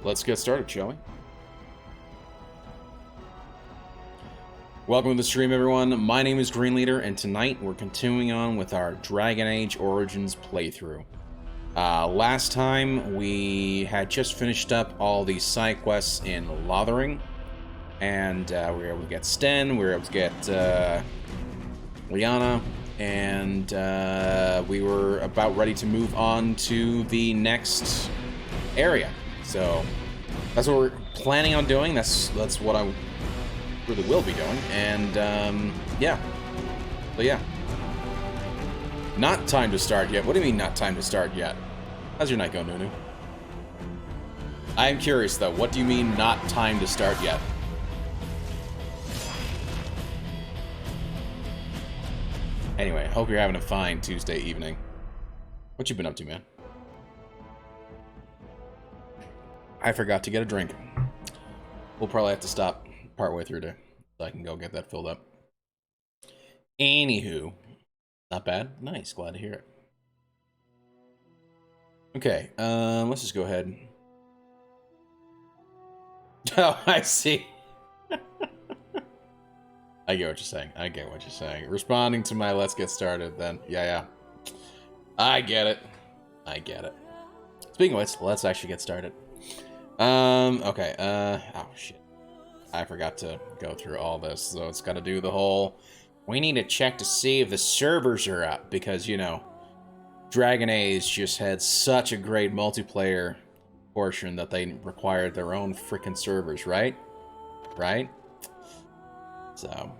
let's get started, shall we? Welcome to the stream, everyone. My name is Green Leader, and tonight we're continuing on with our Dragon Age Origins playthrough. Last time we had just finished up all the side quests in Lothering, and we were able to get Sten, we were able to get Liana, and we were about ready to move on to the next area. So that's what we're planning on doing. That's what I really will be doing. And yeah. So yeah. Not time to start yet. What do you mean not time to start yet? How's your night going, Nunu? I am curious though. What do you mean not time to start yet? Anyway, hope you're having a fine Tuesday evening. What you been up to, man? I forgot to get a drink. We'll probably have to stop partway through to so I can go get that filled up. Anywho, not bad. Nice, glad to hear it. Okay, let's just go ahead. Oh, I see. I get what you're saying. I get what you're saying. Responding to my let's get started then. Yeah. I get it. I get it. Speaking of which, let's actually get started. Okay, oh shit. I forgot to go through all this, so it's gotta do the whole... We need to check to see if the servers are up, because, you know, Dragon Age just had such a great multiplayer portion that they required their own freaking servers, right? Right? So...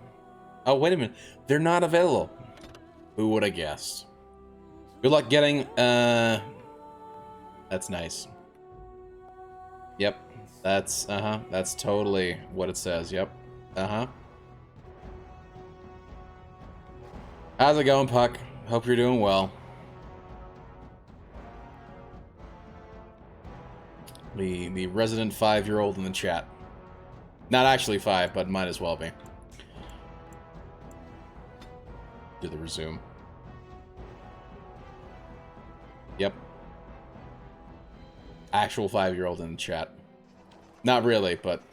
Oh, wait a minute. They're not available. Who would have guessed? Good luck getting, That's nice. Yep. That's, that's totally what it says. Yep. How's it going, Puck? Hope you're doing well. The resident 5-year-old in the chat. Not actually 5, but might as well be. Do the resume. Yep. Actual 5-year-old in the chat. Not really, but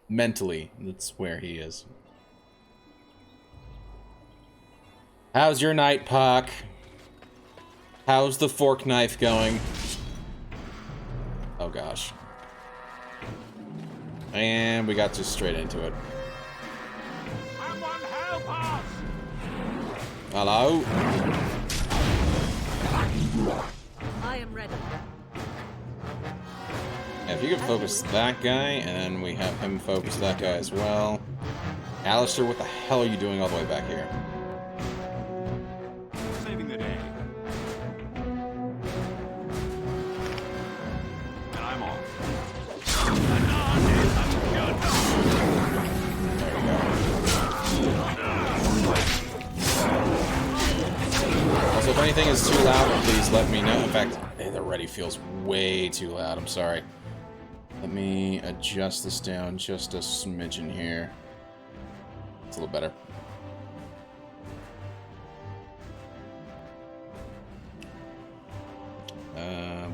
mentally, that's where he is. How's your night, Puck? How's the fork knife going? Oh gosh. And we got just straight into it. Someone help us! Hello? I am ready. If you could focus that guy, and then we have him focus that guy as well. Alistair, what the hell are you doing all the way back here? Saving the day. And I'm off. Also, if anything is too loud, please let me know. In fact, it already feels way too loud. I'm sorry. Let me adjust this down just a smidgen here. It's a little better.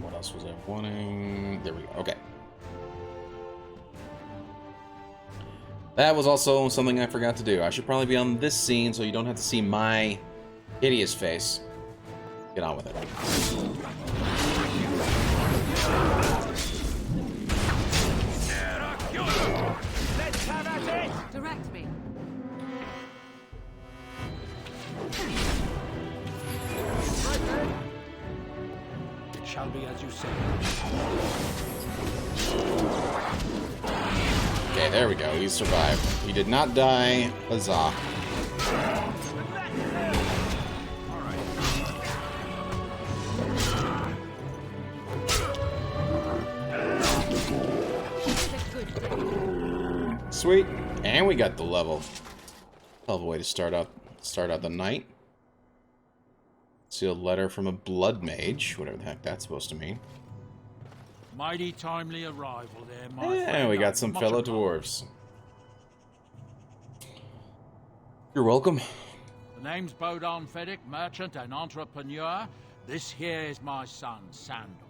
What else was I wanting? There we go. Okay. That was also something I forgot to do. I should probably be on this scene so you don't have to see my hideous face. Get on with it. Direct me. It shall be as you say. Okay, there we go. He survived. He did not die. Huzzah. Sweet. And we got the level. Hell of a way to start out the night. Sealed letter from a blood mage, whatever the heck that's supposed to mean. Mighty timely arrival there, my friend. And we got some fellow dwarves. You're welcome. The name's Bodon Feddick, merchant and entrepreneur. This here is my son, Sandal.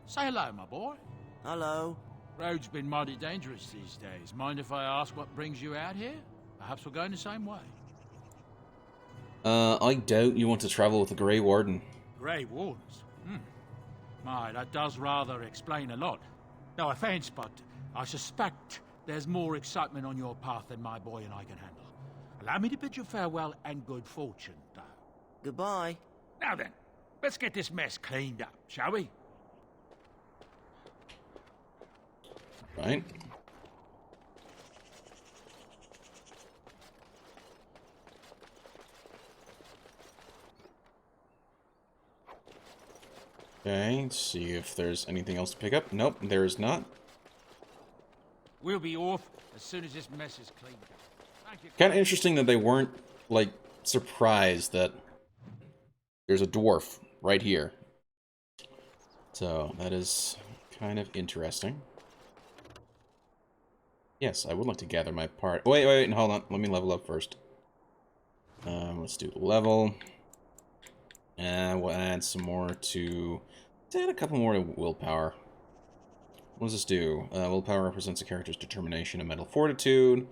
Say hello, my boy. Hello. Road's been mighty dangerous these days. Mind if I ask what brings you out here? Perhaps we're going the same way. I doubt you want to travel with the Grey Warden. Grey Wardens? My, that does rather explain a lot. No offense, but I suspect there's more excitement on your path than my boy and I can handle. Allow me to bid you farewell and good fortune, though. Goodbye. Now then, let's get this mess cleaned up, shall we? Right. Okay, see if there's anything else to pick up. Nope, there is not. We'll be off as soon as this mess is cleaned up. Thank you. Kind of interesting that they weren't, like, surprised that there's a dwarf right here. So, that is kind of interesting. Yes, I would like to gather my part. Wait, hold on. Let me level up first. Let's do the level. And we'll add some more to... Let's add a couple more to willpower. What does this do? Willpower represents a character's determination and mental fortitude.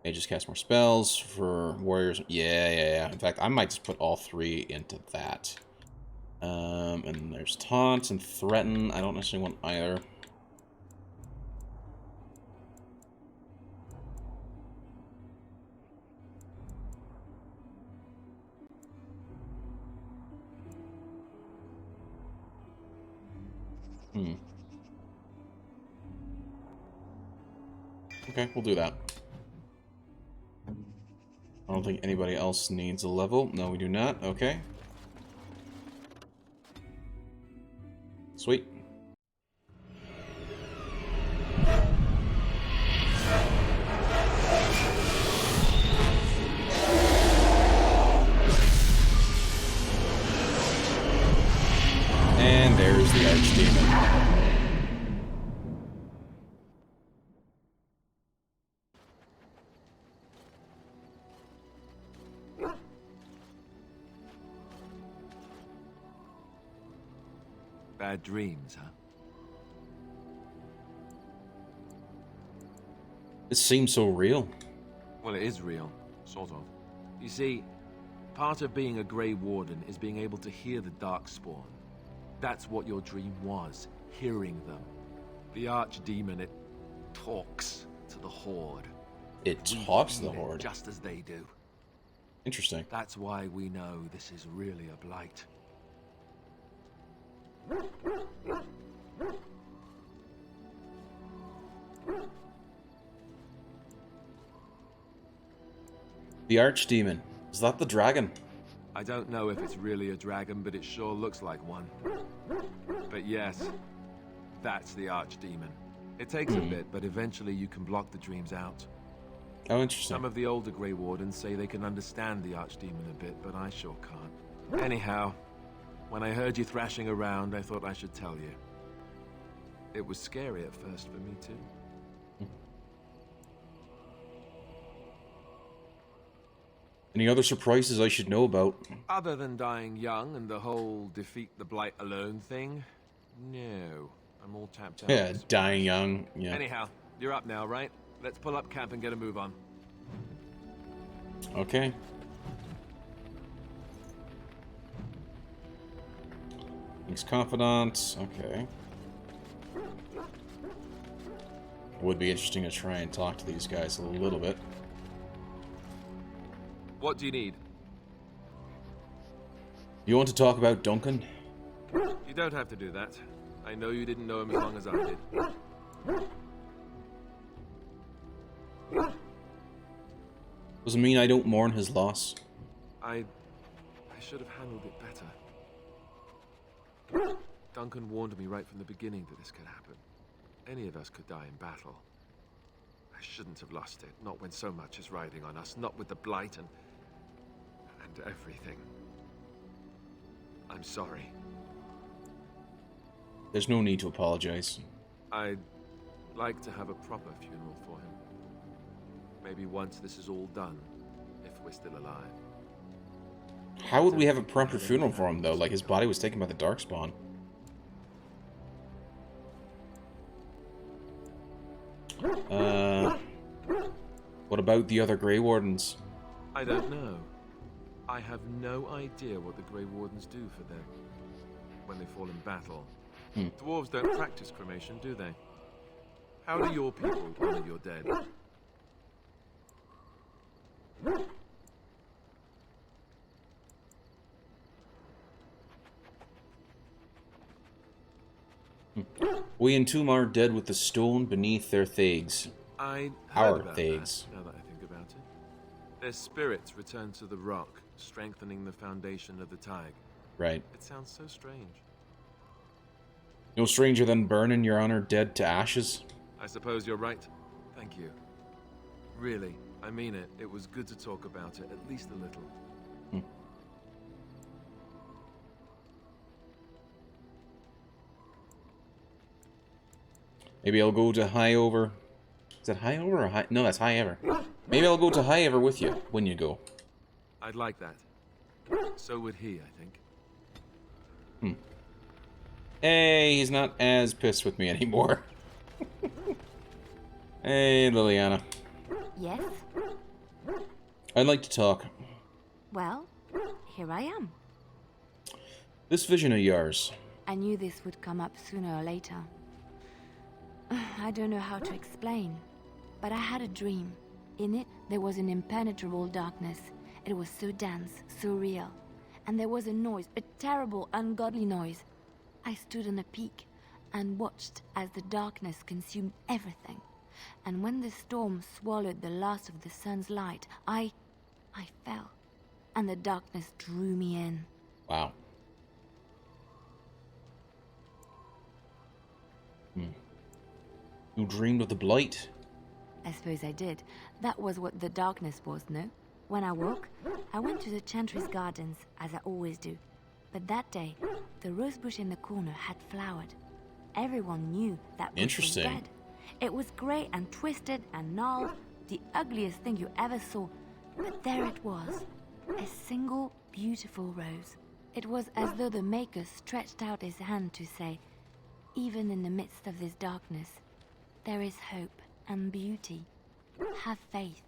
Mages cast more spells. For warriors... Yeah. In fact, I might just put all three into that. And there's taunt and threaten. I don't necessarily want either. Okay, we'll do that. I don't think anybody else needs a level. No, we do not. Okay. Sweet. And there's the Archdemon. Bad dreams, huh? It seems so real. Well, it is real, sort of. You see, part of being a Grey Warden is being able to hear the Darkspawn. That's what your dream was, hearing them. The Archdemon, it talks to the Horde. It talks to the Horde. Just as they do. Interesting. That's why we know this is really a blight. The Archdemon. Is that the dragon? I don't know if it's really a dragon, but it sure looks like one. But yes, that's the Archdemon. It takes a bit, but eventually you can block the dreams out. Oh, interesting. Some of the older Grey Wardens say they can understand the Archdemon a bit, but I sure can't. Anyhow, when I heard you thrashing around, I thought I should tell you. It was scary at first for me, too. Any other surprises I should know about? Other than dying young and the whole defeat the Blight alone thing, no. I'm all tapped out. Yeah, dying young. Yeah. Anyhow, you're up now, right? Let's pull up camp and get a move on. Okay. King's Confidant. Okay. Would be interesting to try and talk to these guys a little bit. What do you need? You want to talk about Duncan? You don't have to do that. I know you didn't know him as long as I did. Doesn't mean I don't mourn his loss. I should have handled it better. Duncan warned me right from the beginning that this could happen. Any of us could die in battle. I shouldn't have lost it, not when so much is riding on us, not with the Blight and everything. I'm sorry. There's no need to apologize. I'd like to have a proper funeral for him. Maybe once this is all done, if we're still alive. How would we have a proper funeral for him, though? Like, his body was taken by the Darkspawn. What about the other Grey Wardens? I don't know. I have no idea what the Grey Wardens do for them when they fall in battle. Dwarves don't practice cremation, do they? How do your people honor your dead? We entomb our dead with the stone beneath their thags. I Our heard about thags. that, now that I think about it. Their spirits return to the rock, strengthening the foundation of the tag. Right. It sounds so strange. No stranger than burning your honored dead to ashes. I suppose you're right. Thank you. Really, I mean it. It was good to talk about it, at least a little. Maybe I'll go to High Over. Is that High Over or High? No, that's High Ever. Maybe I'll go to High Ever with you when you go. I'd like that. So would he, I think. Hey, he's not as pissed with me anymore. Hey, Liliana. Yes? I'd like to talk. Well, here I am. This vision of yours. I knew this would come up sooner or later. I don't know how to explain, but I had a dream. In it, there was an impenetrable darkness. It was so dense, so real. And there was a noise, a terrible, ungodly noise. I stood on a peak and watched as the darkness consumed everything. And when the storm swallowed the last of the sun's light, I fell. And the darkness drew me in. Wow. You dreamed of the Blight? I suppose I did. That was what the darkness was, no? When I woke, I went to the Chantry's gardens, as I always do. But that day, the rosebush in the corner had flowered. Everyone knew that bush was Interesting. dead. It was grey and twisted and gnarled, the ugliest thing you ever saw. But there it was, a single beautiful rose. It was as though the Maker stretched out his hand to say, even in the midst of this darkness, there is hope and beauty. Have faith.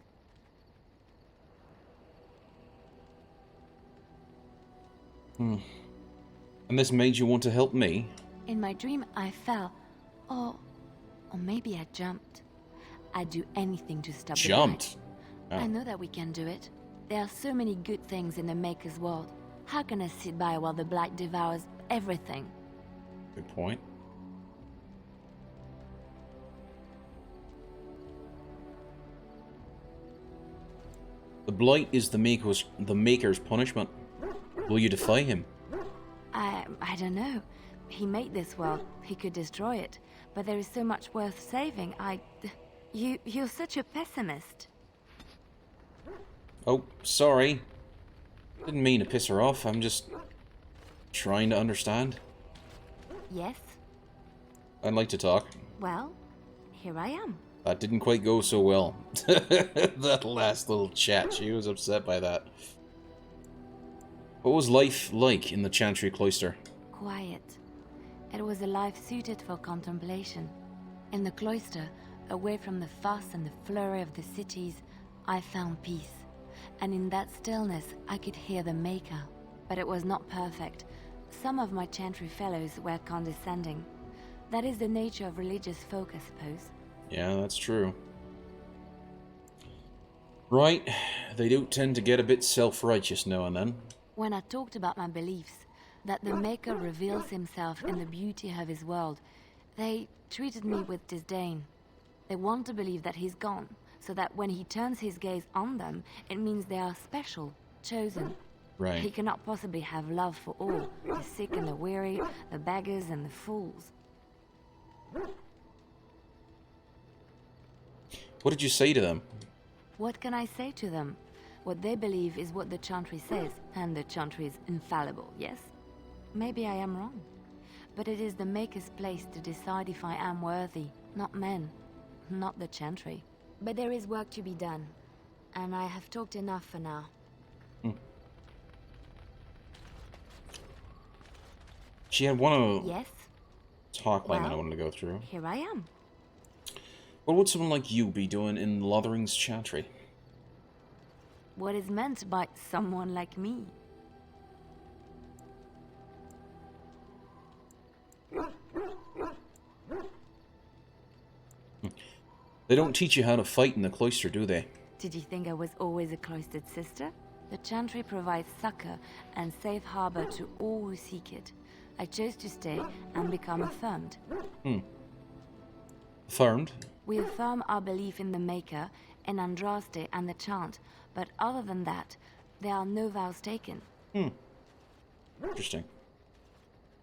And this made you want to help me? In my dream, I fell. Or maybe I jumped. I'd do anything to stop the Jumped? blight. I know that we can do it. There are so many good things in the Maker's world. How can I sit by while the blight devours everything? Good point. The Blight is the Maker's punishment. Will you defy him? I don't know. He made this world. He could destroy it. But there is so much worth saving. You're such a pessimist. Oh, sorry. Didn't mean to piss her off. I'm just trying to understand. Yes? I'd like to talk. Well, here I am. That didn't quite go so well. That last little chat, she was upset by that. What was life like in the Chantry Cloister? Quiet. It was a life suited for contemplation. In the cloister, away from the fuss and the flurry of the cities, I found peace. And in that stillness, I could hear the Maker. But it was not perfect. Some of my Chantry fellows were condescending. That is the nature of religious folk, I suppose. Yeah, that's true. Right, they do tend to get a bit self-righteous now and then. When I talked about my beliefs, that the Maker reveals himself in the beauty of his world, they treated me with disdain. They want to believe that he's gone, so that when he turns his gaze on them, it means they are special, chosen. He Right. cannot possibly have love for all, the sick and the weary, the beggars and the fools. What did you say to them? What can I say to them? What they believe is what the Chantry says, and the Chantry is infallible, yes? Maybe I am wrong. But it is the Maker's place to decide if I am worthy, not men, not the Chantry. But there is work to be done, and I have talked enough for now. She had one of Yes, talk line that I Well? wanted to go through. here I am. What would someone like you be doing in Lothering's chantry? What is meant by someone like me? They don't teach you how to fight in the cloister, do they? Did you think I was always a cloistered sister? The chantry provides succor and safe harbor to all who seek it. I chose to stay and become affirmed. Affirmed? We affirm our belief in the Maker, in Andraste and the chant, but other than that, there are no vows taken. Interesting.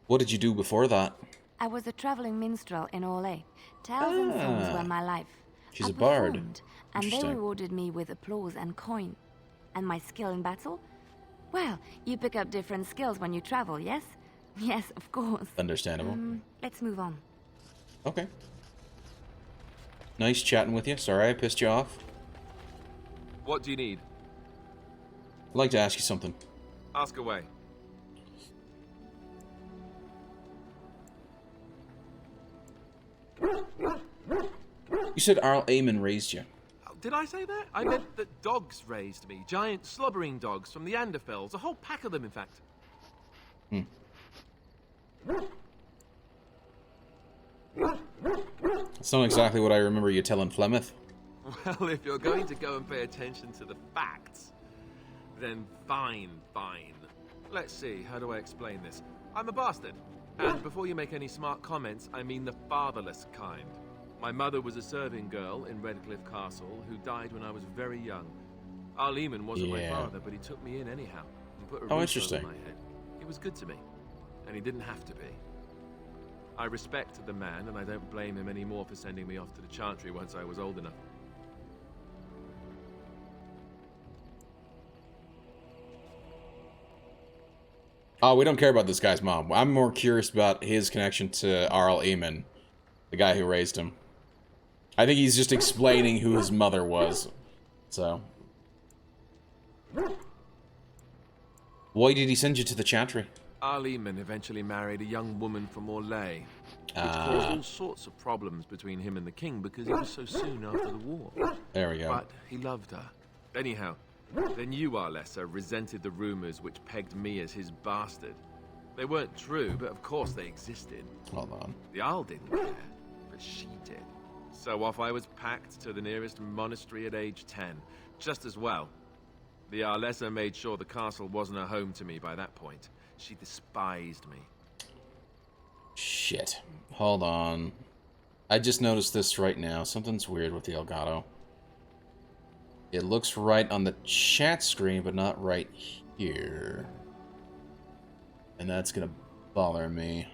What did you do before that? I was a traveling minstrel in Orlais. Tales and songs were my life. She's I a bard. performed, and they Interesting. rewarded me with applause and coin. And my skill in battle? Well, you pick up different skills when you travel, yes? Yes, of course. Understandable. Let's move on. Okay. Nice chatting with you. Sorry I pissed you off. What do you need? I'd like to ask you something. Ask away. You said Arl Eamon raised you. Oh, did I say that? I meant that dogs raised me. Giant slobbering dogs from the Anderfells. A whole pack of them, in fact. That's not exactly what I remember you telling Flemeth. Well, if you're going to go and pay attention to the facts, then fine. Let's see, how do I explain this? I'm a bastard. And before you make any smart comments, I mean the fatherless kind. My mother was a serving girl in Redcliffe Castle who died when I was very young. Arl Eamon wasn't my father, but he took me in anyhow and put a roof interesting. over my head. He was good to me, and he didn't have to be. I respect the man, and I don't blame him anymore for sending me off to the Chantry once I was old enough. Oh, we don't care about this guy's mom. I'm more curious about his connection to Arl Eamon, the guy who raised him. I think he's just explaining who his mother was. So. Why did he send you to the Chantry? Arl Eamon eventually married a young woman from Orlais, which caused all sorts of problems between him and the king because it was so soon after the war. There we go. But he loved her. Anyhow, then you, Arlessa, resented the rumors which pegged me as his bastard. They weren't true, but of course they existed. Hold on. The Arl didn't care, but she did. So off I was packed to the nearest monastery at age 10. Just as well. The Arlessa made sure the castle wasn't a home to me by that point. She despised me. Shit. Hold on. I just noticed this right now. Something's weird with the Elgato. It looks right on the chat screen, but not right here. And that's gonna bother me.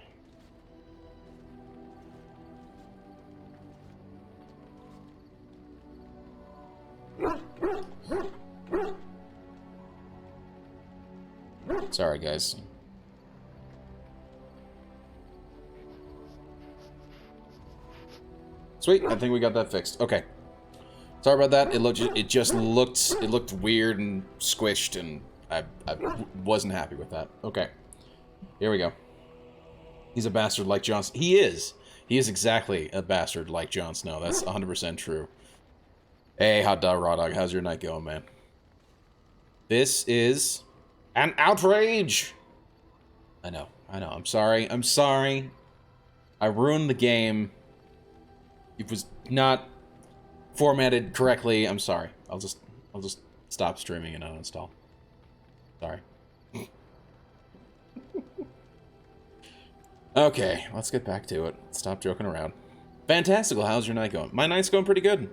Sorry, guys. Sweet, I think we got that fixed. Okay. Sorry about that. It looked weird and squished, and I wasn't happy with that. Okay. Here we go. He's a bastard like Jon Snow. He is. He is exactly a bastard like Jon Snow. That's 100% true. Hey, Hot Dog Raw Dog, how's your night going, man? This is an outrage! I know. I'm sorry. I ruined the game. It was not formatted correctly. I'm sorry. I'll just stop streaming and uninstall. Sorry. Okay, let's get back to it. Stop joking around. Fantastical. How's your night going? My night's going pretty good.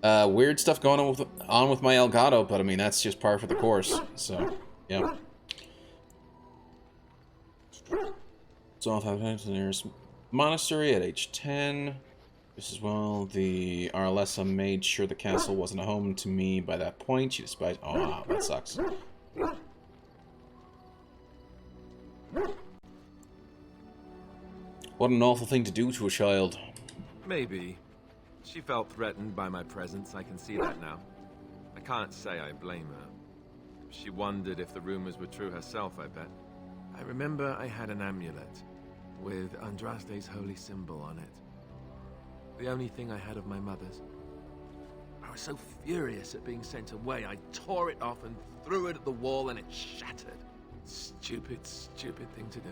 Weird stuff going on with my Elgato, but I mean that's just par for the course. So, yeah. So I'll have to the nearest monastery at age 10. Just as well, the Arlessa made sure the castle wasn't a home to me by that point. She despised. Oh, wow, that sucks. What an awful thing to do to a child. Maybe. She felt threatened by my presence, I can see that now. I can't say I blame her. She wondered if the rumors were true herself, I bet. I remember I had an amulet with Andraste's holy symbol on it. The only thing I had of my mother's. I was so furious at being sent away, I tore it off and threw it at the wall and it shattered. Stupid, stupid thing to do.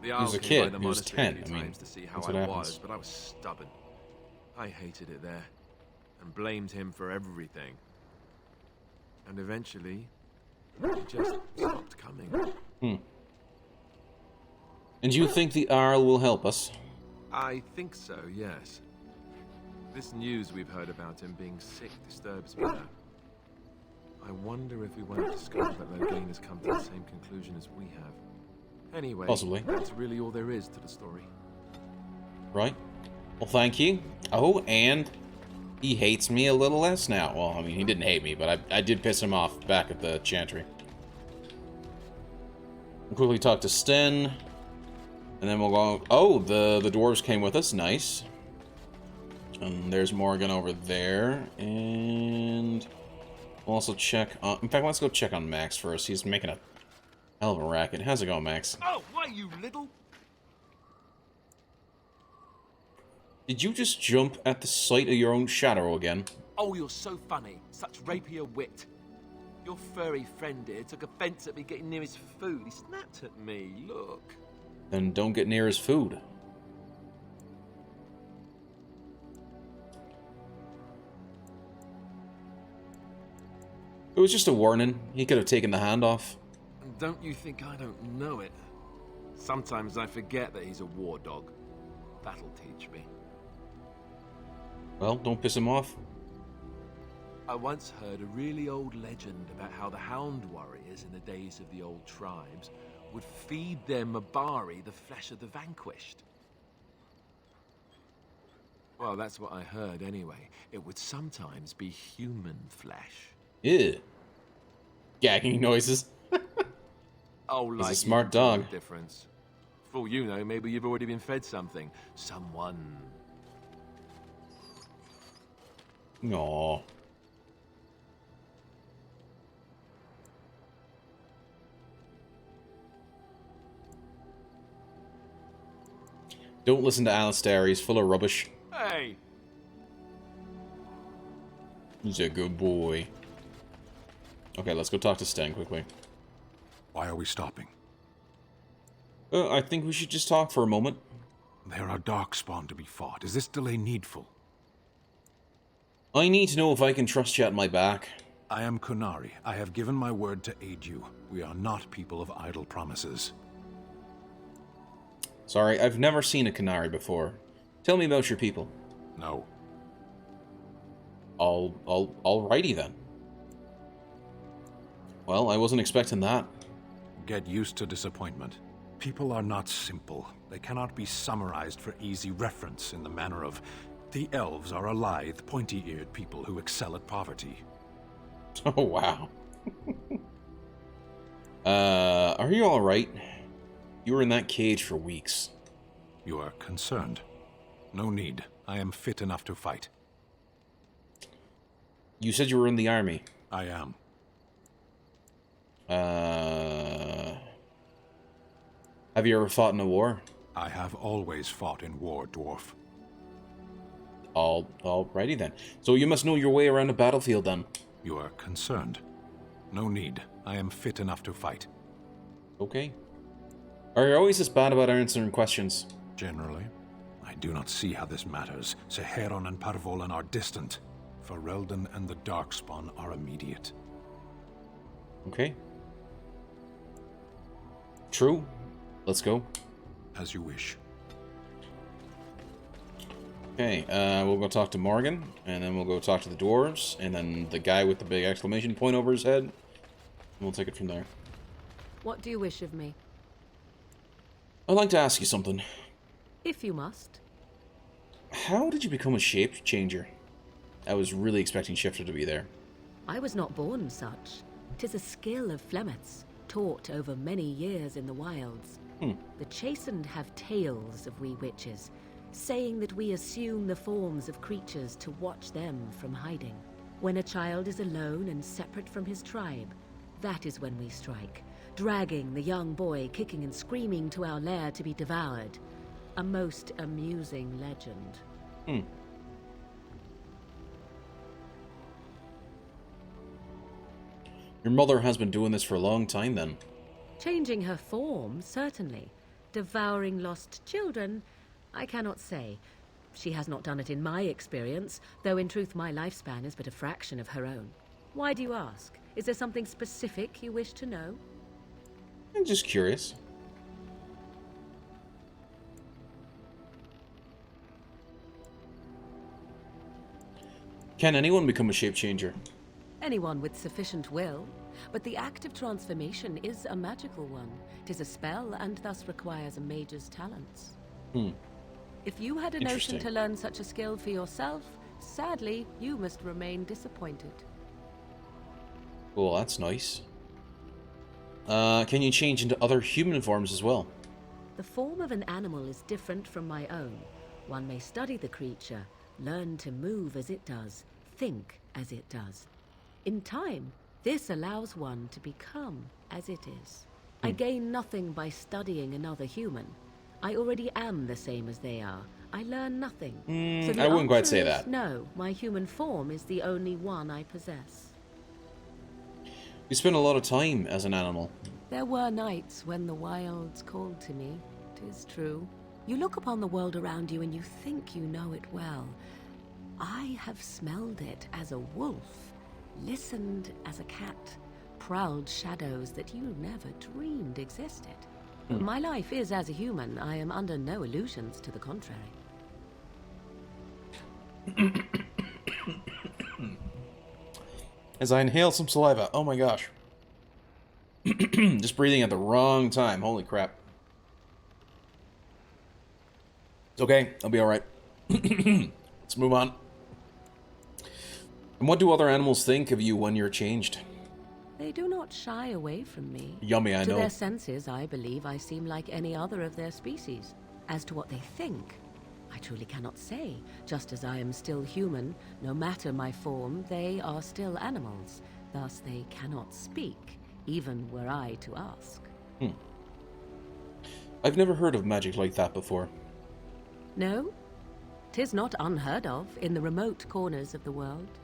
The He was a came by kid. the He was monastery 10. a few I mean, times to see how that's what I happens. was, but I was stubborn. I hated it there, and blamed him for everything. And eventually, he just stopped coming. And you think the Arl will help us? I think so, yes. This news we've heard about him being sick disturbs me now. I wonder if we won't discover that Lothering has come to the same conclusion as we have. Anyway, Possibly. that's really all there is to the story. Right. Well, thank you. Oh, and he hates me a little less now. Well, I mean, he didn't hate me, but I did piss him off back at the chantry. We'll quickly talk to Sten. And then we'll go... Oh, the dwarves came with us. Nice. And there's Morgan over there. And we'll also check on... In fact, let's go check on Max first. He's making a hell of a racket. How's it going, Max? Oh, why, you little... Did you just jump at the sight of your own shadow again? Oh, you're so funny. Such rapier wit. Your furry friend here took offense at me getting near his food. He snapped at me. Look. Then don't get near his food. It was just a warning. He could have taken the hand off. And don't you think I don't know it? Sometimes I forget that he's a war dog. That'll teach me. Well, don't piss him off. I once heard a really old legend about how the hound warriors in the days of the old tribes would feed their Mabari the flesh of the vanquished. Well, that's what I heard anyway. It would sometimes be human flesh. Ew. Gagging noises. Oh, He's a like smart you can tell dog. the difference. For all you know, maybe you've already been fed something. Someone. Aww. Don't listen to Alistair, he's full of rubbish. Hey! He's a good boy. Okay, let's go talk to Sten quickly. Why are we stopping? I think we should just talk for a moment. There are darkspawn to be fought. Is this delay needful? I need to know if I can trust you at my back. I am Kunari. I have given my word to aid you. We are not people of idle promises. Sorry, I've never seen a Canary before. Tell me about your people. No. Alrighty then. Well, I wasn't expecting that. Get used to disappointment. People are not simple. They cannot be summarized for easy reference in the manner of, the elves are a lithe, pointy-eared people who excel at poverty. Oh, wow. Are you alright? You were in that cage for weeks. You are concerned. No need. I am fit enough to fight. You said you were in the army. I am. Have you ever fought in a war? I have always fought in war, dwarf. Alrighty then. So you must know your way around a battlefield then. You are concerned. No need. I am fit enough to fight. Okay. Are you always this bad about answering questions? Generally. I do not see how this matters. Seheron and Parvolan are distant. Ferelden and the Darkspawn are immediate. Okay. True. Let's go. As you wish. Okay, we'll go talk to Morgan, and then we'll go talk to the dwarves, and then the guy with the big exclamation point over his head. And we'll take it from there. What do you wish of me? I'd like to ask you something. If you must. How did you become a shape changer? I was really expecting Shifter to be there. I was not born such. 'Tis a skill of Flemeth's, taught over many years in the wilds. The chastened have tales of we witches, saying that we assume the forms of creatures to watch them from hiding. When a child is alone and separate from his tribe, that is when we strike, dragging the young boy kicking and screaming to our lair to be devoured. A most amusing legend. Your mother has been doing this for a long time, then. Changing her form, certainly. Devouring lost children, I cannot say. She has not done it in my experience, though in truth my lifespan is but a fraction of her own. Why do you ask? Is there something specific you wish to know? I'm just curious. Can anyone become a shape changer? Anyone with sufficient will, but the act of transformation is a magical one. 'Tis a spell and thus requires a mage's talents. If you had a notion Interesting. to learn such a skill for yourself, sadly, you must remain disappointed. Oh, that's nice. Can you change into other human forms as well? The form of an animal is different from my own. One may study the creature, learn to move as it does, think as it does. In time, this allows one to become as it is. I gain nothing by studying another human. I already am the same as they are. I learn nothing. So the I wouldn't quite answer say is that. No, my human form is the only one I possess. You spend a lot of time as an animal. There were nights when the wilds called to me, 'tis true. You look upon the world around you and you think you know it well. I have smelled it as a wolf, listened as a cat, prowled shadows that you never dreamed existed. But my life is as a human. I am under no illusions to the contrary. As I inhale some saliva. Oh my gosh. Just breathing at the wrong time. Holy crap. It's okay. I'll be alright. Let's move on. And what do other animals think of you when you're changed? They do not shy away from me. Yummy, I To know. their senses, I believe I seem like any other of their species. As to what they think, I truly cannot say. Just as I am still human, no matter my form, they are still animals. Thus they cannot speak, even were I to ask. I've never heard of magic like that before. No? 'Tis not unheard of in the remote corners of the world.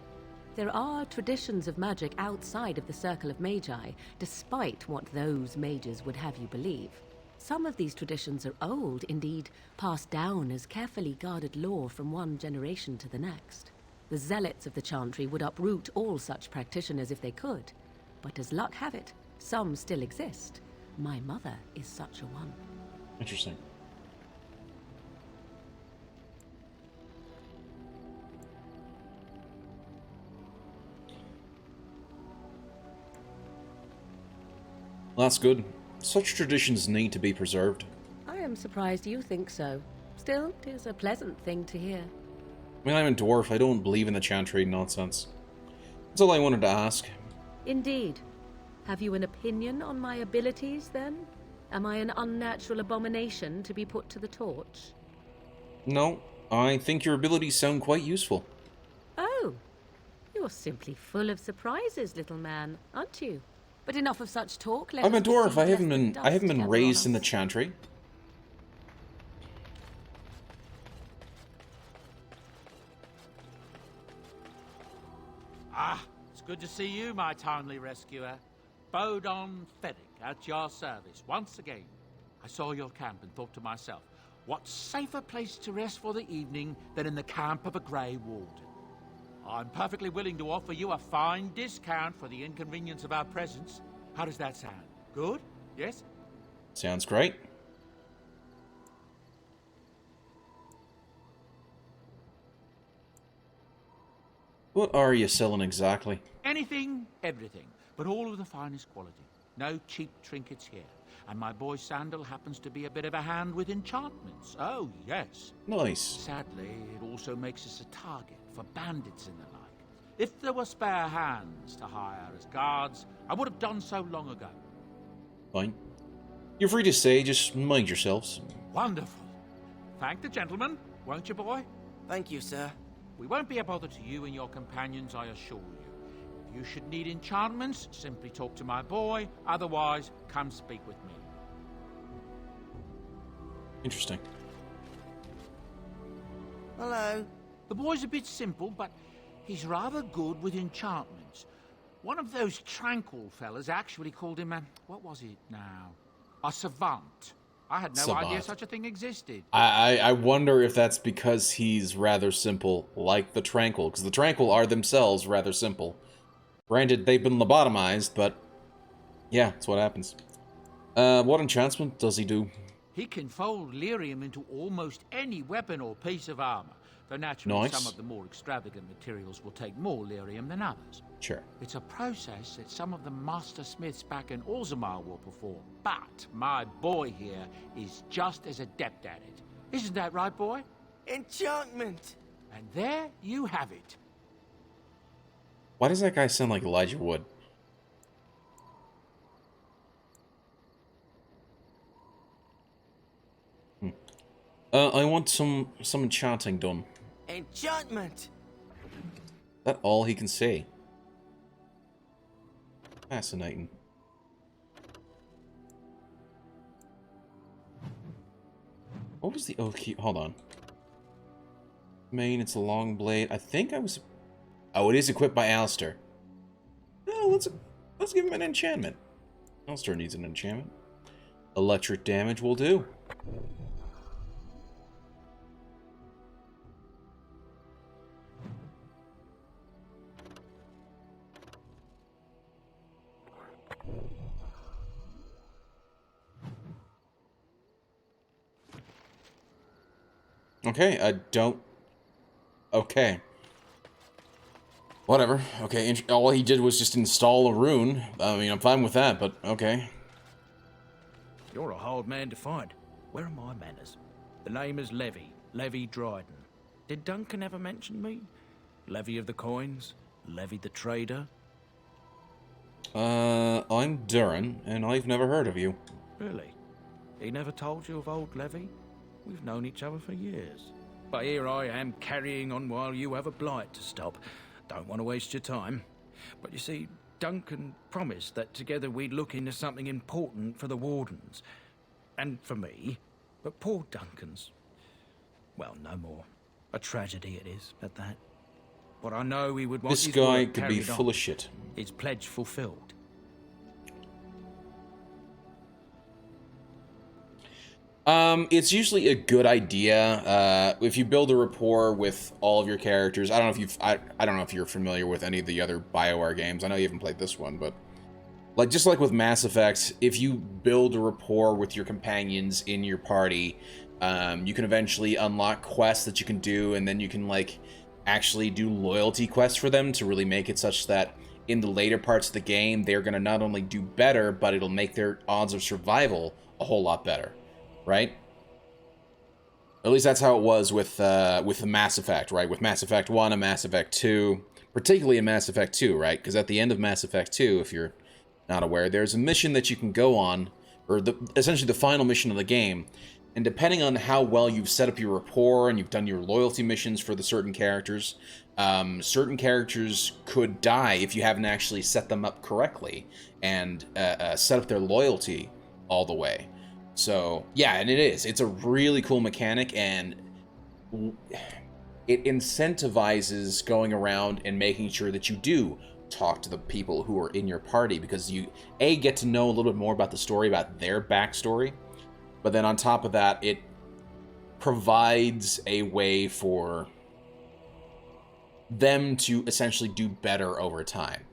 There are traditions of magic outside of the circle of magi, despite what those mages would have you believe. Some of these traditions are old, indeed, passed down as carefully guarded lore from one generation to the next. The zealots of the chantry would uproot all such practitioners if they could. But as luck have it, some still exist. My mother is such a one. Interesting. Well, that's good. Such traditions need to be preserved. I am surprised you think so. Still, 'tis a pleasant thing to hear. I mean, I'm a dwarf. I don't believe in the chantry nonsense. That's all I wanted to ask. Indeed. Have you an opinion on my abilities, then? Am I an unnatural abomination to be put to the torch? No, I think your abilities sound quite useful. Oh, you're simply full of surprises, little man, aren't you? But enough of such talk. Let I'm a us dwarf. proceed I lest haven't the been dust I haven't been gather on raised in the us. chantry. Ah, it's good to see you, my timely rescuer. Bodon Fenwick, at your service once again. I saw your camp and thought to myself, what safer place to rest for the evening than in the camp of a Grey Warden? I'm perfectly willing to offer you a fine discount for the inconvenience of our presence. How does that sound? Good? Yes? Sounds great. What are you selling exactly? Anything, everything, but all of the finest quality. No cheap trinkets here. And my boy Sandal happens to be a bit of a hand with enchantments. Oh, yes. Nice. Sadly, it also makes us a target for bandits and the like. If there were spare hands to hire as guards, I would have done so long ago. Fine. You're free to say, just mind yourselves. Wonderful. Thank the gentleman, won't you, boy? Thank you, sir. We won't be a bother to you and your companions, I assure you. If you should need enchantments, simply talk to my boy. Otherwise, come speak with me. Interesting. Hello. The boy's a bit simple, but he's rather good with enchantments. One of those tranquil fellas actually called him what was it now? A savant. I had no idea such a thing existed. I wonder if that's because he's rather simple, like the Tranquil, because the Tranquil are themselves rather simple. Granted, they've been lobotomized, but yeah, that's what happens. What enchantment does he do? He can fold lyrium into almost any weapon or piece of armor, though naturally some of the more extravagant materials will take more lyrium than others. Sure. It's a process that some of the master smiths back in Orzammar will perform, but my boy here is just as adept at it. Isn't that right, boy? Enchantment! And there you have it. Why does that guy sound like Elijah Wood? I want some enchanting done. Enchantment! That all he can say. Fascinating. What was the oath key? Hold on. Main, it's a long blade. I think I was... Oh, it is equipped by Alistair. Oh, let's give him an enchantment. Alistair needs an enchantment. Electric damage will do. Okay, I don't... Okay. Whatever. Okay, all he did was just install a rune. I mean, I'm fine with that, but okay. You're a hard man to find. Where are my manners? The name is Levy. Levy Dryden. Did Duncan ever mention me? Levy of the Coins? Levy the Trader? I'm Durin, and I've never heard of you. Really? He never told you of old Levy? We've known each other for years. But here I am carrying on while you have a blight to stop. Don't want to waste your time. But you see, Duncan promised that together we'd look into something important for the Wardens. And for me. But poor Duncan's... well, no more. A tragedy it is, at that. But I know he would want this his guy work could be carried full on. of shit. His pledge fulfilled. It's usually a good idea, if you build a rapport with all of your characters. I don't know if you're familiar with any of the other BioWare games. I know you haven't played this one, but just like with Mass Effect, if you build a rapport with your companions in your party, you can eventually unlock quests that you can do, and then you can, actually do loyalty quests for them to really make it such that in the later parts of the game, they're going to not only do better, but it'll make their odds of survival a whole lot better. Right? At least that's how it was with the Mass Effect, right? With Mass Effect 1 and Mass Effect 2, particularly in Mass Effect 2, right? Because at the end of Mass Effect 2, if you're not aware, there's a mission that you can go on, or essentially the final mission of the game, and depending on how well you've set up your rapport and you've done your loyalty missions for the certain characters could die if you haven't actually set them up correctly and set up their loyalty all the way. So, yeah, and it's a really cool mechanic, and it incentivizes going around and making sure that you do talk to the people who are in your party, because you, get to know a little bit more about the story, about their backstory, but then on top of that, it provides a way for them to essentially do better over time.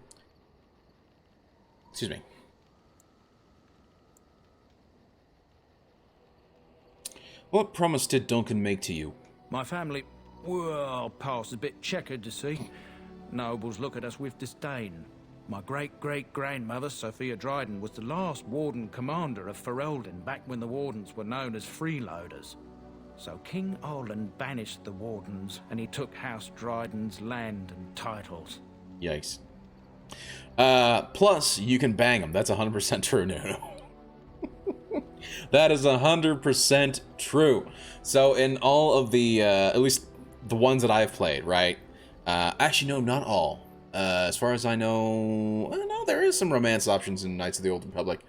Excuse me. What promise did Duncan make to you? My family, well, past a bit checkered, to see. Nobles look at us with disdain. My great-great-grandmother, Sophia Dryden, was the last Warden commander of Ferelden back when the Wardens were known as freeloaders. So King Olin banished the Wardens, and he took House Dryden's land and titles. Yikes. Plus, you can bang them. That's 100% true, no. That is 100% true. So in all of the, at least the ones that I've played, right? Actually, no, not all. As far as I know, no, there is some romance options in Knights of the Old Republic.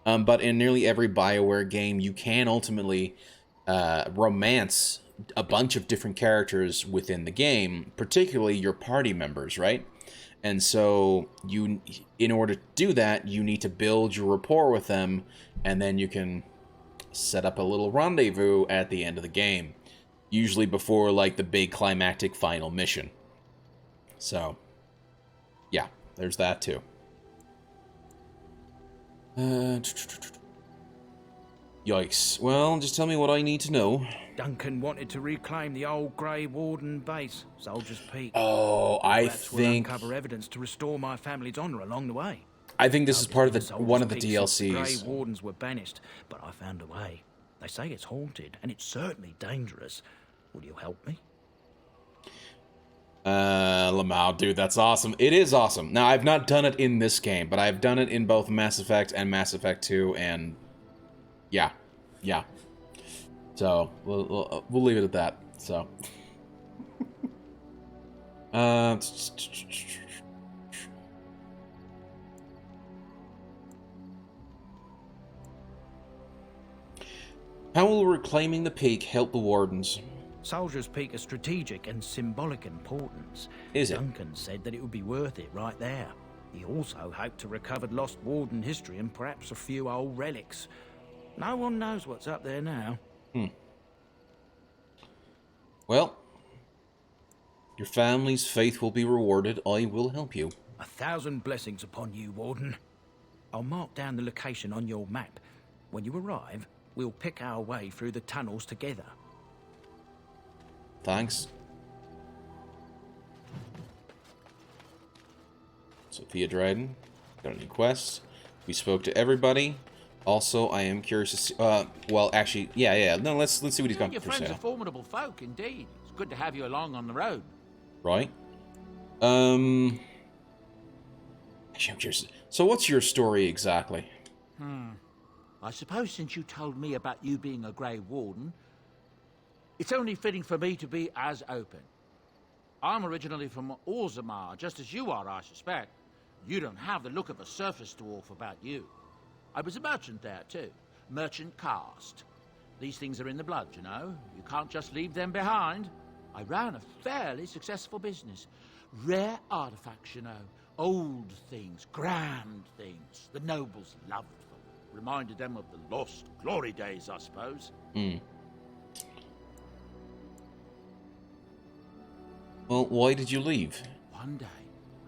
But in nearly every BioWare game, you can ultimately romance a bunch of different characters within the game, particularly your party members, right? And so you, in order to do that, you need to build your rapport with them, and then you can set up a little rendezvous at the end of the game, usually before like the big climactic final mission. So, yeah, there's that too. Yikes. Well, just tell me what I need to know. Duncan wanted to reclaim the old Grey Warden base, Soldier's Peak. Oh, Perhaps we'll uncover evidence to restore my family's honour along the way. I think this is part of the one of the Peak since DLCs. Grey Wardens were banished, but I found a way. They say it's haunted, and it's certainly dangerous. Will you help me? Lamau, dude, that's awesome. It is awesome. Now, I've not done it in this game, but I've done it in both Mass Effect and Mass Effect 2, and yeah. So, we'll leave it at that, so. How will reclaiming the peak help the Wardens? Soldier's Peak is strategic and symbolic importance. Is it? Duncan said that it would be worth it right there. He also hoped to recover lost Warden history and perhaps a few old relics. No one knows what's up there now. Well, your family's faith will be rewarded. I will help you. 1,000 blessings upon you, Warden. I'll mark down the location on your map. When you arrive, we'll pick our way through the tunnels together. Thanks. Sophia Dryden, got any quests? We spoke to everybody. Also, I am curious to see, well, actually, yeah. No, let's see what he's got Your for friends sale. are formidable folk, indeed. It's good to have you along on the road. Right. Actually, I'm curious. So, what's your story exactly? I suppose since you told me about you being a Grey Warden, it's only fitting for me to be as open. I'm originally from Orzammar, just as you are, I suspect. You don't have the look of a surface dwarf about you. I was a merchant there, too. Merchant caste. These things are in the blood, you know. You can't just leave them behind. I ran a fairly successful business. Rare artifacts, you know. Old things, grand things. The nobles loved them. Reminded them of the lost glory days, I suppose. Well, why did you leave? One day,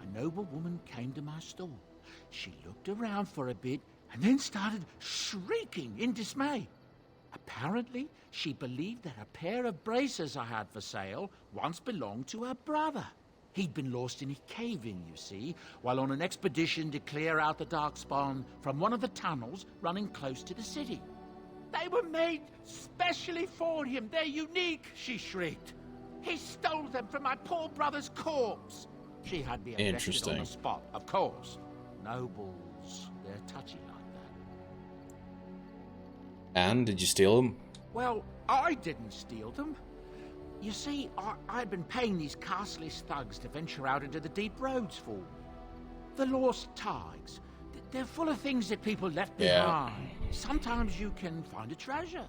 a noble woman came to my stall. She looked around for a bit and then started shrieking in dismay. Apparently, she believed that a pair of braces I had for sale once belonged to her brother. He'd been lost in a cave-in, you see, while on an expedition to clear out the Darkspawn from one of the tunnels running close to the city. They were made specially for him. They're unique, she shrieked. He stole them from my poor brother's corpse. She had me arrested on the spot, of course. Nobles, they're touchy like that. And did you steal them? Well, I didn't steal them. You see, I'd been paying these castless thugs to venture out into the deep roads for me. The lost tags. They're full of things that people left behind. Sometimes you can find a treasure.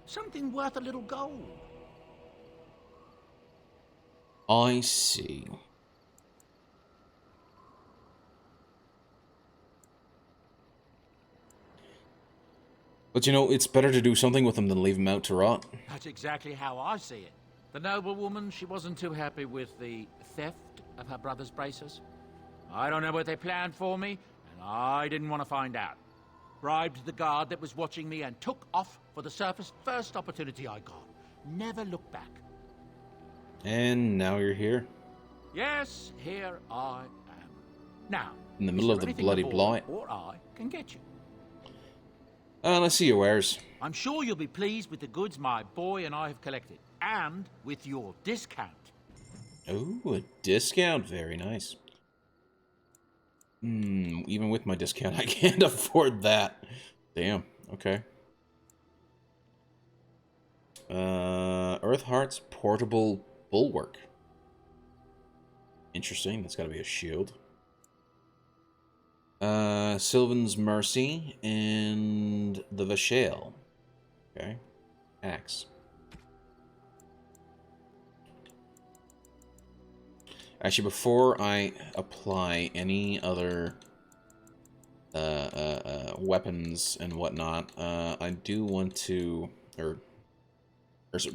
Something worth a little gold. I see. But you know, it's better to do something with them than leave them out to rot. That's exactly how I see it. The noblewoman, she wasn't too happy with the theft of her brother's braces. I don't know what they planned for me, and I didn't want to find out. Bribed the guard that was watching me and took off for the surface first opportunity I got. Never looked back. And now you're here. Yes, here I am. Now, In the middle of the bloody blight. Or I can get you. Let's see your wares. I'm sure you'll be pleased with the goods my boy and I have collected. And with your discount. Oh, a discount. Very nice. Even with my discount, I can't afford that. Damn. Okay. Earthheart's portable bulwark. Interesting. That's got to be a shield. Sylvan's Mercy and the Vashale. Okay. Axe. Actually, before I apply any other weapons and whatnot, I do want to,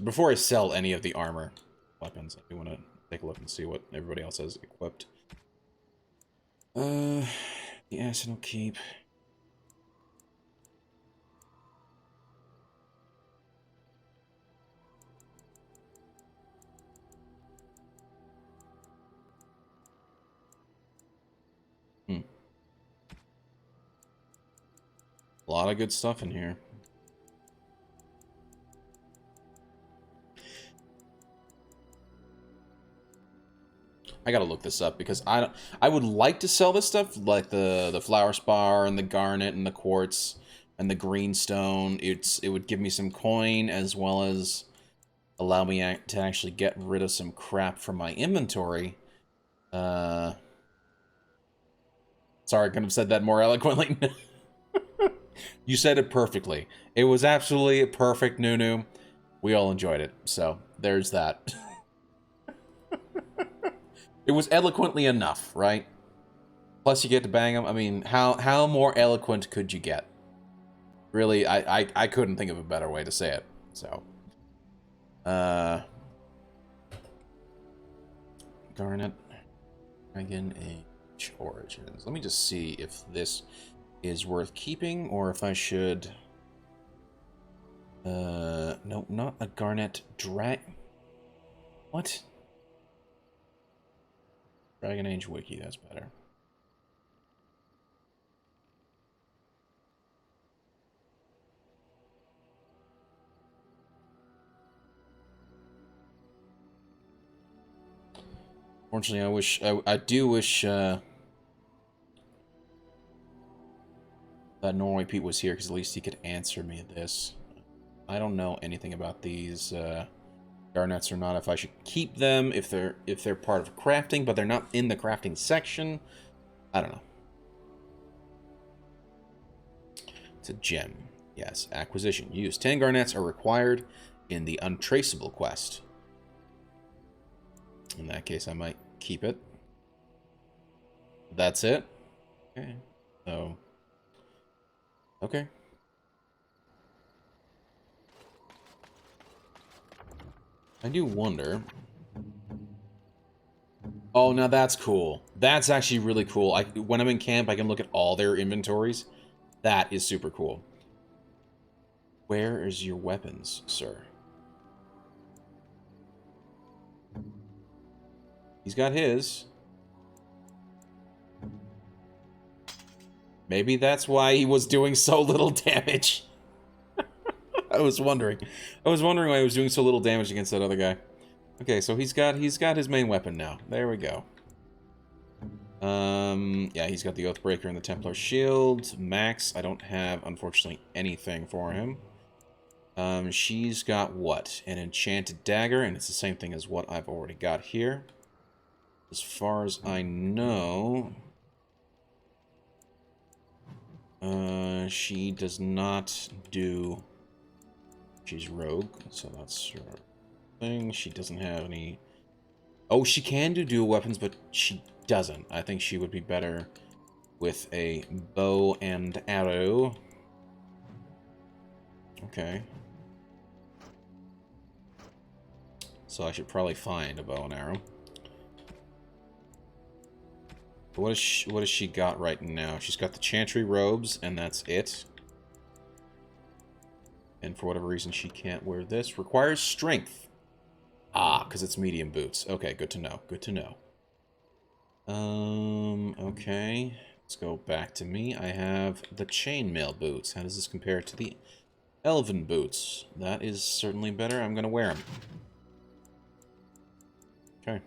before I sell any of the armor weapons, I do want to take a look and see what everybody else has equipped. The acid will keep. A lot of good stuff in here. I gotta look this up because I would like to sell this stuff, like the flower spar and the garnet and the quartz and the greenstone. It would give me some coin as well as allow me to actually get rid of some crap from my inventory. Sorry, I couldn't have said that more eloquently. You said it perfectly. It was absolutely perfect, Nunu. We all enjoyed it, so there's that. It was eloquently enough, right? Plus you get to bang them. I mean, how more eloquent could you get? Really, I couldn't think of a better way to say it, so. Garnet. Dragon Age Origins. Let me just see if this is worth keeping, or if I should... no, not a Garnet What? Dragon Age Wiki, that's better. Fortunately, I do wish, that Norway Pete was here, because at least he could answer me this. I don't know anything about these, garnets or not, if I should keep them, if they're part of crafting, but they're not in the crafting section. I don't know. It's a gem. Yes, acquisition. Use 10 garnets are required in the Untraceable quest. In that case, I might keep it. That's it? Okay. So... okay. I do wonder... oh, now that's cool. That's actually really cool. When I'm in camp, I can look at all their inventories. That is super cool. Where is your weapons, sir? He's got his. Maybe that's why he was doing so little damage. I was wondering why he was doing so little damage against that other guy. Okay, so he's got his main weapon now. There we go. Yeah, he's got the Oathbreaker and the Templar Shield. Max, I don't have, unfortunately, anything for him. She's got what? An Enchanted Dagger, and it's the same thing as what I've already got here. As far as I know... she does not do... she's rogue, so that's her thing. She doesn't have any... oh, she can do dual weapons, but she doesn't. I think she would be better with a bow and arrow. Okay. So I should probably find a bow and arrow. What has she got right now? She's got the Chantry robes, and that's it. And for whatever reason, she can't wear this. Requires strength. Ah, because it's medium boots. Okay, good to know. Good to know. Okay. Let's go back to me. I have the chainmail boots. How does this compare to the elven boots? That is certainly better. I'm going to wear them. Okay.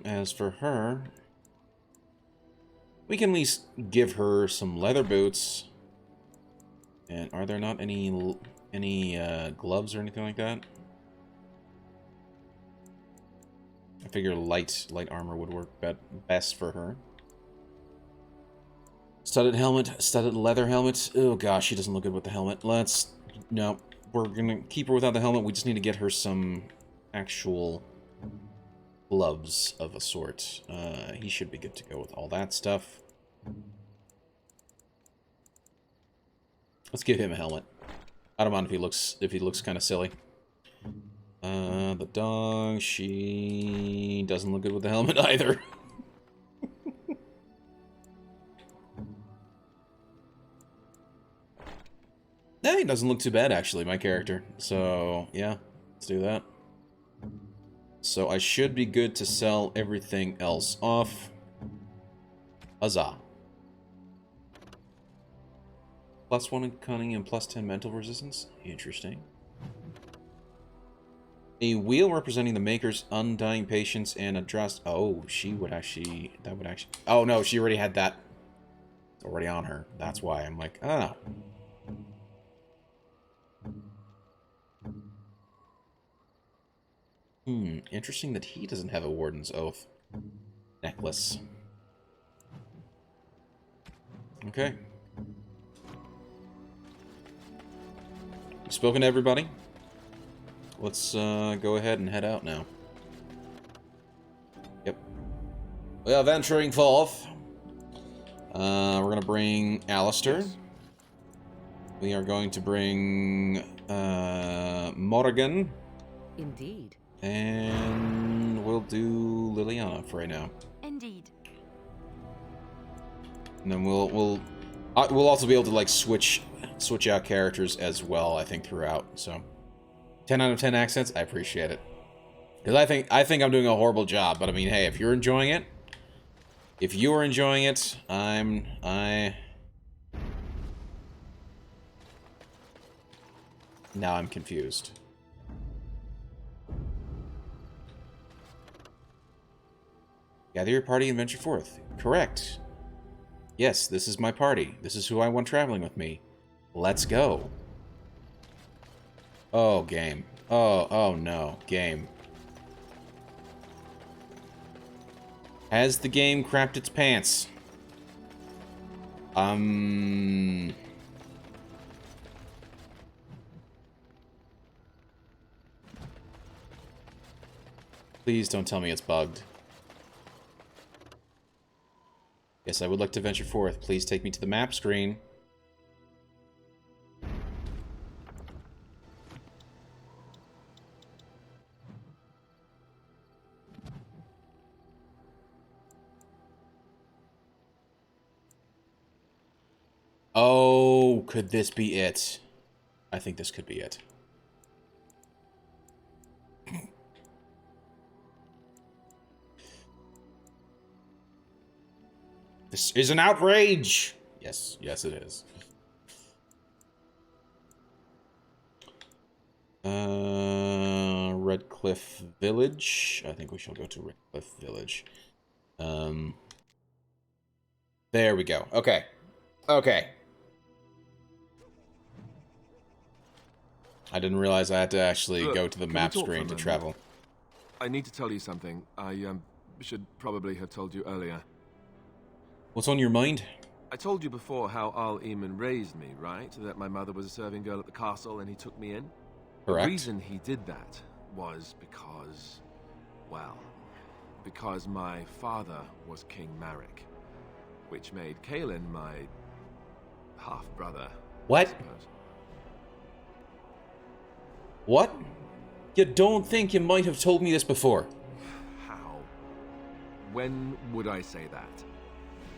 As for her, we can at least give her some leather boots. And are there not any gloves or anything like that? I figure light armor would work best for her. Studded helmet, studded leather helmet. Oh gosh, she doesn't look good with the helmet. No, we're gonna keep her without the helmet. We just need to get her some actual gloves of a sort. He should be good to go with all that stuff. Let's give him a helmet. I don't mind if he looks kind of silly. The dog, she doesn't look good with the helmet either. He doesn't look too bad, actually, my character. So, yeah, let's do that. So I should be good to sell everything else off. Huzzah. +1 in cunning and +10 mental resistance. Interesting. A wheel representing the maker's undying patience and a dress. Oh, she would actually... That would actually... Oh, no, she already had that. It's already on her. That's why I'm like, ah. Interesting that he doesn't have a Warden's Oath necklace. Okay. We've spoken to everybody. Let's go ahead and head out now. Yep. We are venturing forth. We're going to bring Alistair. Yes. We are going to bring Morrigan. Indeed. And we'll do Liliana for right now. Indeed. And then we'll also be able to like switch out characters as well, I think, throughout. So 10 out of 10 accents, I appreciate it. Because I think I'm doing a horrible job, but I mean, hey, if you're enjoying it, now I'm confused. Gather your party and venture forth. Correct. Yes, this is my party. This is who I want traveling with me. Let's go. Oh, game. Oh no, game. Has the game crapped its pants? Please don't tell me it's bugged. Yes, I would like to venture forth. Please take me to the map screen. Oh, could this be it? I think this could be it. This is an outrage! Yes, yes it is. Redcliffe Village. I think we shall go to Redcliffe Village. There we go. Okay. Okay. I didn't realize I had to actually go to the map screen to travel. I need to tell you something. I should probably have told you earlier. What's on your mind? I told you before how Eamon raised me, right? That my mother was a serving girl at the castle and he took me in? Correct. The reason he did that was because, well, because my father was King Marek, which made Kaelin my half-brother. What? What? You don't think you might have told me this before? How? When would I say that?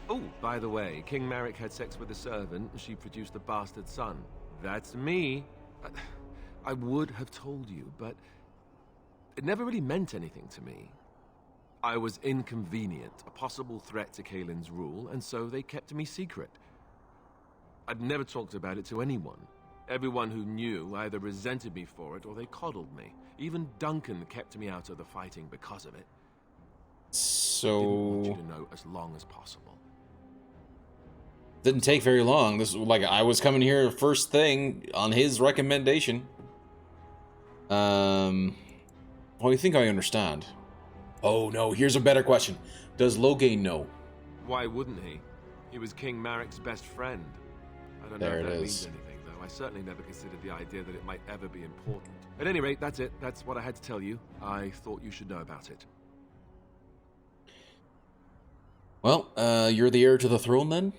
Oh, by the way, King Marek had sex with a servant and she produced a bastard son. That's me. I would have told you, but it never really meant anything to me. I was inconvenient, a possible threat to Kaelin's rule, and so they kept me secret. I'd never talked about it to anyone. Everyone who knew either resented me for it or they coddled me. Even Duncan kept me out of the fighting because of it. So... I didn't want you to know as long as possible. Didn't take very long. This like I was coming here first thing on his recommendation. Well, you think I understand? Oh no, here's a better question. Does Loghain know? Why wouldn't he? He was King Marek's best friend. I don't know if that means anything, though. I certainly never considered the idea that it might ever be important. At any rate, that's it. That's what I had to tell you. I thought you should know about it. Well, you're the heir to the throne then?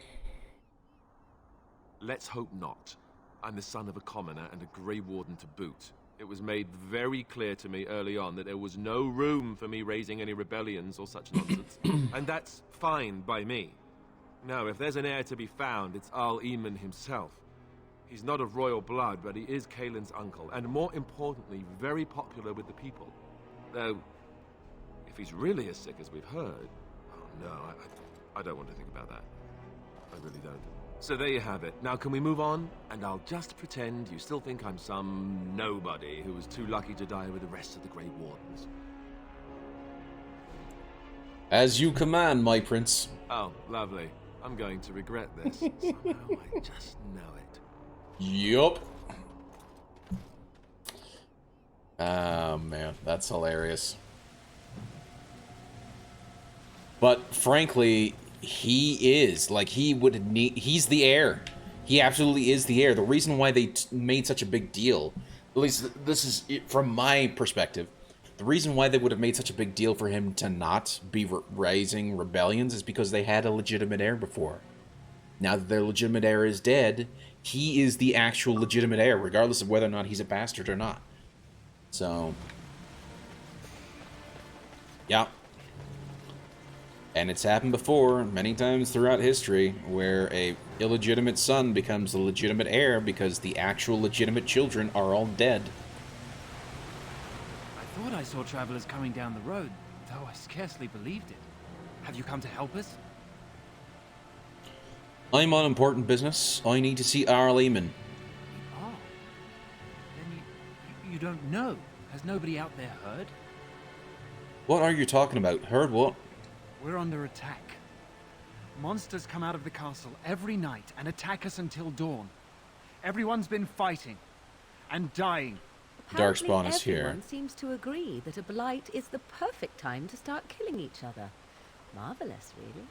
Let's hope not. I'm the son of a commoner and a Grey Warden to boot. It was made very clear to me early on that there was no room for me raising any rebellions or such nonsense. And that's fine by me. Now, if there's an heir to be found, it's Arl Eamon himself. He's not of royal blood, but he is Kaelin's uncle, and more importantly, very popular with the people. Though, if he's really as sick as we've heard... Oh no, I don't want to think about that. I really don't. So there you have it. Now can we move on? And I'll just pretend you still think I'm some nobody who was too lucky to die with the rest of the Grey Wardens. As you command, my prince. Oh, lovely. I'm going to regret this. Somehow I just know it. Yup. Oh, man. That's hilarious. But, frankly... He is. Like, he would need... He's the heir. He absolutely is the heir. The reason why they made such a big deal, at least this is from my perspective, the reason why they would have made such a big deal for him to not be raising rebellions is because they had a legitimate heir before. Now that their legitimate heir is dead, he is the actual legitimate heir, regardless of whether or not he's a bastard or not. So... yeah. And it's happened before, many times throughout history, where a illegitimate son becomes the legitimate heir because the actual legitimate children are all dead. I thought I saw travelers coming down the road, though I scarcely believed it. Have you come to help us? I'm on important business. I need to see Arl Eamon. Oh. Then you don't know. Has nobody out there heard? What are you talking about? Heard what? We're under attack. Monsters come out of the castle every night and attack us until dawn. Everyone's been fighting and dying. Apparently Darkspawn is here. Everyone seems to agree that a blight is the perfect time to start killing each other. Marvelous, really.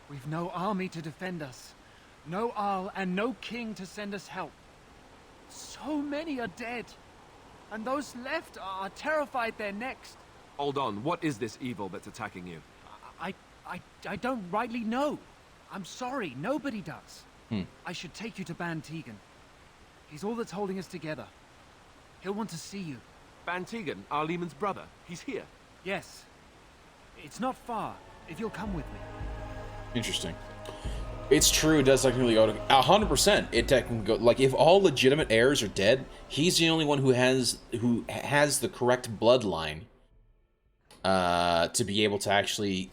We've no army to defend us. No Arl and no king to send us help. So many are dead. And those left are terrified they're next. Hold on, what is this evil that's attacking you? I don't rightly know. I'm sorry, nobody does. I should take you to Ban Tegan. He's all that's holding us together. He'll want to see you. Ban Tegan, Arl Eamon's brother. He's here. Yes. It's not far, if you'll come with me. Interesting. It's true, it does technically go to... 100%, it technically go... Like, if all legitimate heirs are dead, he's the only one who has the correct bloodline to be able to actually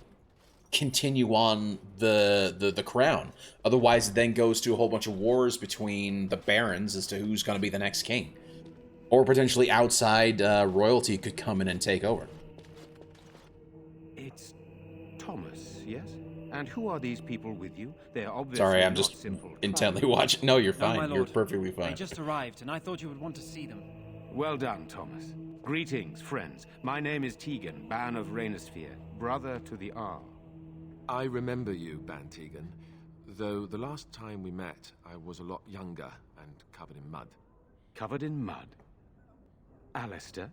continue on the crown. Otherwise, it then goes to a whole bunch of wars between the barons as to who's going to be the next king. Or potentially outside royalty could come in and take over. It's Thomas, yes? And who are these people with you? They're obviously Sorry, I'm not just simple intently travelers. watching. No, you're No, my fine. You're lord. perfectly fine. They just arrived, and I thought you would want to see them. Well done, Thomas. Greetings, friends. My name is Tegan, Ban of Rainersphere, brother to the Arl. I remember you, Ban Tegan. Though the last time we met, I was a lot younger and covered in mud. Covered in mud? Alistair?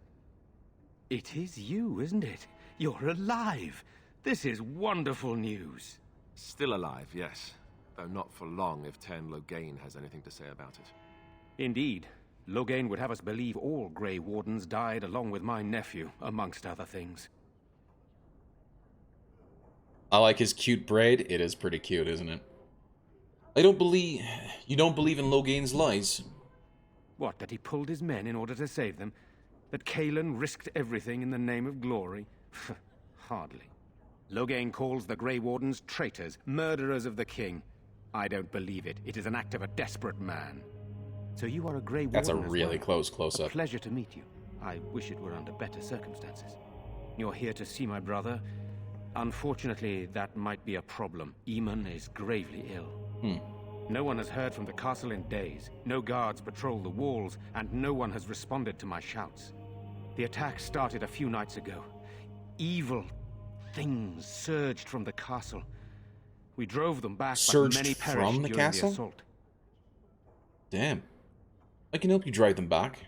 It is you, isn't it? You're alive! This is wonderful news. Still alive, yes. Though not for long if Tern Loghain has anything to say about it. Indeed. Loghain would have us believe all Grey Wardens died along with my nephew, amongst other things. I like his cute braid. It is pretty cute, isn't it? I don't believe... You don't believe in Loghain's lies? What, that he pulled his men in order to save them? That Kaelin risked everything in the name of glory? Hardly. Loghain calls the Grey Wardens traitors, murderers of the king. I don't believe it. It is an act of a desperate man. So you are a Grey Warden. That's a as really well. close-up. A pleasure to meet you. I wish it were under better circumstances. You're here to see my brother. Unfortunately, that might be a problem. Eamon is gravely ill. No one has heard from the castle in days. No guards patrol the walls, and no one has responded to my shouts. The attack started a few nights ago. Evil things surged from the castle. We drove them back, Surged but many perished from the during castle? the assault. Damn. I can help you drive them back.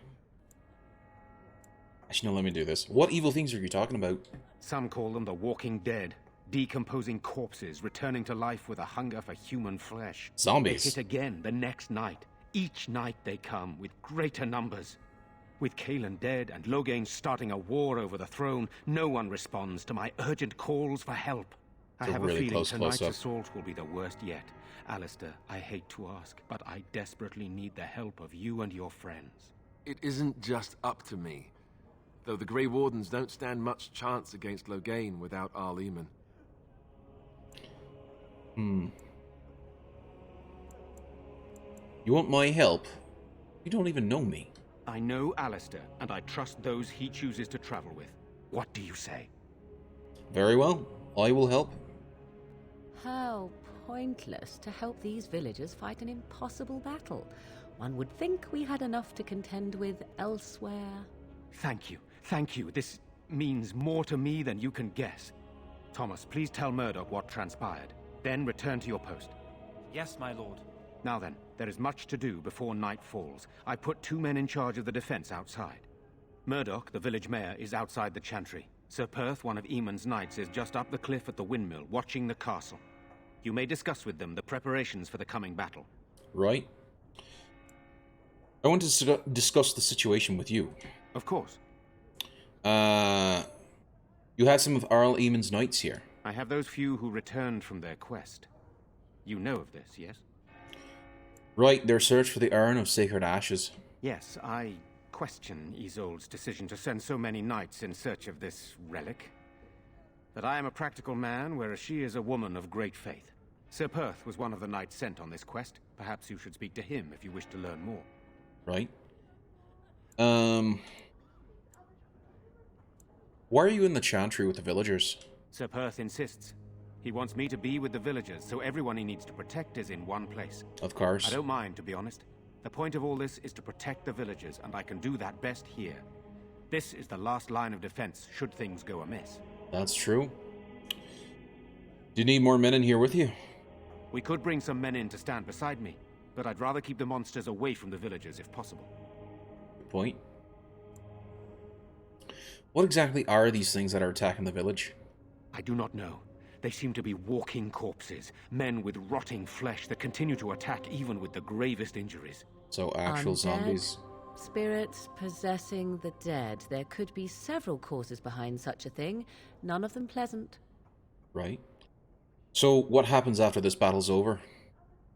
Actually, no, let me do this. What evil things are you talking about? Some call them the Walking Dead. Decomposing corpses, returning to life with a hunger for human flesh. Zombies. They hit again the next night. Each night they come, with greater numbers. With Kaelin dead and Logain starting a war over the throne, no one responds to my urgent calls for help. I have a feeling tonight's assault will be the worst yet. Alistair, I hate to ask, but I desperately need the help of you and your friends. It isn't just up to me. Though the Grey Wardens don't stand much chance against Logain without Eamon. You want my help? You don't even know me. I know Alistair, and I trust those he chooses to travel with. What do you say? Very well. I will help. How pointless to help these villagers fight an impossible battle. One would think we had enough to contend with elsewhere. Thank you. Thank you. This means more to me than you can guess. Thomas, please tell Murdoch what transpired. Then return to your post. Yes, my lord. Now then, there is much to do before night falls. I put 2 men in charge of the defense outside. Murdoch, the village mayor, is outside the chantry. Sir Perth, one of Eamon's knights, is just up the cliff at the windmill, watching the castle. You may discuss with them the preparations for the coming battle. Right. I want to discuss the situation with you. Of course. You had some of Arl Eamon's knights here. I have those few who returned from their quest. You know of this, yes? Right, their search for the Urn of Sacred Ashes. Yes, I question Isolde's decision to send so many knights in search of this relic. But I am a practical man, whereas she is a woman of great faith. Sir Perth was one of the knights sent on this quest. Perhaps you should speak to him if you wish to learn more. Right. Why are you in the chantry with the villagers? Sir Perth insists. He wants me to be with the villagers, so everyone he needs to protect is in one place. Of course. I don't mind, to be honest. The point of all this is to protect the villagers, and I can do that best here. This is the last line of defense, should things go amiss. That's true. Do you need more men in here with you? We could bring some men in to stand beside me, but I'd rather keep the monsters away from the villagers if possible. Good point. What exactly are these things that are attacking the village? I do not know. They seem to be walking corpses, men with rotting flesh that continue to attack even with the gravest injuries. So actual Undead zombies? Spirits possessing the dead. There could be several causes behind such a thing, none of them pleasant. Right. So what happens after this battle's over?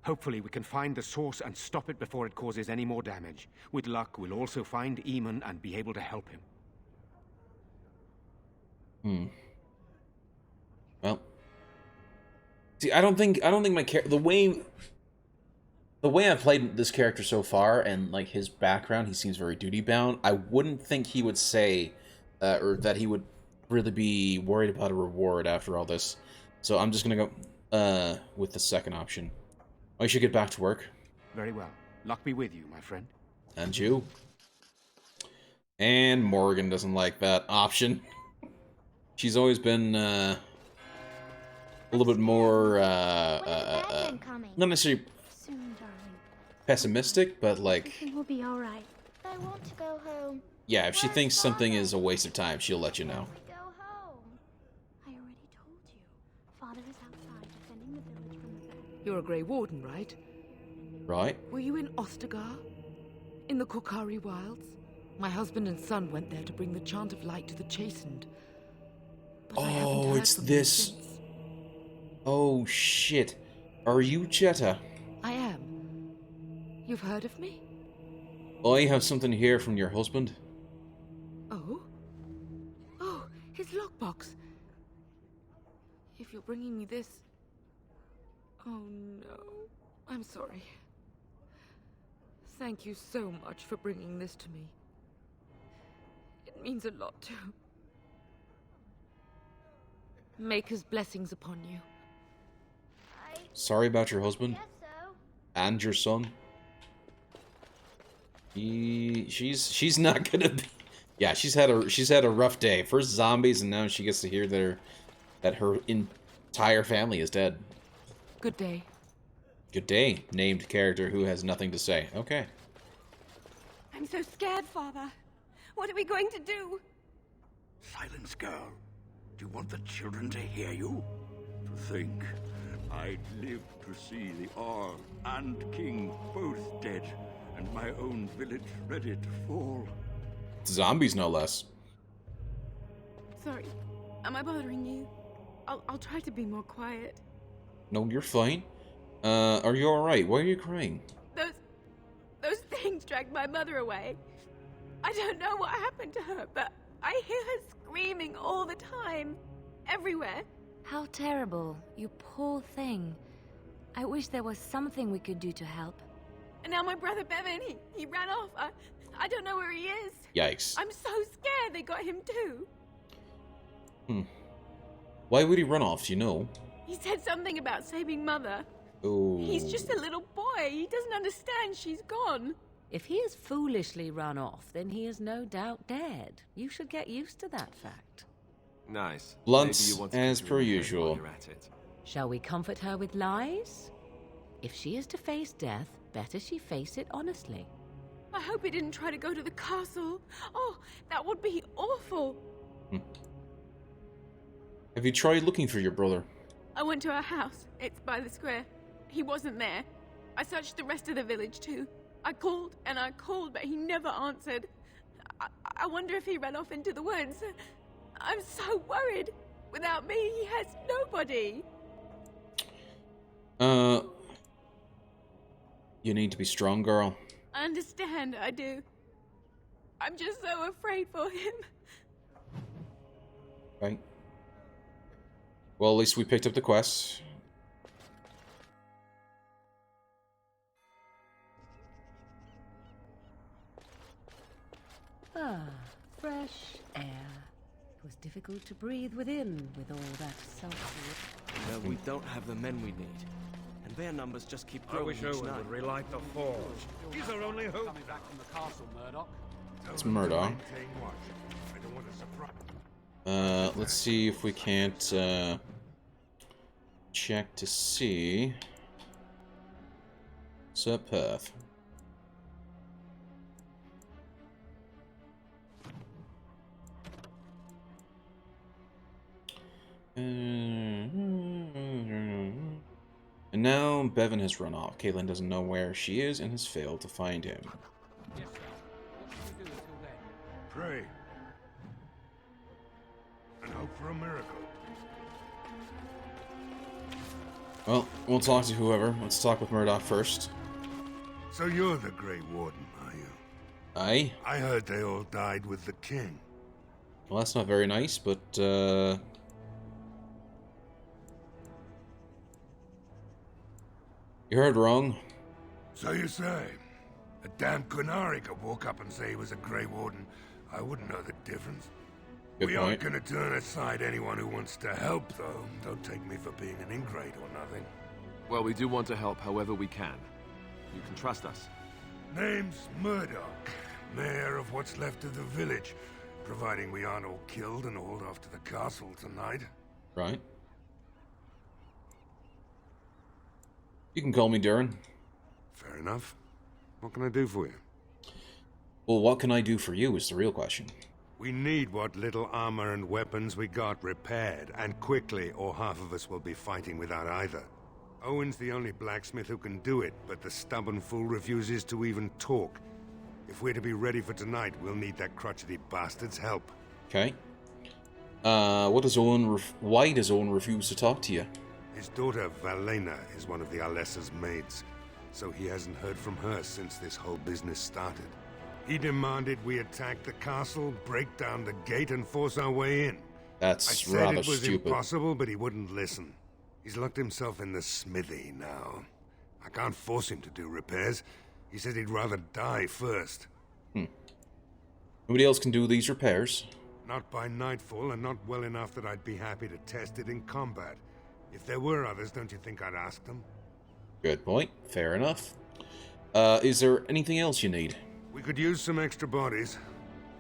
Hopefully we can find the source and stop it before it causes any more damage. With luck, we'll also find Eamon and be able to help him. Well, see, I don't think my the way I've played this character so far and like his background, he seems very duty bound. I wouldn't think he would say, or that he would really be worried about a reward after all this. So I'm just gonna go with the second option. I should get back to work. Very well. Luck be with you, my friend. And you. And Morgan doesn't like that option. She's always been a little bit more not necessarily pessimistic, but like everything will be all right. I want to go home. Yeah, if she thinks something is a waste of time, she'll let you know. Go home. I already told you. Father is outside defending the village from the foe. You're a Grey Warden, right? Right. Were you in Ostagar? In the Korkari Wilds? My husband and son went there to bring the chant of light to the chastened. But I haven't heard it's from this. them since. Oh shit. Are you Jetta? I am. You've heard of me? I have something here from your husband. Oh? Oh, his lockbox. If you're bringing me this... Oh no. I'm sorry. Thank you so much for bringing this to me. It means a lot to... Maker's blessings upon you. Sorry about your husband. Guess so. And your son. She's not gonna be. Yeah, she's had a rough day. First zombies, and now she gets to hear that her entire family is dead. Good day. Good day, named character who has nothing to say. Okay. I'm so scared, Father. What are we going to do? Silence, girl. Do you want the children to hear you? think I'd live to see the Earl and King both dead, and my own village ready to fall. Zombies, no less. Sorry. Am I bothering you? I'll try to be more quiet. No, you're fine. Are you alright? Why are you crying? Those things dragged my mother away. I don't know what happened to her, but I hear her screaming all the time. Everywhere. How terrible. You poor thing. I wish there was something we could do to help. And now my brother Bevan, he ran off. I don't know where he is. Yikes. I'm so scared they got him too. Why would he run off, do you know? He said something about saving Mother. Oh. He's just a little boy. He doesn't understand she's gone. If he has foolishly run off, then he is no doubt dead. You should get used to that fact. Nice. Blunt Maybe you want to as keep per your head usual. while you're at it. Shall we comfort her with lies? If she is to face death, better she face it honestly. I hope he didn't try to go to the castle. Oh, that would be awful. Have you tried looking for your brother? I went to our house. It's by the square. He wasn't there. I searched the rest of the village too. I called and I called, but he never answered. I wonder if he ran off into the woods. I'm so worried. Without me, he has nobody. You need to be strong, girl. I understand, I do. I'm just so afraid for him. Right. Well, at least we picked up the quest. Ah, fresh air. It was difficult to breathe within with all that sulphur. No, we don't have the men we need. And their numbers just keep growing. I wish Owen would relight the forge. He's our only hope. Coming back from the castle, Murdoch. It's Murdoch. Let's see if we can't check to see. Sir Perth. And now Bevan has run off. Caitlin doesn't know where she is and has failed to find him. Yes, sir. What should we do until then? Pray. And hope for a miracle. Well, we'll talk to whoever. Let's talk with Murdoch first. So you're the Grey Warden, are you? Aye. I heard they all died with the king. Well, that's not very nice, but, you heard wrong. So you say. A damn Qunari could walk up and say he was a Grey Warden. I wouldn't know the difference. Good we point. aren't gonna turn aside anyone who wants to help, though. Don't take me for being an ingrate or nothing. Well, we do want to help however we can. You can trust us. Name's Murdoch, mayor of what's left of the village, providing we aren't all killed and hauled off to the castle tonight. Right. You can call me Durin. Fair enough. What can I do for you? Well, what can I do for you is the real question. We need what little armor and weapons we got repaired, and quickly, or half of us will be fighting without either. Owen's the only blacksmith who can do it, but the stubborn fool refuses to even talk. If we're to be ready for tonight, we'll need that crotchety bastard's help. Okay. What does Owen why does Owen refuse to talk to you? His daughter, Valena, is one of the Alessa's maids, so he hasn't heard from her since this whole business started. He demanded we attack the castle, break down the gate, and force our way in. That's I said rather it was stupid. impossible, but he wouldn't listen. He's locked himself in the smithy now. I can't force him to do repairs. He said he'd rather die first. Nobody else can do these repairs. Not by nightfall, and not well enough that I'd be happy to test it in combat. If there were others, don't you think I'd ask them? Good point. Fair enough. Is there anything else you need? We could use some extra bodies.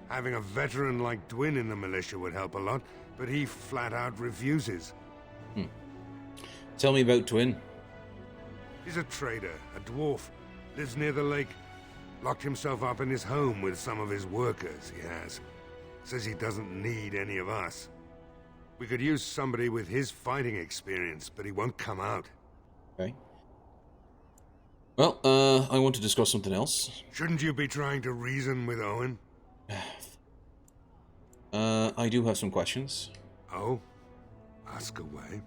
Having a veteran like Dwin in the militia would help a lot, but he flat out refuses. Tell me about Twin. He's a trader, a dwarf, lives near the lake. Locked himself up in his home with some of his workers, he has. Says he doesn't need any of us. We could use somebody with his fighting experience, but he won't come out. Okay. Well, I want to discuss something else. Shouldn't you be trying to reason with Owen? I do have some questions. Oh? Ask away.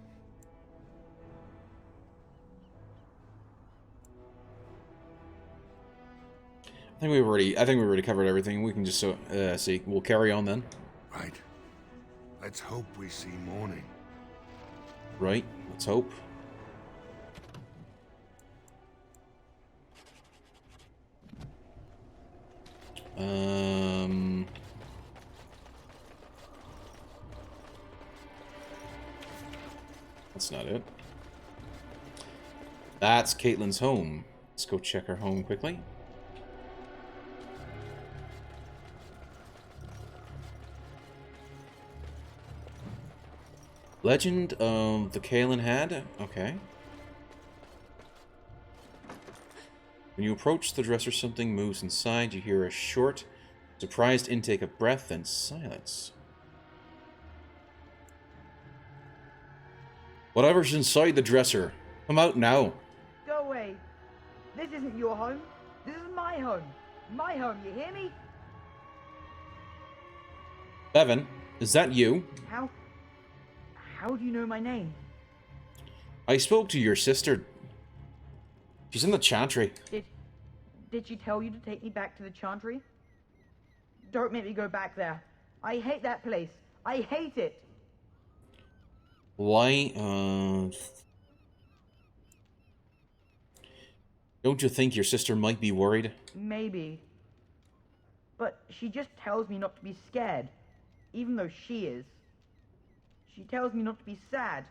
I think we've already covered everything. We can just see. We'll carry on then. Right. Let's hope we see morning. Right. Let's hope. That's not it. That's Caitlin's home. Let's go check her home quickly. Legend of the Kaelin Had? Okay. When you approach the dresser, something moves inside. You hear a short, surprised intake of breath, then silence. Whatever's inside the dresser, come out now. Go away. This isn't your home. This is my home. My home, you hear me? Bevan, is that you? How do you know my name? I spoke to your sister. She's in the chantry. Did she tell you to take me back to the chantry? Don't make me go back there. I hate that place. I hate it. Why, don't you think your sister might be worried? Maybe. But she just tells me not to be scared, even though she is. She tells me not to be sad,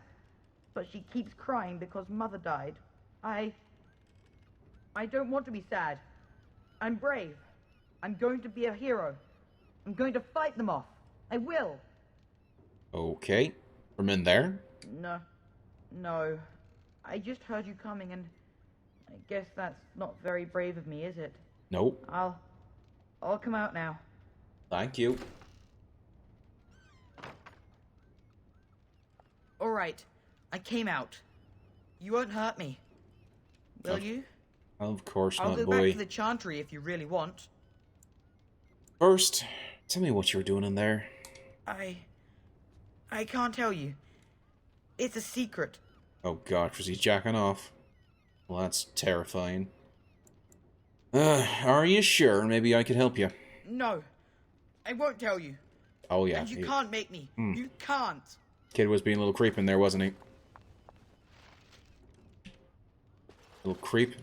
but she keeps crying because Mother died. I don't want to be sad. I'm brave. I'm going to be a hero. I'm going to fight them off. I will. Okay. From in there? No. I just heard you coming, and I guess that's not very brave of me, is it? Nope. I'll come out now. Thank you. All right. I came out. You won't hurt me. Will you? Of course I'll not, go boy. back to the chantry if you really want. First, tell me what you were doing in there. I can't tell you. It's a secret. Oh god, was he jacking off? Well, that's terrifying. Are you sure? Maybe I could help you. No. I won't tell you. Oh yeah. And you can't make me. You can't. Kid was being a little creep in there, wasn't he? Little creep.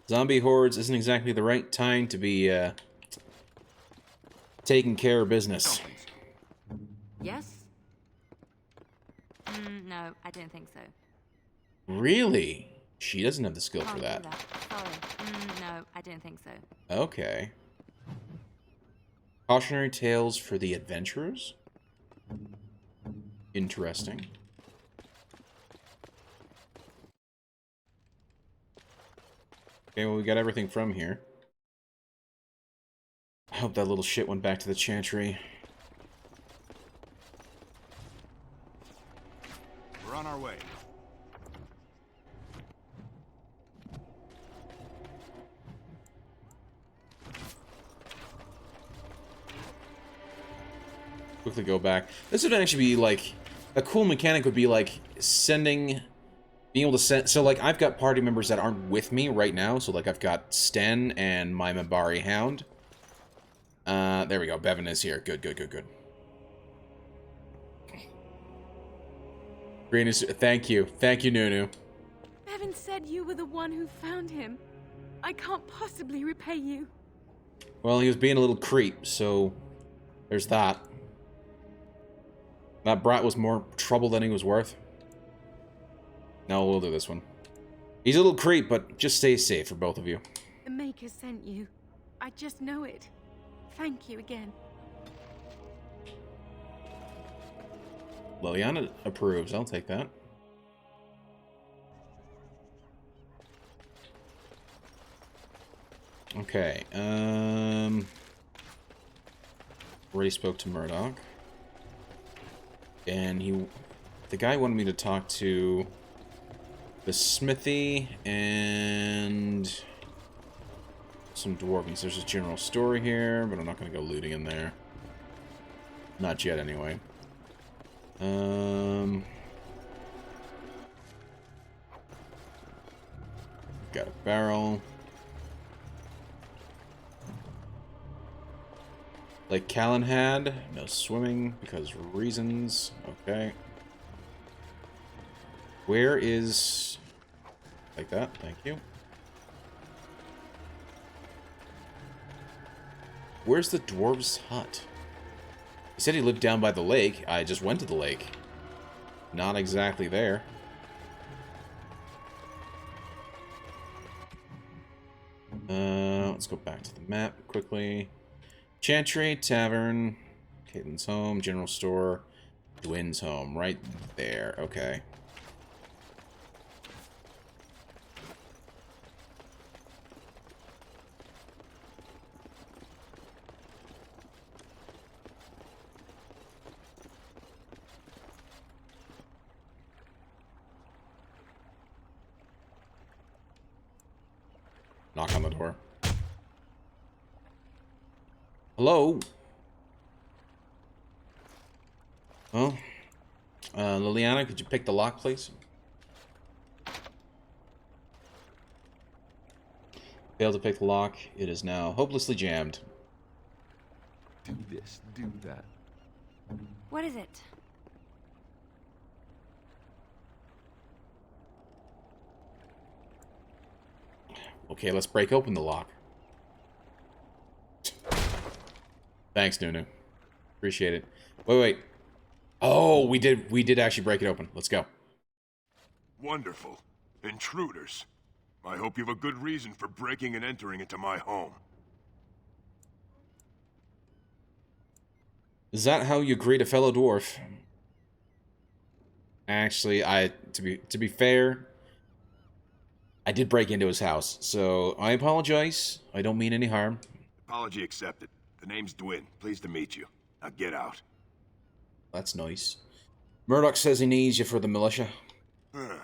Zombie hordes isn't exactly the right time to be taking care of business. Yes? No, I don't think so. Really? She doesn't have the skill for that. Sorry. No, I don't think so. Okay. Cautionary tales for the adventurers? Interesting. Okay, well, we got everything from here. I hope that little shit went back to the chantry. We're on our way. Quickly go back. This would actually be like a cool mechanic. Would be like being able to send. So like I've got party members that aren't with me right now. So like I've got Sten and my Mabari Hound. There we go. Bevan is here. Good. Green is. Thank you, Nunu. Bevan said you were the one who found him. I can't possibly repay you. Well, he was being a little creep, so there's that. That brat was more trouble than he was worth. No, we'll do this one. He's a little creep, but just stay safe for both of you. The Maker sent you. I just know it. Thank you again. Liliana approves. I'll take that. Okay, already spoke to Murdoch. And the guy wanted me to talk to the smithy and some dwarvies. There's a general store here, but I'm not going to go looting in there. Not yet, anyway. Got a barrel. Lake Callanhad, no swimming because reasons. Okay. Where is... Like that, thank you. Where's the dwarves' hut? He said he lived down by the lake. I just went to the lake. Not exactly there. Let's go back to the map quickly. Chantry, Tavern, Caitlin's home, General Store, Dwin's home, right there. Okay. Knock on the door. Hello? Well, Liliana, could you pick the lock, please? Failed to pick the lock. It is now hopelessly jammed. Do this, do that. What is it? Okay, let's break open the lock. Thanks, Nunu. Appreciate it. Wait. Oh, we did actually break it open. Let's go. Wonderful. Intruders. I hope you have a good reason for breaking and entering into my home. Is that how you greet a fellow dwarf? Actually, to be fair, I did break into his house, so I apologize. I don't mean any harm. Apology accepted. The name's Dwin. Pleased to meet you. Now get out. That's nice. Murdoch says he needs you for the militia. Huh.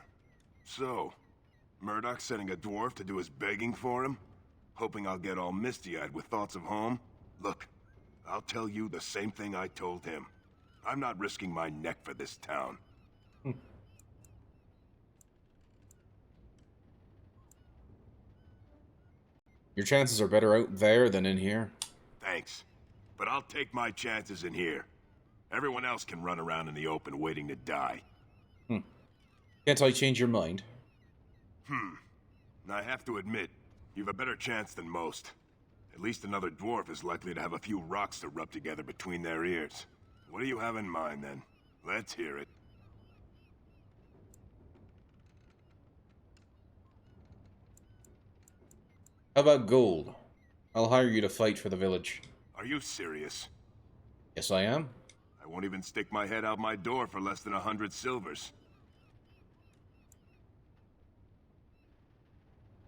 So, Murdoch's sending a dwarf to do his begging for him? Hoping I'll get all misty-eyed with thoughts of home? Look, I'll tell you the same thing I told him. I'm not risking my neck for this town. Your chances are better out there than in here. Thanks. But I'll take my chances in here. Everyone else can run around in the open waiting to die. Can't I change your mind? I have to admit, you've a better chance than most. At least another dwarf is likely to have a few rocks to rub together between their ears. What do you have in mind, then? Let's hear it. How about gold? I'll hire you to fight for the village. Are you serious? Yes, I am. I won't even stick my head out my door for less than 100 silvers.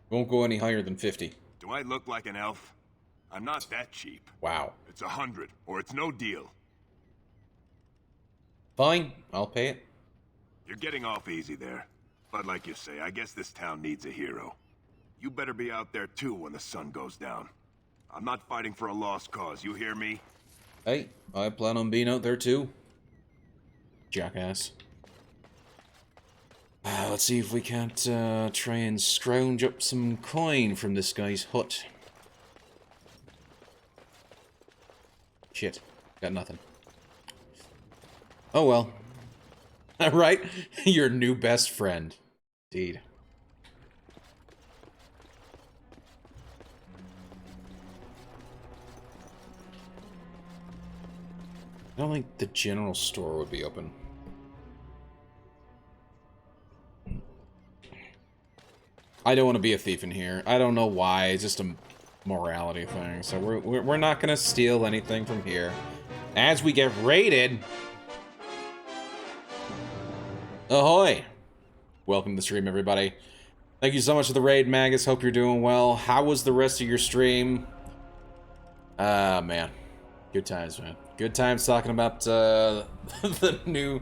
Won't go any higher than 50. Do I look like an elf? I'm not that cheap. Wow. It's 100, or it's no deal. Fine, I'll pay it. You're getting off easy there. But like you say, I guess this town needs a hero. You better be out there too when the sun goes down. I'm not fighting for a lost cause, you hear me? Hey, I plan on being out there too. Jackass. Let's see if we can't try and scrounge up some coin from this guy's hut. Shit, got nothing. Oh well. Right? Your new best friend. Indeed. I don't think the general store would be open. I don't want to be a thief in here. I don't know why. It's just a morality thing. So we're not going to steal anything from here. As we get raided... Ahoy! Welcome to the stream, everybody. Thank you so much for the raid, Magus. Hope you're doing well. How was the rest of your stream? Man. Good times, man. Good times talking about the new...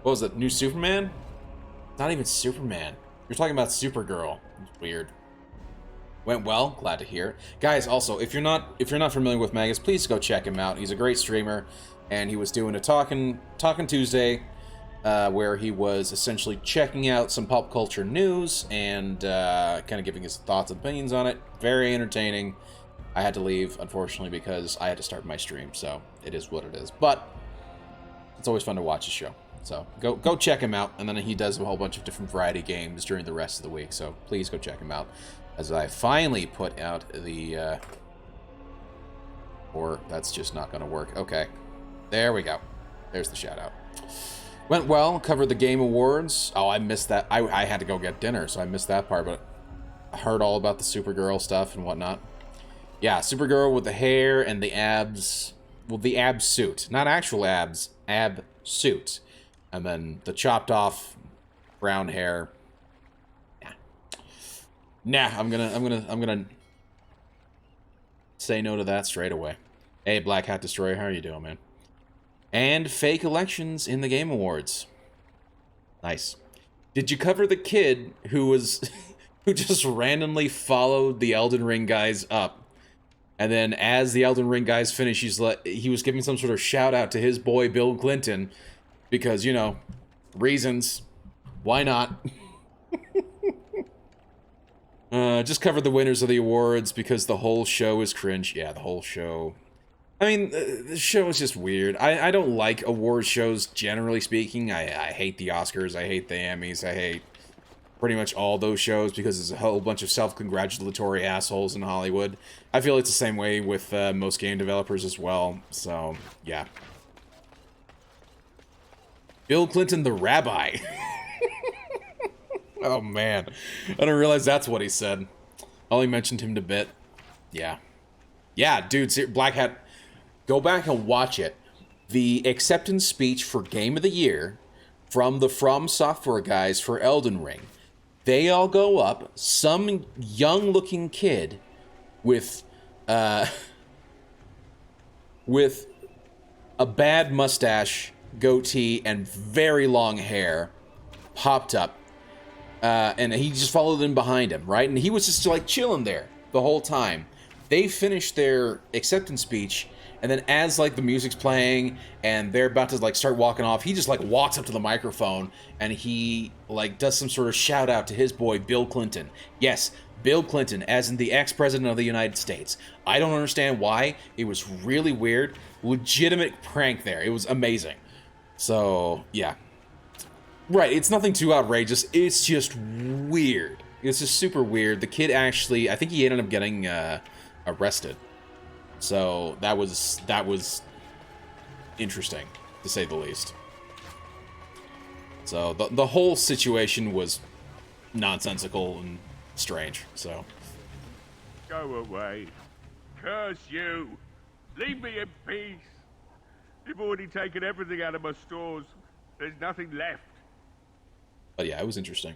What was it? New Superman? Not even Superman. You're talking about Supergirl. It's weird. Went well. Glad to hear it. Guys, also, if you're not familiar with Magus, please go check him out. He's a great streamer, and he was doing a Talkin' Tuesday, where he was essentially checking out some pop culture news and kind of giving his thoughts and opinions on it. Very entertaining. I had to leave, unfortunately, because I had to start my stream, so it is what it is. But it's always fun to watch his show. So go check him out, and then he does a whole bunch of different variety games during the rest of the week, so please go check him out. As I finally put out the... Or that's just not going to work. Okay. There we go. There's the shout-out. Went well. Covered the Game Awards. Oh, I missed that. I had to go get dinner, so I missed that part, but I heard all about the Supergirl stuff and whatnot. Yeah, Supergirl with the hair and the abs. Well, the ab suit. Not actual abs. Ab suit. And then the chopped off brown hair. Nah, I'm gonna say no to that straight away. Hey, Black Hat Destroyer, how are you doing, man? And fake elections in the Game Awards. Nice. Did you cover the kid who was who just randomly followed the Elden Ring guys up? And then as the Elden Ring guys finished, he was giving some sort of shout out to his boy Bill Clinton because, you know, reasons. Why not? Just covered the winners of the awards because the whole show is cringe. Yeah, the whole show. I mean, the show is just weird. I don't like award shows, generally speaking. I hate the Oscars. I hate the Emmys. I hate pretty much all those shows because there's a whole bunch of self-congratulatory assholes in Hollywood. I feel it's the same way with most game developers as well. So, yeah. Bill Clinton the rabbi. Oh, man. I didn't realize that's what he said. I only mentioned him a bit. Yeah. Yeah, dude, Black Hat, go back and watch it. The acceptance speech for Game of the Year from the From Software guys for Elden Ring. They all go up, some young-looking kid with a bad mustache, goatee, and very long hair popped up. And he just followed in behind him, right? And he was just like chilling there the whole time. They finished their acceptance speech, and then as like the music's playing and they're about to like start walking off, he just like walks up to the microphone and he like does some sort of shout out to his boy Bill Clinton. Yes, Bill Clinton, as in the ex-president of the United States. I don't understand why. It was really weird. Legitimate prank there. It was amazing. So, yeah. Right, it's nothing too outrageous. It's just weird. It's just super weird. The kid actually, I think he ended up getting arrested. So that was interesting, to say the least. So the whole situation was nonsensical and strange. So go away. Curse you. Leave me in peace. You've already taken everything out of my stores. There's nothing left. But yeah, it was interesting.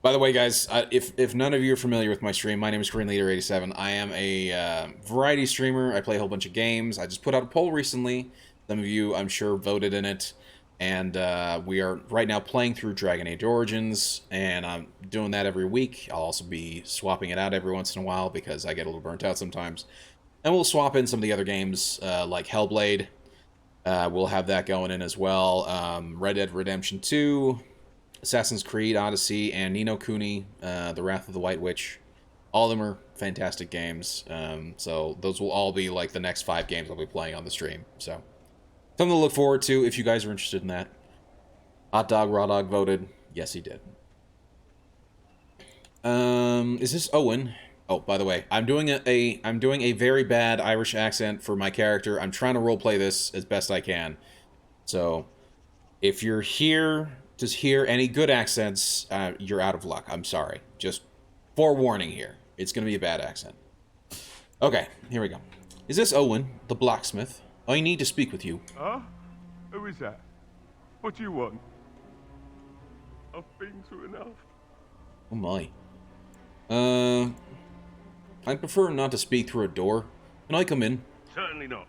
By the way, guys, if none of you are familiar with my stream, my name is GreenLeader87. I am a variety streamer. I play a whole bunch of games. I just put out a poll recently. Some of you, I'm sure, voted in it. And we are right now playing through Dragon Age Origins, and I'm doing that every week. I'll also be swapping it out every once in a while because I get a little burnt out sometimes. And we'll swap in some of the other games like Hellblade. We'll have that going in as well. Red Dead Redemption 2... Assassin's Creed Odyssey, and Ni no Kuni, The Wrath of the White Witch. All of them are fantastic games. So those will all be like the next 5 games I'll be playing on the stream. So something to look forward to if you guys are interested in that. Hot Dog Raw Dog voted. Yes, he did. Is this Owen? Oh, by the way, I'm doing a very bad Irish accent for my character. I'm trying to roleplay this as best I can. So if you're here to hear any good accents, you're out of luck. I'm sorry. Just forewarning here. It's going to be a bad accent. Okay, here we go. Is this Owen, the blacksmith? I need to speak with you. Huh? Who is that? What do you want? I've been through enough. Oh my. I prefer not to speak through a door. Can I come in? Certainly not.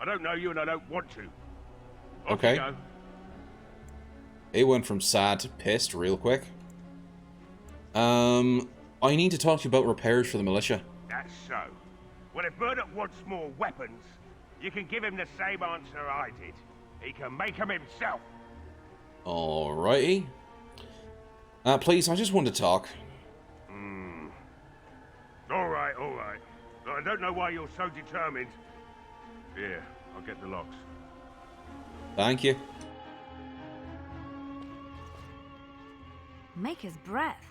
I don't know you and I don't want to. Off Okay. you go. It went from sad to pissed real quick. I need to talk to you about repairs for the militia. That's so. Well, if Murdoch wants more weapons, you can give him the same answer I did. He can make them himself. Alrighty. Please, I just want to talk. Alright, alright. I don't know why you're so determined. Here, I'll get the locks. Thank you. Maker's breath.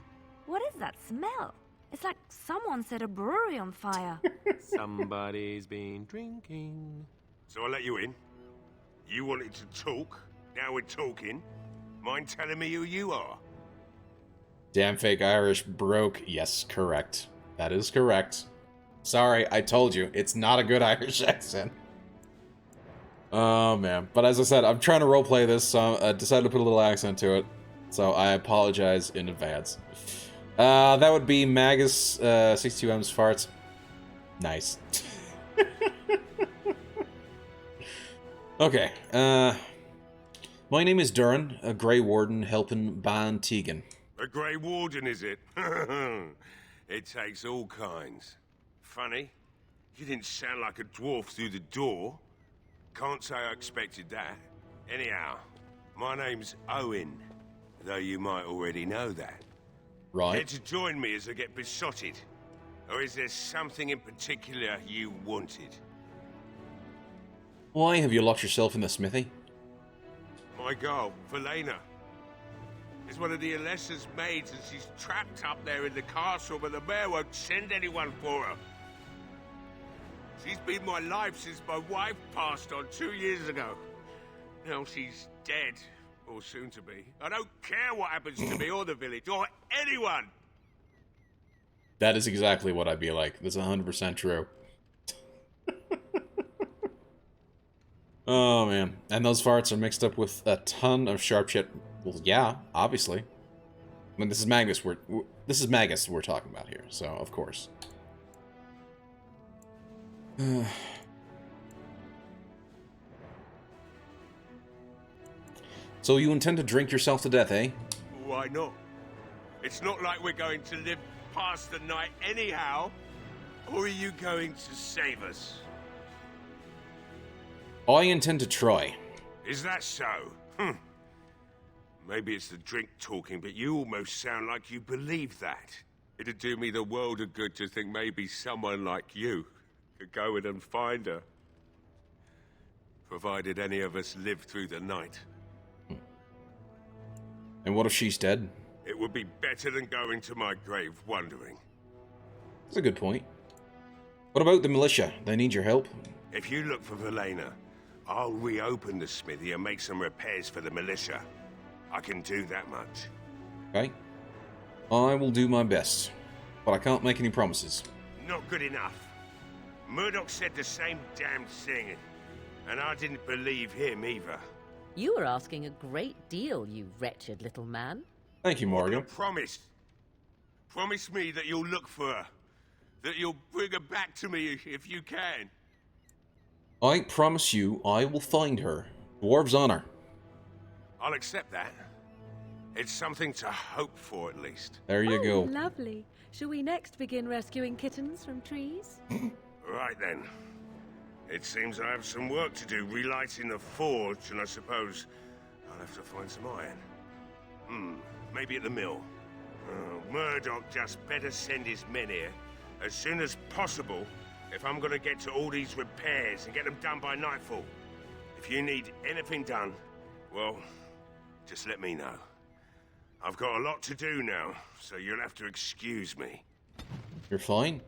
What is that smell? It's like someone set a brewery on fire. Somebody's been drinking. So I let you in. You wanted to talk. Now we're talking. Mind telling me who you are? Damn fake Irish broke. Yes, correct. That is correct. Sorry, I told you. It's not a good Irish accent. Oh, man. But as I said, I'm trying to roleplay this, so I decided to put a little accent to it. So I apologize in advance. That would be Magus 62M's farts. Nice. Okay. My name is Durin, a Grey Warden helping Ban Tegan. A Grey Warden, is it? It takes all kinds. Funny, you didn't sound like a dwarf through the door. Can't say I expected that. Anyhow, my name's Owen, though you might already know that. Right. Here to join me as I get besotted? Or is there something in particular you wanted? Why have you locked yourself in the smithy? My girl, Velena, is one of the Alessa's maids, and she's trapped up there in the castle, but the mayor won't send anyone for her. She's been my life since my wife passed on 2 years ago. Now she's dead, or soon to be. I don't care what happens to me or the village, or anyone! That is exactly what I'd be like. That's 100% true. Oh, man. And those farts are mixed up with a ton of sharp shit. Well, yeah, obviously. I mean, this is Magus we're talking about here, so of course. So you intend to drink yourself to death, eh? Why not? It's not like we're going to live past the night anyhow. Or are you going to save us? I intend to try. Is that so? Maybe it's the drink talking, but you almost sound like you believe that. It'd do me the world of good to think maybe someone like you could go in and find her. Provided any of us live through the night. And what if she's dead? It would be better than going to my grave wondering. That's a good point. What about the militia? They need your help. If you look for Velena, I'll reopen the smithy and make some repairs for the militia. I can do that much. Okay. I will do my best. But I can't make any promises. Not good enough. Murdoch said the same damn thing. And I didn't believe him either. You were asking a great deal, you wretched little man. Thank you, Morgan. Promise. Promise me that you'll look for her. That you'll bring her back to me if you can. I promise you I will find her. Dwarves honor. I'll accept that. It's something to hope for, at least. There you go. Lovely. Shall we next begin rescuing kittens from trees? Right then. It seems I have some work to do relighting the forge, and I suppose I'll have to find some iron. Maybe at the mill. Murdoch just better send his men here as soon as possible if I'm gonna get to all these repairs and get them done by nightfall. If you need anything done, well, just let me know. I've got a lot to do now, so you'll have to excuse me. You're fine?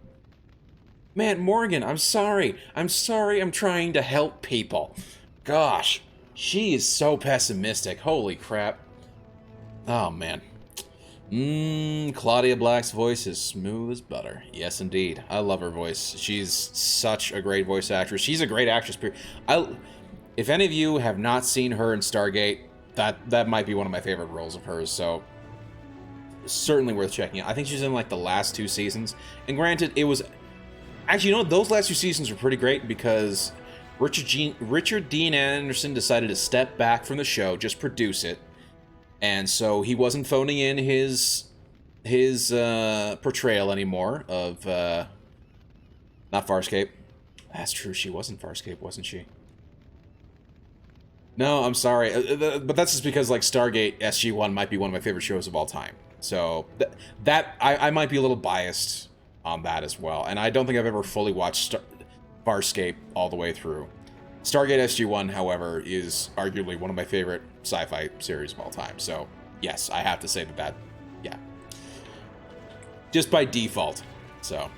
Man, Morgan, I'm sorry. I'm sorry I'm trying to help people. Gosh, she is so pessimistic. Holy crap. Oh, man. Claudia Black's voice is smooth as butter. Yes, indeed. I love her voice. She's such a great voice actress. She's a great actress. If any of you have not seen her in Stargate, that might be one of my favorite roles of hers, so certainly worth checking out. I think she's in like the last 2 seasons. And granted, it was actually, you know what, those last 2 seasons were pretty great because Richard Dean Anderson decided to step back from the show, just produce it. And so he wasn't phoning in his portrayal anymore of not Farscape. That's true, she was in Farscape, wasn't she? No, I'm sorry, but that's just because like Stargate SG-1 might be one of my favorite shows of all time. So that I might be a little biased on that as well, and I don't think I've ever fully watched Farscape all the way through. Stargate SG-1, however, is arguably one of my favorite sci-fi series of all time. So yes, I have to say that yeah, just by default. So.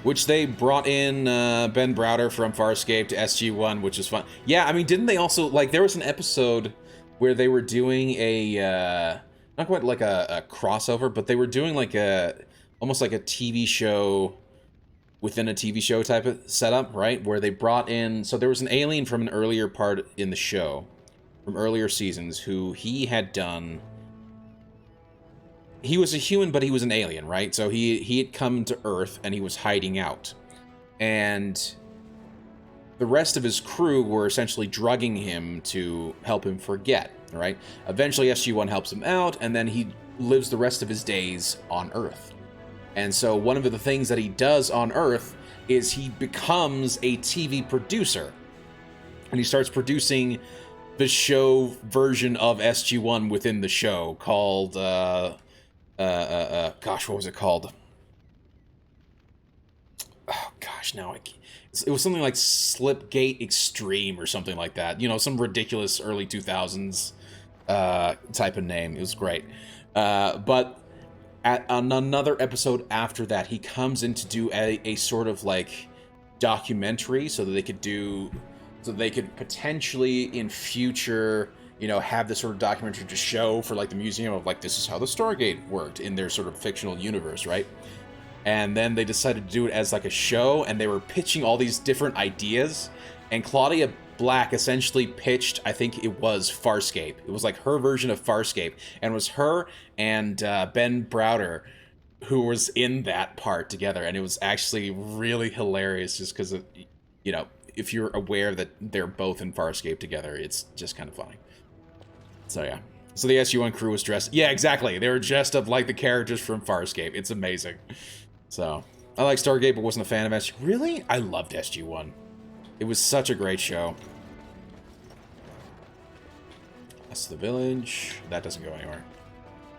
Which they brought in Ben Browder from Farscape to SG-1, which is fun. Yeah, I mean, didn't they also, like, there was an episode where they were doing a, not quite like a crossover, but they were doing like almost like a TV show within a TV show type of setup, right? Where they brought in, so there was an alien from an earlier part in the show, from earlier seasons, who he had done... He was a human, but he was an alien, right? So he had come to Earth, and he was hiding out. And the rest of his crew were essentially drugging him to help him forget, right? Eventually, SG-1 helps him out, and then he lives the rest of his days on Earth. And so one of the things that he does on Earth is he becomes a TV producer. And he starts producing the show version of SG-1 within the show called... gosh, what was it called? Oh, gosh, now it was something like Slipgate Extreme or something like that. You know, some ridiculous early 2000s type of name. It was great. But on another episode after that, he comes in to do a sort of like documentary so that they could potentially in future... you know, have this sort of documentary to show for, like, the museum of, like, this is how the Stargate worked in their sort of fictional universe, right? And then they decided to do it as, like, a show, and they were pitching all these different ideas, and Claudia Black essentially pitched, I think it was Farscape. It was, like, her version of Farscape, and it was her and Ben Browder who was in that part together, and it was actually really hilarious just because, you know, if you're aware that they're both in Farscape together, it's just kind of funny. So yeah. So the SG-1 crew was dressed... Yeah, exactly. They were dressed up like the characters from Farscape. It's amazing. So, I like Stargate, but wasn't a fan of SG... Really? I loved SG-1. It was such a great show. That's the village. That doesn't go anywhere.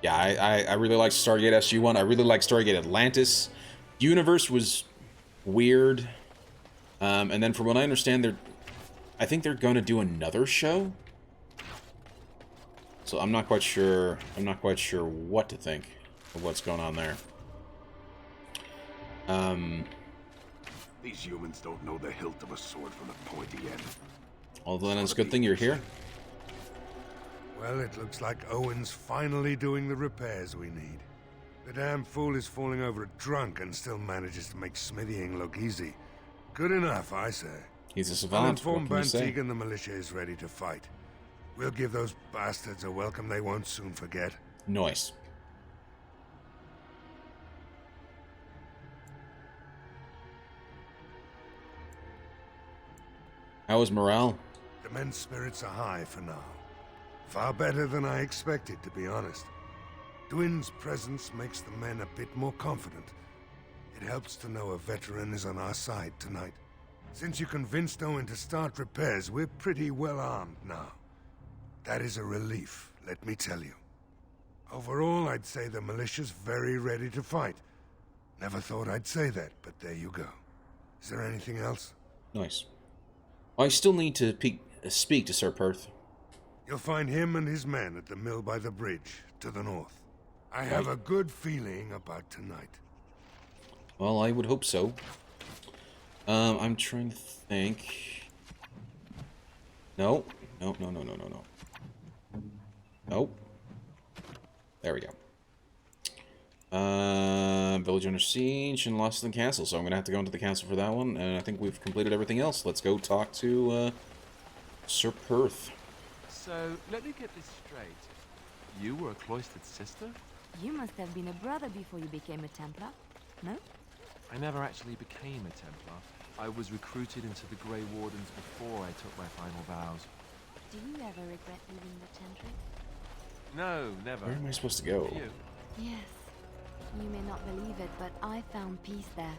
Yeah, I really liked Stargate SG-1. I really liked Stargate Atlantis. Universe was weird. And then from what I understand, I think they're going to do another show. So I'm not quite sure what to think of what's going on there. These humans don't know the hilt of a sword from the pointy end. Well, then it's a good thing you're here. Well, it looks like Owen's finally doing the repairs we need. The damn fool is falling over drunk and still manages to make smithying look easy. Good enough, I say. He's a savant. I'll inform Bantig and the militia is ready to fight. We'll give those bastards a welcome they won't soon forget. Nice. How is morale? The men's spirits are high for now. Far better than I expected, to be honest. Dwin's presence makes the men a bit more confident. It helps to know a veteran is on our side tonight. Since you convinced Owen to start repairs, we're pretty well armed now. That is a relief, let me tell you. Overall, I'd say the militia's very ready to fight. Never thought I'd say that, but there you go. Is there anything else? Nice. I still need to speak to Sir Perth. You'll find him and his men at the mill by the bridge, to the north. I have a good feeling about tonight. Well, I would hope so. I'm trying to think... No. Nope. There we go. Village under siege and lost in the castle, so I'm gonna have to go into the castle for that one, and I think we've completed everything else. Let's go talk to Sir Perth. So, let me get this straight. You were a cloistered sister? You must have been a brother before you became a Templar, no? I never actually became a Templar. I was recruited into the Grey Wardens before I took my final vows. Do you ever regret leaving the Chantry? No, never. Where am I supposed to go? You? Yes. You may not believe it, but I found peace there.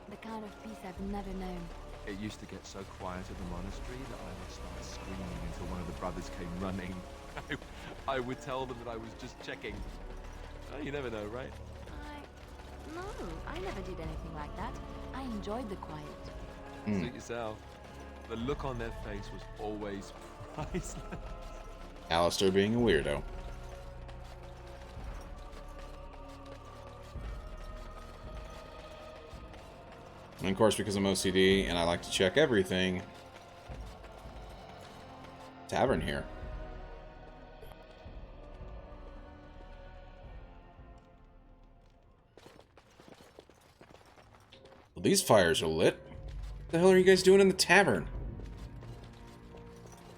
The kind of peace I've never known. It used to get so quiet at the monastery that I would start screaming until one of the brothers came running. I would tell them that I was just checking. Oh, you never know, right? No, I never did anything like that. I enjoyed the quiet. Suit yourself. The look on their face was always priceless. Alistair being a weirdo. And of course, because I'm OCD and I like to check everything, tavern here. Well, these fires are lit. What the hell are you guys doing in the tavern?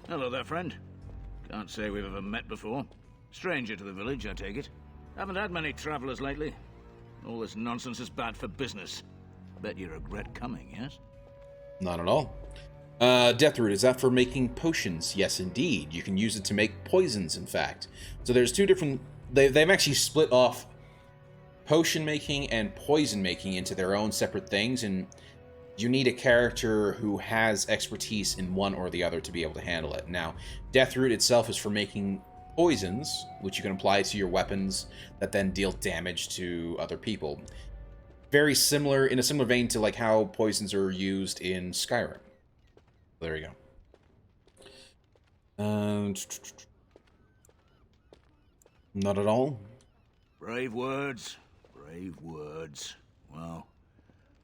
Hello there, friend. Can't say we've ever met before. Stranger to the village, I take it. Haven't had many travelers lately. All this nonsense is bad for business. Bet you regret coming, yes? Not at all. Deathroot, is that for making potions? Yes, indeed. You can use it to make poisons, in fact. So there's two different... They've actually split off potion making and poison making into their own separate things, and you need a character who has expertise in one or the other to be able to handle it. Now, Deathroot itself is for making poisons, which you can apply to your weapons that then deal damage to other people. Very similar, in a similar vein to like how poisons are used in Skyrim. There you go. Not at all. Brave words. Brave words. Well,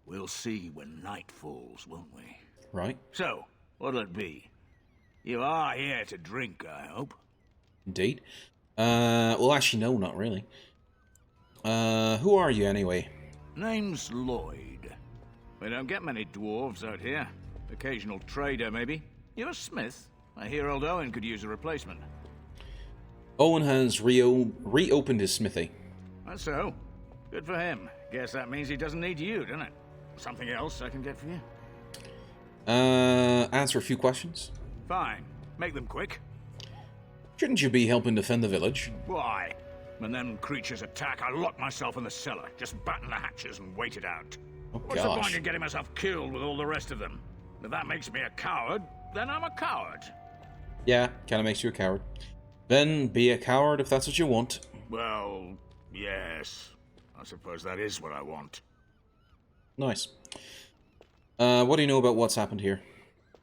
we'll see when night falls, won't we? Right. So, what'll it be? You are here to drink, I hope. Indeed. Well, actually, no, not really. Who are you, anyway? Name's Lloyd. We don't get many dwarves out here. Occasional trader, maybe. You're a smith? I hear old Owen could use a replacement. Owen has reopened his smithy. That's so. Good for him. Guess that means he doesn't need you, doesn't it? Something else I can get for you? Answer a few questions. Fine. Make them quick. Shouldn't you be helping defend the village? Why? When them creatures attack, I lock myself in the cellar. Just batten the hatches and wait it out. Oh, What's the point in getting myself killed with all the rest of them? If that makes me a coward, then I'm a coward. Yeah, kind of makes you a coward. Then be a coward if that's what you want. Well, yes. I suppose that is what I want. Nice. What do you know about what's happened here?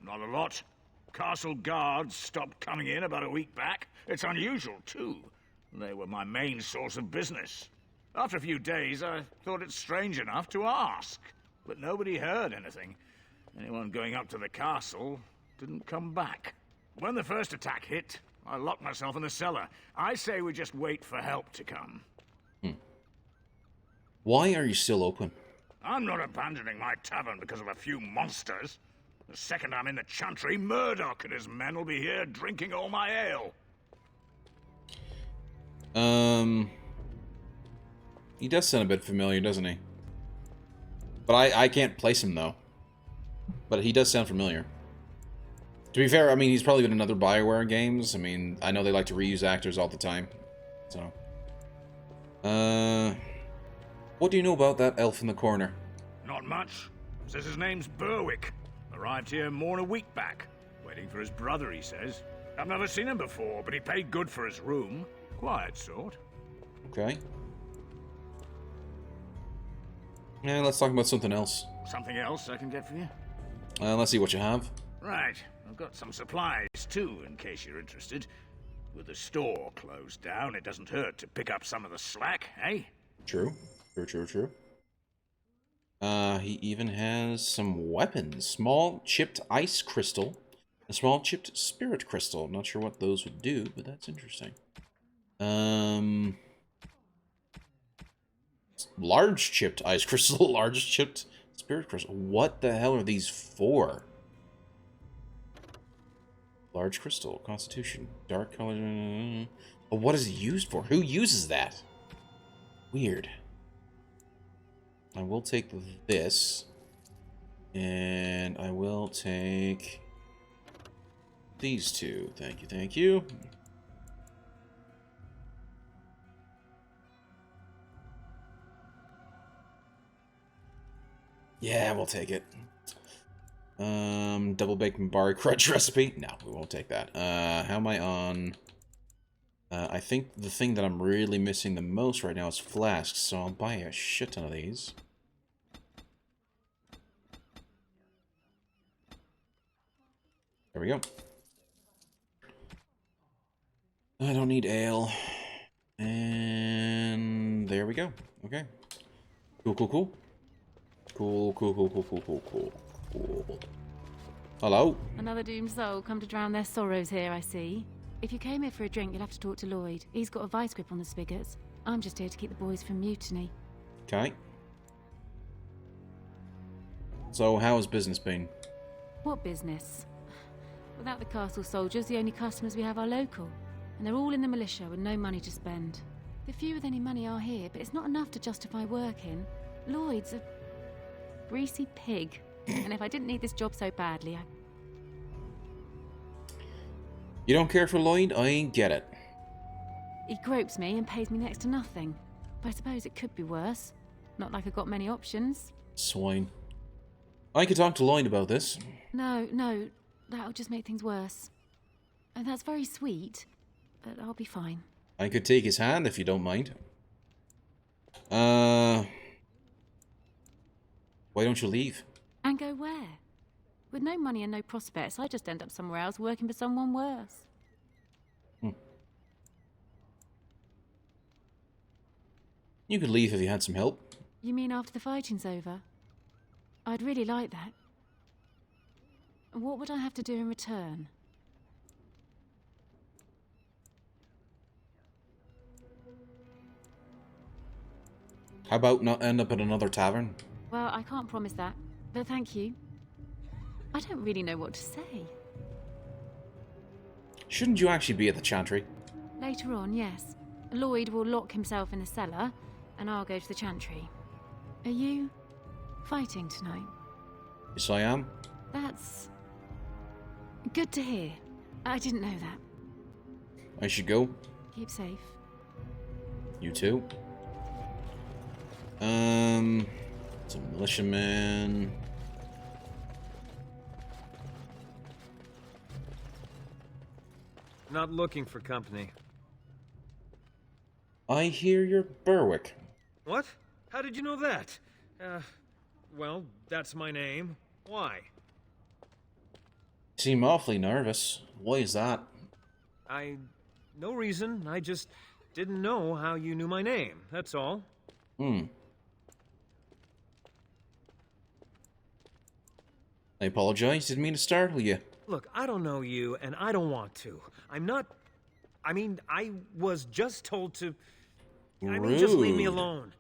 Not a lot. Castle guards stopped coming in about a week back. It's unusual, too. They were my main source of business. After a few days, I thought it strange enough to ask. But nobody heard anything. Anyone going up to the castle didn't come back. When the first attack hit, I locked myself in the cellar. I say we just wait for help to come. Why are you still open? I'm not abandoning my tavern because of a few monsters. The second I'm in the Chantry, Murdoch and his men will be here drinking all my ale. He does sound a bit familiar, doesn't he? But I can't place him, though. But he does sound familiar. To be fair, I mean, he's probably been in other BioWare games. I mean, I know they like to reuse actors all the time. So. What do you know about that elf in the corner? Not much. Says his name's Berwick. Arrived here more than a week back. Waiting for his brother, he says. I've never seen him before, but he paid good for his room. Quiet sort. Okay. Yeah, let's talk about something else. Something else I can get for you? Let's see what you have. Right. I've got some supplies, too, in case you're interested. With the store closed down, it doesn't hurt to pick up some of the slack, eh? True. True. He even has some weapons. Small chipped ice crystal. A small chipped spirit crystal. Not sure what those would do, but that's interesting. Large chipped ice crystal. Large chipped spirit crystal. What the hell are these for? Large crystal. Constitution. Dark color. What is it used for? Who uses that? Weird. I will take this. And I will take these two. Thank you, thank you. Yeah, we'll take it. Double bacon bar crunch recipe. No, we won't take that. How am I on? I think the thing that I'm really missing the most right now is flasks, so I'll buy a shit ton of these. There we go. I don't need ale. And there we go. Okay. Cool, cool, cool. Cool, cool, cool, cool, cool, cool, cool, cool. Hello? Another doomed soul come to drown their sorrows here, I see. If you came here for a drink, you'll have to talk to Lloyd. He's got a vice grip on the spigots. I'm just here to keep the boys from mutiny. Okay. So, how has business been? What business? Without the castle soldiers, the only customers we have are local. And they're all in the militia with no money to spend. The few with any money are here, but it's not enough to justify working. Lloyd's a greasy pig. And if I didn't need this job so badly, You don't care for Lloyd? I get it. He gropes me and pays me next to nothing. But I suppose it could be worse. Not like I've got many options. Swine. I could talk to Lloyd about this. No, that'll just make things worse. And that's very sweet, but I'll be fine. I could take his hand if you don't mind. Why don't you leave? And go where? With no money and no prospects, I just end up somewhere else working for someone worse. You could leave if you had some help. You mean after the fighting's over? I'd really like that. What would I have to do in return? How about not end up at another tavern? Well, I can't promise that, but thank you. I don't really know what to say. Shouldn't you actually be at the chantry? Later on, yes. Lloyd will lock himself in the cellar, and I'll go to the chantry. Are you fighting tonight? Yes, I am. That's good to hear. I didn't know that. I should go. Keep safe. You too. It's a militiaman. Not looking for company. I hear you're Berwick. What? How did you know that? Well, that's my name. Why? You seem awfully nervous. Why is that? No reason. I just didn't know how you knew my name. That's all. I apologize. Didn't mean to startle you. Look, I don't know you, and I don't want to. I was just told to... just leave me alone.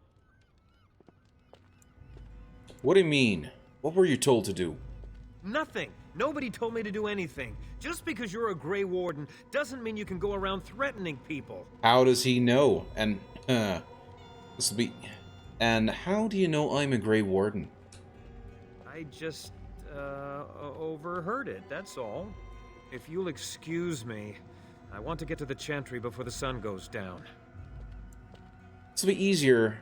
What do you mean? What were you told to do? Nothing. Nobody told me to do anything. Just because you're a Grey Warden doesn't mean you can go around threatening people. How does he know? And, And how do you know I'm a Grey Warden? I just, overheard it, that's all. If you'll excuse me, I want to get to the chantry before the sun goes down. This'll be easier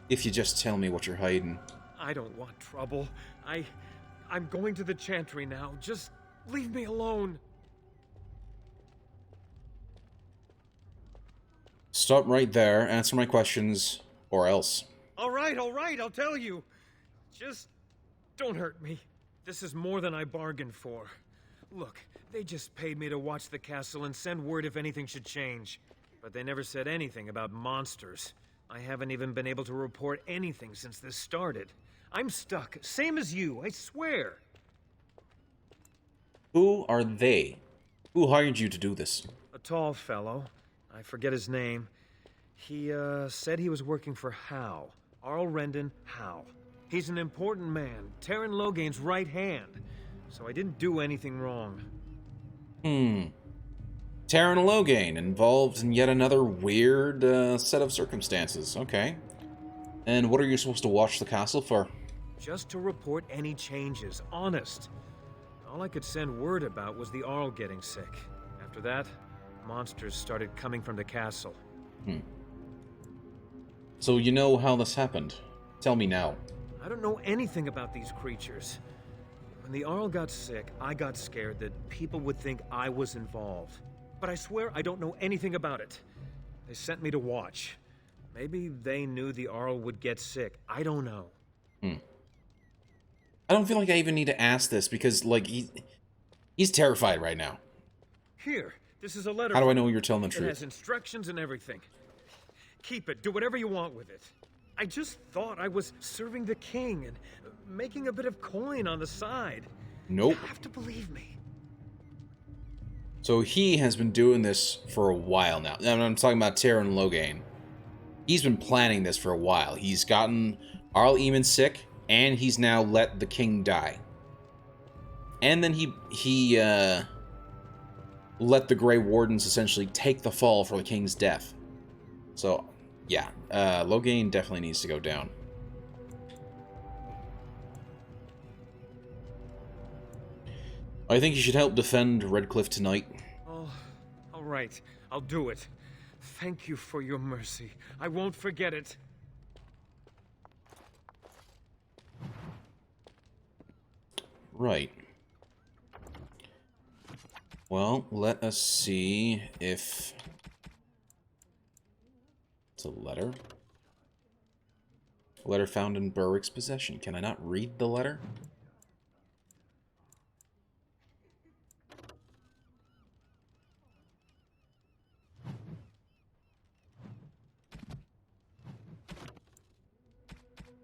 if you just tell me what you're hiding. I don't want trouble. I'm going to the chantry now. Just leave me alone. Stop right there, answer my questions, or else. All right, I'll tell you. Just don't hurt me. This is more than I bargained for. Look, they just paid me to watch the castle and send word if anything should change. But they never said anything about monsters. I haven't even been able to report anything since this started. I'm stuck, same as you, I swear. Who are they? Who hired you to do this? A tall fellow. I forget his name. He, said he was working for Howe. Arl Rendon Howe. He's an important man, Terran Logain's right hand. So I didn't do anything wrong. Terran Logain involved in yet another weird set of circumstances. Okay. And what are you supposed to watch the castle for? Just to report any changes, honest. All I could send word about was the Arl getting sick. After that, monsters started coming from the castle. So you know how this happened. Tell me now. I don't know anything about these creatures. When the Arl got sick, I got scared that people would think I was involved. But I swear I don't know anything about it. They sent me to watch. Maybe they knew the Arl would get sick. I don't know. I don't feel like I even need to ask this because, like, he's terrified right now. Here, this is a letter. How do I know you're telling the truth? It has instructions and everything. Keep it. Do whatever you want with it. I just thought I was serving the king and making a bit of coin on the side. Nope. You have to believe me. So he has been doing this for a while now. I'm talking about Taron Logain. He's been planning this for a while. He's gotten Arl Eamon sick, and he's now let the king die. And then he let the Grey Wardens essentially take the fall for the king's death. So, yeah, Logain definitely needs to go down. I think you should help defend Redcliffe tonight. Oh, all right. I'll do it. Thank you for your mercy. I won't forget it. Right. Well, let us see if... It's a letter. A letter found in Berwick's possession. Can I not read the letter?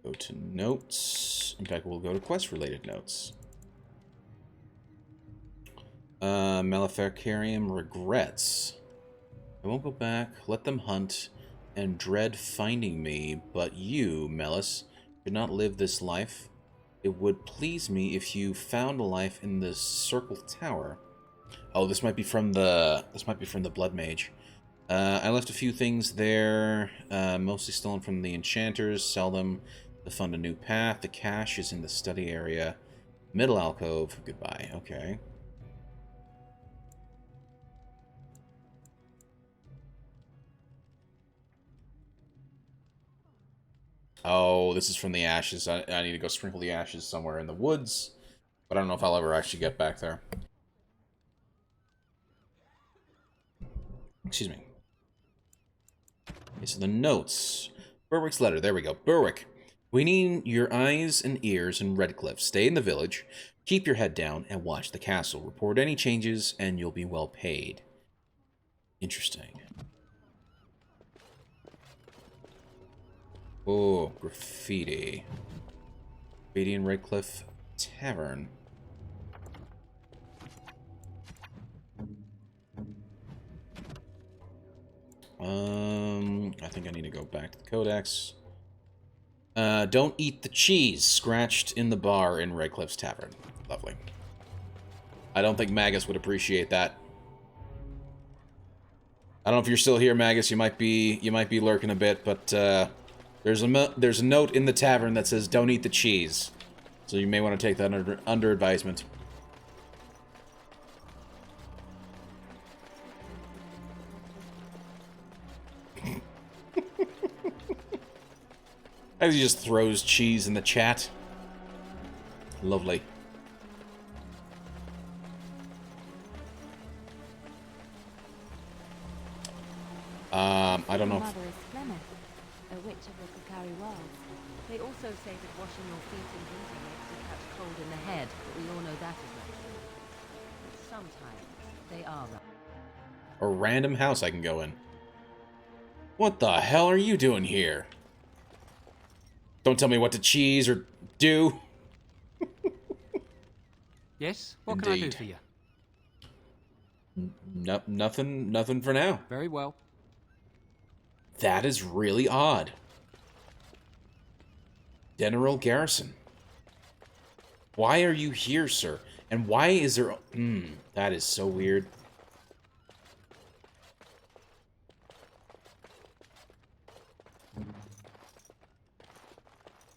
Go to notes. In fact, we'll go to quest-related notes. Maleficarium regrets. I won't go back. Let them hunt and dread finding me, but you, Melis, could not live this life. It would please me if you found a life in the Circle Tower. Oh, this might be from the Blood Mage. I left a few things there, mostly stolen from the enchanters. Sell them to fund a new path. The cash is in the study area. Middle alcove. Goodbye. Okay. Oh, this is from the ashes. I need to go sprinkle the ashes somewhere in the woods, but I don't know if I'll ever actually get back there. Excuse me. Okay, so the notes. Berwick's letter. There we go. Berwick, we need your eyes and ears in Redcliffe. Stay in the village, keep your head down, and watch the castle. Report any changes, and you'll be well paid. Interesting. Oh, graffiti. Graffiti in Redcliffe Tavern. I think I need to go back to the Codex. Don't eat the cheese scratched in the bar in Redcliffe's Tavern. Lovely. I don't think Magus would appreciate that. I don't know if you're still here, Magus. You might be lurking a bit, but there's a note in the tavern that says don't eat the cheese. So you may want to take that under advisement. As he just throws cheese in the chat. Lovely. I don't know. Mother is Flemeth, a witch of the Kokari Wilds. They also say that washing your feet in winter makes you catch cold in the head, but we all know that is not true. But sometimes they are right. A random house I can go in. What the hell are you doing here? Don't tell me what to cheese or do. Yes? What can I do for you? Nothing for now. Very well. That is really odd. General Garrison. Why are you here, sir? And why is there... that is so weird.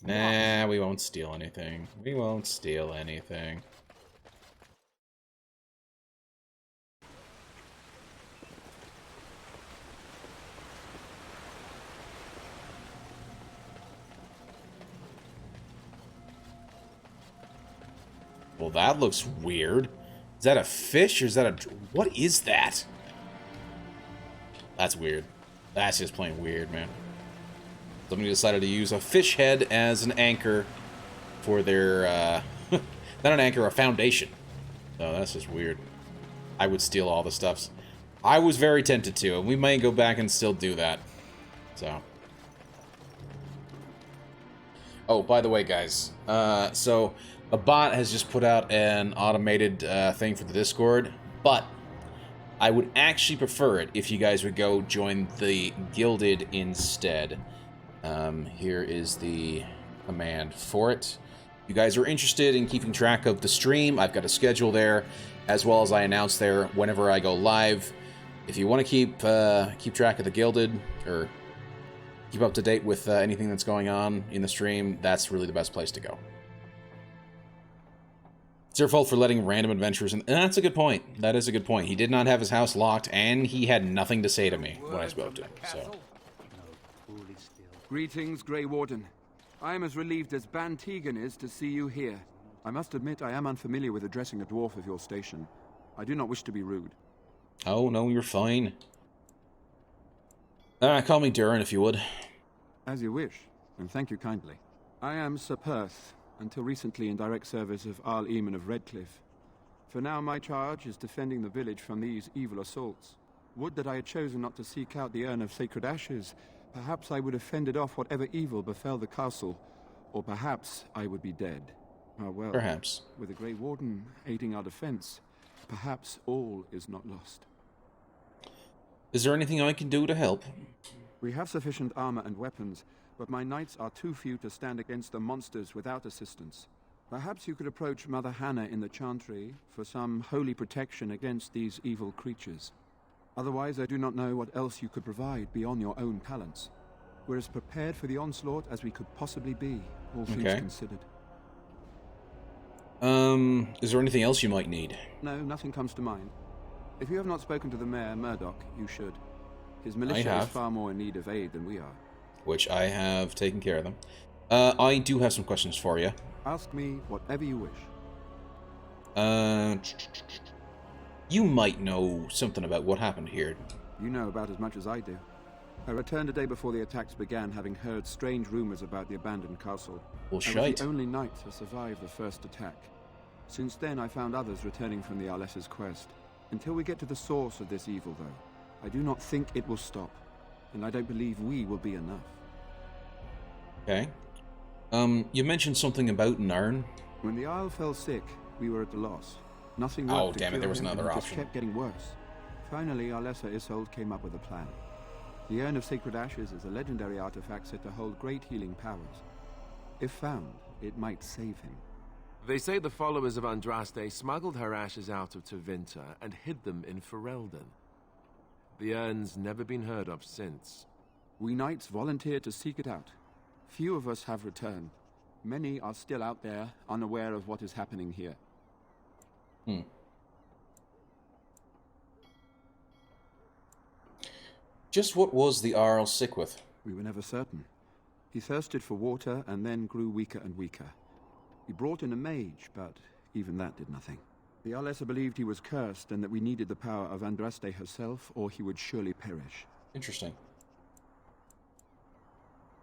Nah, we won't steal anything. We won't steal anything. Well, that looks weird. Is that a fish or is that a... What is that? That's weird. That's just plain weird, man. Somebody decided to use a fish head as an anchor for their, not an anchor, a foundation. Oh, that's just weird. I would steal all the stuffs. I was very tempted to, and we might go back and still do that. So. Oh, by the way, guys. So, a bot has just put out an automated thing for the Discord, but I would actually prefer it if you guys would go join the Gilded instead. Here is the command for it. If you guys are interested in keeping track of the stream, I've got a schedule there, as well as I announce there whenever I go live. If you want to keep track of the Gilded, or keep up to date with anything that's going on in the stream, that's really the best place to go. It's your fault for letting random adventurers in. And that's a good point. That is a good point. He did not have his house locked, and he had nothing to say to me when I spoke to him. So. Greetings, Grey Warden. I am as relieved as Ban Tegan is to see you here. I must admit I am unfamiliar with addressing a dwarf of your station. I do not wish to be rude. Oh, no, you're fine. Call me Durin, if you would. As you wish, and thank you kindly. I am Sir Perth, until recently in direct service of Arl Eamon of Redcliffe. For now, my charge is defending the village from these evil assaults. Would that I had chosen not to seek out the urn of sacred ashes. Perhaps I would have fended off whatever evil befell the castle, or perhaps I would be dead. Ah, well, perhaps. With the Grey Warden aiding our defense, perhaps all is not lost. Is there anything I can do to help? We have sufficient armor and weapons, but my knights are too few to stand against the monsters without assistance. Perhaps you could approach Mother Hannah in the Chantry for some holy protection against these evil creatures. Otherwise, I do not know what else you could provide beyond your own talents. We're as prepared for the onslaught as we could possibly be, all things considered. Is there anything else you might need? No, nothing comes to mind. If you have not spoken to the Mayor, Murdoch, you should. His militia is far more in need of aid than we are. Which I have taken care of them. I do have some questions for you. Ask me whatever you wish. You might know something about what happened here. You know about as much as I do. I returned a day before the attacks began, having heard strange rumors about the abandoned castle. Well, I was the only knight to survive the first attack. Since then, I found others returning from the Arlessa's quest. Until we get to the source of this evil, though, I do not think it will stop. And I don't believe we will be enough. Okay. You mentioned something about an urn. When the Isle fell sick, we were at a loss. Nothing Oh, worked to damn it, cure there was him, another and it option. just kept getting worse. Finally, Arlessa Isolde came up with a plan. The Urn of Sacred Ashes is a legendary artifact said to hold great healing powers. If found, it might save him. They say the followers of Andraste smuggled her ashes out of Tevinter and hid them in Ferelden. The urn's never been heard of since. We knights volunteered to seek it out. Few of us have returned. Many are still out there, unaware of what is happening here. Just what was the Arl sick with? We were never certain. He thirsted for water and then grew weaker and weaker. We brought in a mage, but even that did nothing. The Arlessa believed he was cursed and that we needed the power of Andraste herself, or he would surely perish. Interesting.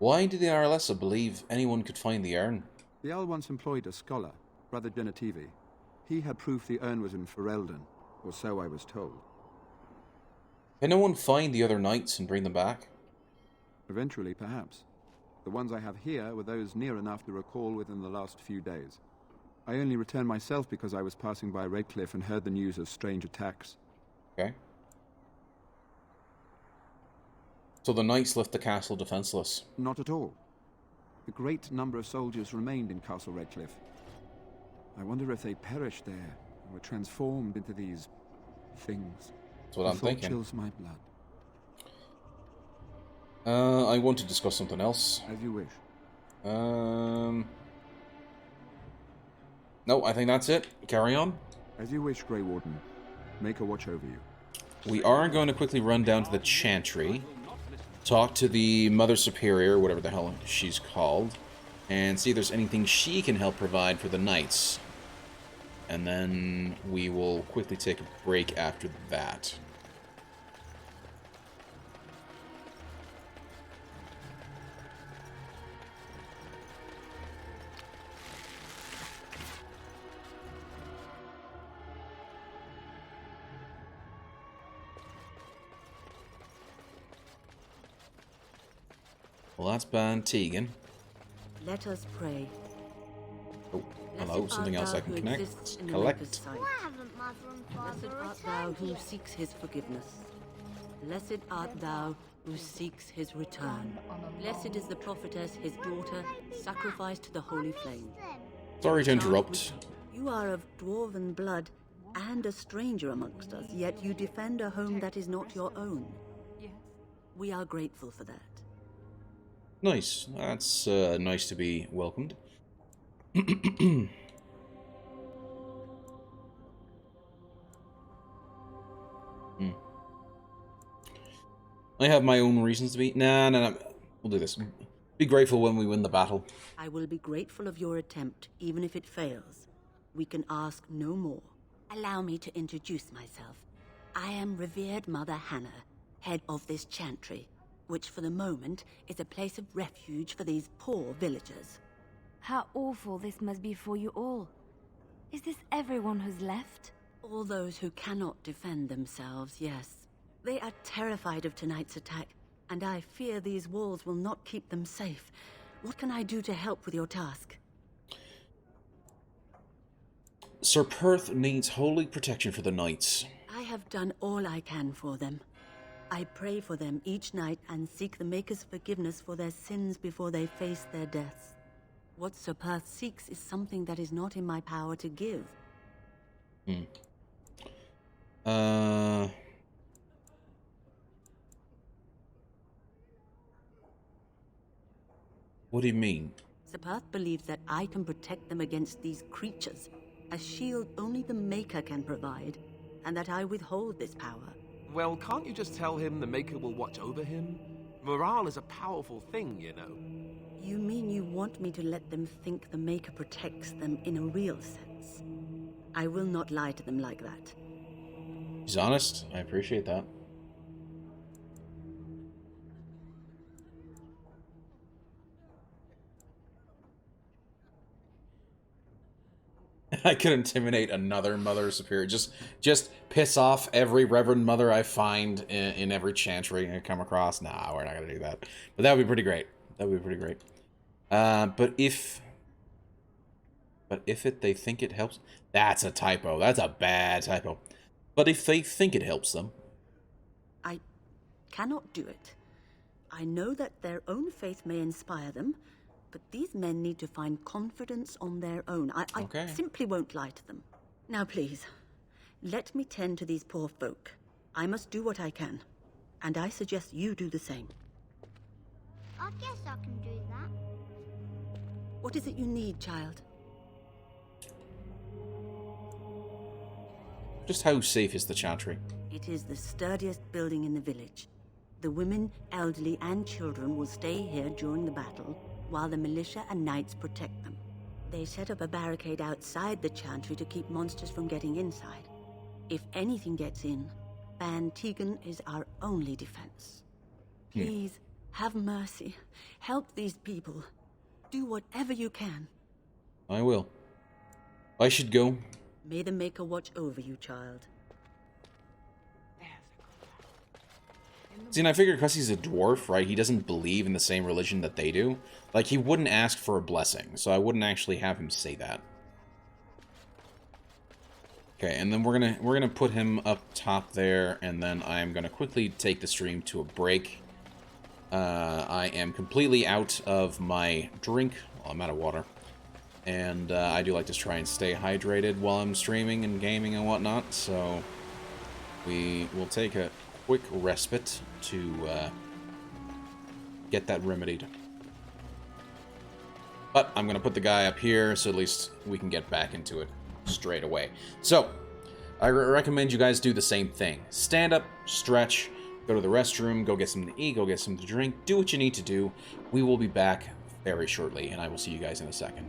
Why did the Arlessa believe anyone could find the urn? The Jarl once employed a scholar, Brother Genetivi. He had proof the urn was in Ferelden, or so I was told. Can no one find the other knights and bring them back? Eventually, perhaps. The ones I have here were those near enough to recall within the last few days. I only returned myself because I was passing by Redcliffe and heard the news of strange attacks. Okay. So the knights left the castle defenseless? Not at all. A great number of soldiers remained in Castle Redcliffe. I wonder if they perished there, and were transformed into these things. That's what I'm thinking. Chills my blood. I want to discuss something else. As you wish. No, I think that's it. Carry on. As you wish, Grey Warden. Make a watch over you. We are going to quickly run down to the Chantry, talk to the Mother Superior, whatever the hell she's called, and see if there's anything she can help provide for the Knights. And then we will quickly take a break after that. Well, that's Ban Tegan. Let us pray. Oh, hello, something else I can connect. Collect. Blessed art thou who seeks his forgiveness. Blessed art thou who seeks his return. Blessed is the prophetess, his daughter, sacrificed to the holy flame. Sorry to interrupt. You are of dwarven blood and a stranger amongst us, yet you defend a home that is not your own. We are grateful for that. Nice. That's nice to be welcomed. I have my own reasons to be... Nah. We'll do this. Be grateful when we win the battle. I will be grateful of your attempt, even if it fails. We can ask no more. Allow me to introduce myself. I am revered Mother Hannah, head of this chantry, which for the moment is a place of refuge for these poor villagers. How awful this must be for you all. Is this everyone who's left? All those who cannot defend themselves, yes. They are terrified of tonight's attack, and I fear these walls will not keep them safe. What can I do to help with your task? Sir Perth needs holy protection for the Knights. I have done all I can for them. I pray for them each night and seek the Maker's forgiveness for their sins before they face their deaths. What Sir Perth seeks is something that is not in my power to give. What do you mean? Sir Perth believes that I can protect them against these creatures, a shield only the Maker can provide, and that I withhold this power. Well, can't you just tell him the Maker will watch over him? Morale is a powerful thing, you know. You mean you want me to let them think the Maker protects them in a real sense? I will not lie to them like that. He's honest. I appreciate that. I could intimidate another Mother Superior. Just piss off every Reverend Mother I find in every chantry I come across. Nah, we're not gonna do that. But that would be pretty great. That would be pretty great. But if they think it helps, that's a typo. That's a bad typo. But if they think it helps them, I cannot do it. I know that their own faith may inspire them, but these men need to find confidence on their own. I simply won't lie to them. Now, please, let me tend to these poor folk. I must do what I can, and I suggest you do the same. I guess I can do that. What is it you need, child? just how safe is the chantry? It is the sturdiest building in the village. The women, elderly, and children will stay here during the battle, while the militia and knights protect them. They set up a barricade outside the chantry to keep monsters from getting inside. If anything gets in, Ban Tegan is our only defense. Please, have mercy. Help these people. Do whatever you can. I will. I should go. May the Maker watch over you, child. See, and I figure because he's a dwarf, right, he doesn't believe in the same religion that they do. Like, he wouldn't ask for a blessing, so I wouldn't actually have him say that. Okay, and then we're gonna put him up top there, and then I'm gonna quickly take the stream to a break. I am completely out of my drink. Well, I'm out of water. And I do like to try and stay hydrated while I'm streaming and gaming and whatnot, so we will take a quick respite to get that remedied. But I'm going to put the guy up here so at least we can get back into it straight away. So, I recommend you guys do the same thing. Stand up, stretch, go to the restroom, go get something to eat, go get something to drink. Do what you need to do. We will be back very shortly, and I will see you guys in a second.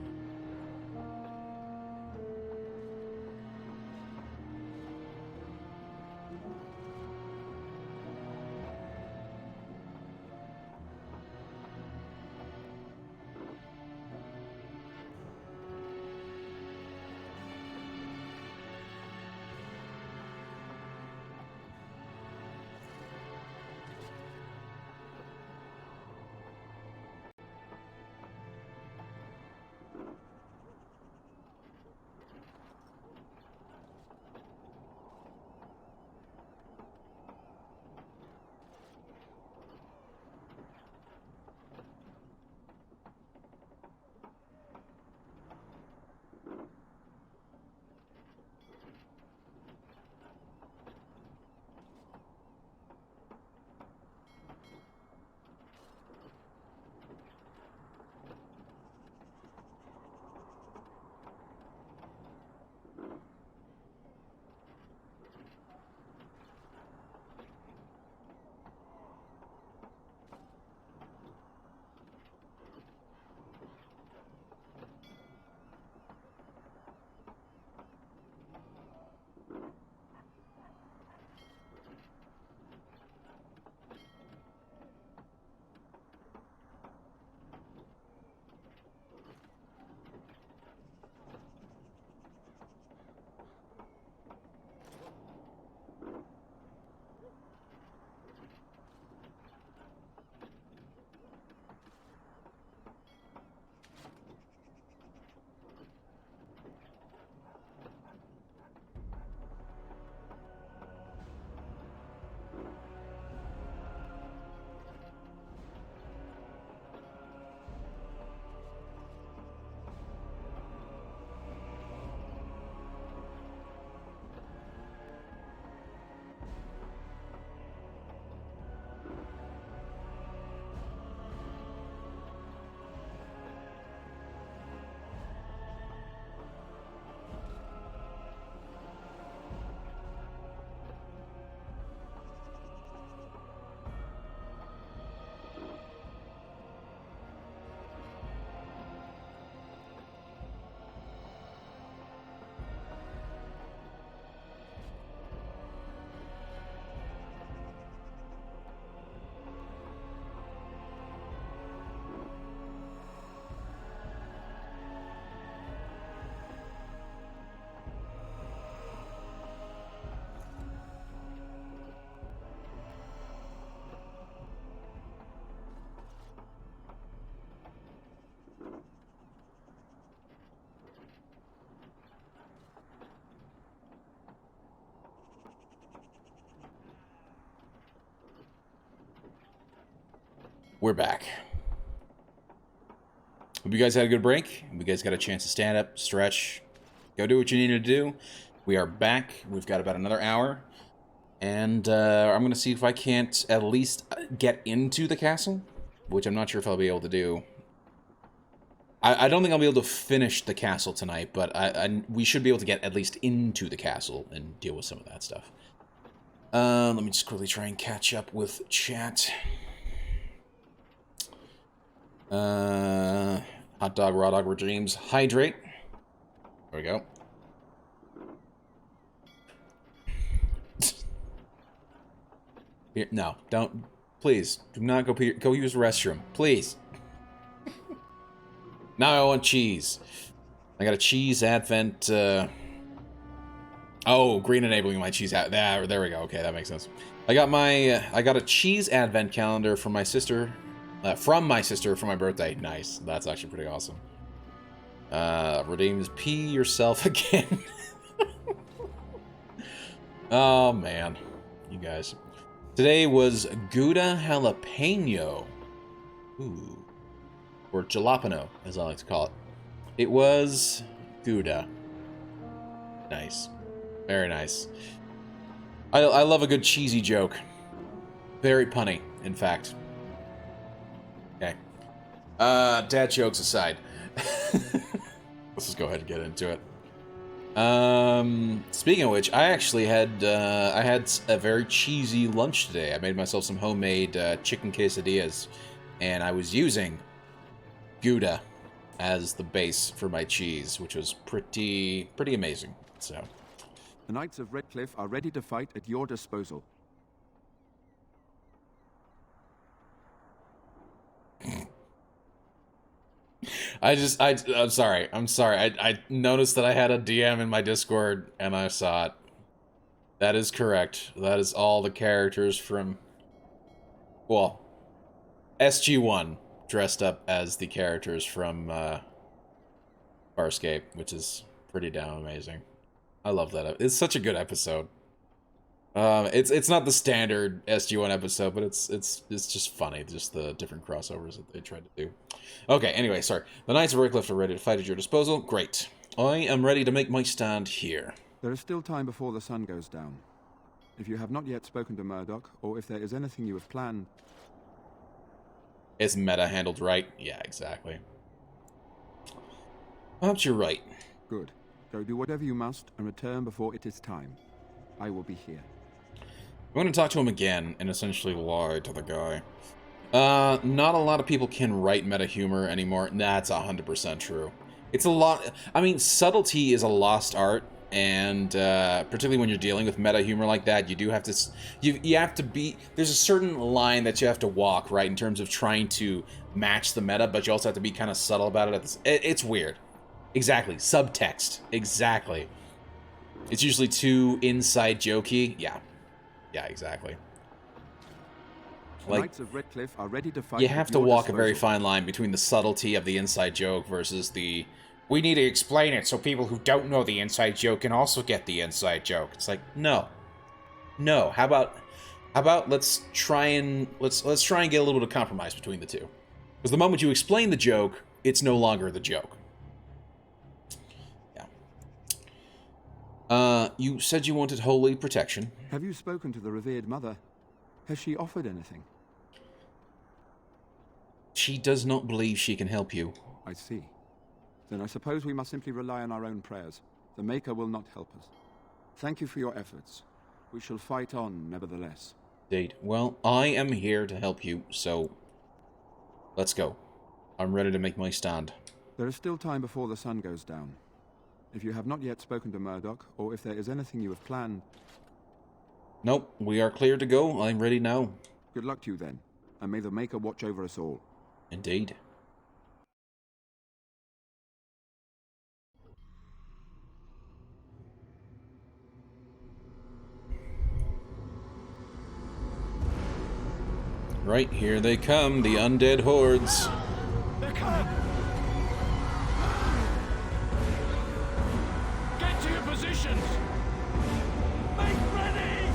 We're back. Hope you guys had a good break. Hope you guys got a chance to stand up, stretch, go do what you need to do. We are back. We've got about another hour. And I'm going to see if I can't at least get into the castle, which I'm not sure if I'll be able to do. I don't think I'll be able to finish the castle tonight, but we should be able to get at least into the castle and deal with some of that stuff. Let me just quickly try and catch up with chat. Hot dog, raw dog, regimes, hydrate. There we go. Here, no, don't. Please, do not go use the restroom. Please. Now I want cheese. I got a cheese advent. Oh, green enabling my cheese out. There we go. Okay, that makes sense. I got a cheese advent calendar from my sister. For my birthday. Nice. That's actually pretty awesome. Redeems pee yourself again. Oh man, you guys. Today was Gouda jalapeno. Ooh. Or jalapeno, as I like to call it. It was Gouda. Nice. Very nice. I love a good cheesy joke. Very punny, in fact. Okay. Dad jokes aside. Let's just go ahead and get into it. Speaking of which, I actually had I had a very cheesy lunch today. I made myself some homemade chicken quesadillas, and I was using Gouda as the base for my cheese, which was pretty amazing. So, the Knights of Redcliffe are ready to fight at your disposal. I'm sorry. I noticed that I had a DM in my Discord, and I saw it. That is correct. That is all the characters from, well, SG-1 dressed up as the characters from Farscape, which is pretty damn amazing. I love that. It's such a good episode. It's not the standard SG-1 episode, but it's just funny, just the different crossovers that they tried to do. Okay, anyway, sorry. The Knights of Redcliffe are ready to fight at your disposal. Great. I am ready to make my stand here. There is still time before the sun goes down. If you have not yet spoken to Murdoch, or if there is anything you have planned... Is meta handled right? Yeah, exactly. Perhaps you're right. Good. Go do whatever you must, and return before it is time. I will be here. I'm going to talk to him again and essentially lie to the guy. Not a lot of people can write meta humor anymore. That's 100% true. It's a lot. I mean, subtlety is a lost art, and particularly when you're dealing with meta humor like that, you do have to. You have to be. There's a certain line that you have to walk, right, in terms of trying to match the meta, but you also have to be kind of subtle about it. It's weird. Exactly. Subtext. Exactly. It's usually too inside jokey. Yeah. Yeah, exactly. The Knights of Redcliffe are ready to fight. You have to walk a very fine line between the subtlety of the inside joke versus the, we need to explain it so people who don't know the inside joke can also get the inside joke. It's like, no. No. How about let's try and get a little bit of compromise between the two. Because the moment you explain the joke, it's no longer the joke. Yeah. You said you wanted holy protection. Have you spoken to the revered mother? Has she offered anything? She does not believe she can help you. I see. Then I suppose we must simply rely on our own prayers. The Maker will not help us. Thank you for your efforts. We shall fight on, nevertheless. Indeed. Well, I am here to help you, so let's go. I'm ready to make my stand. There is still time before the sun goes down. If you have not yet spoken to Murdoch, or if there is anything you have planned... Nope, we are clear to go. I'm ready now. Good luck to you then, and may the Maker watch over us all. Indeed. Right, here they come, the undead hordes. They're coming! Get to your positions! Make ready!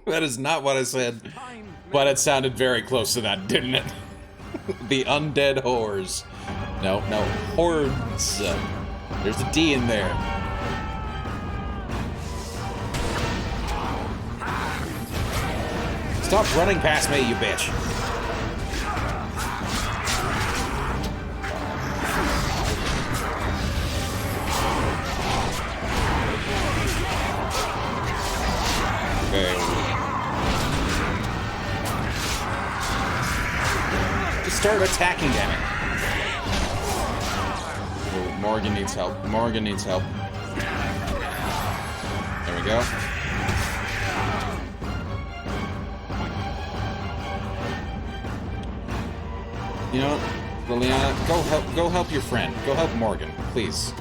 That is not what I said, but it sounded very close to that, didn't it? The undead horrors. No, hordes. There's a D in there. Stop running past me, you bitch. Okay. Just start attacking, damn it. Oh, Morgan needs help. Morgan needs help. There we go. You know, Liliana, go help your friend. Go help Morgan, please.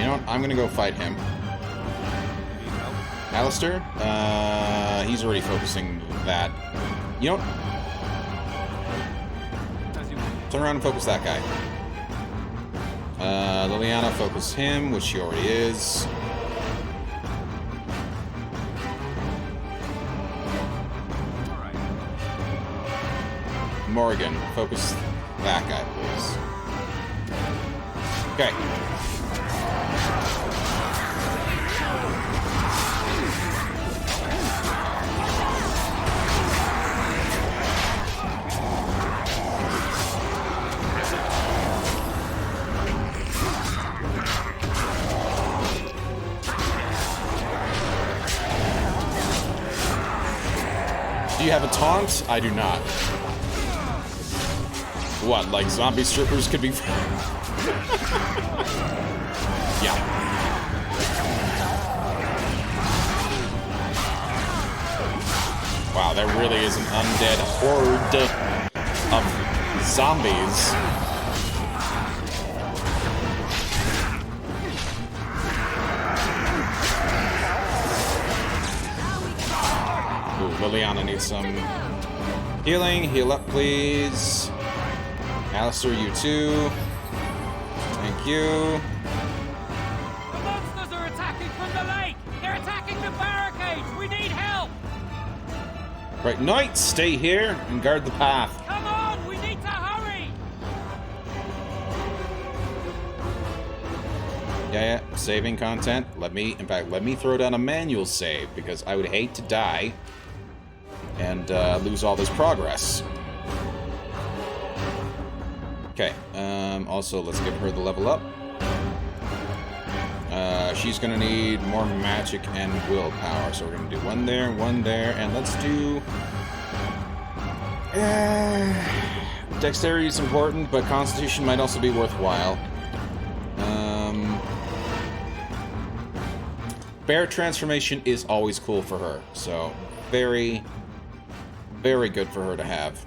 know what? I'm gonna go fight him. Alistair? He's already focusing that. You know what? Turn around and focus that guy. Liliana, focus him, which she already is. Morgan, focus that guy, please. Okay. Do you have a taunt? I do not. What, like zombie strippers could be... Yeah. Wow, there really is an undead horde of zombies. Ooh, Liliana needs some healing. Heal up, please. Alistair, you too. Thank you. The monsters are attacking from the lake! They're attacking the barricades! We need help! Right, knights, stay here and guard the path. Come on! We need to hurry! Yeah, saving content. In fact, let me throw down a manual save, because I would hate to die and lose all this progress. Okay, also, let's give her the level up. She's gonna need more magic and willpower, so we're gonna do one there, and let's do... Dexterity is important, but Constitution might also be worthwhile. Bear transformation is always cool for her, so very, very good for her to have.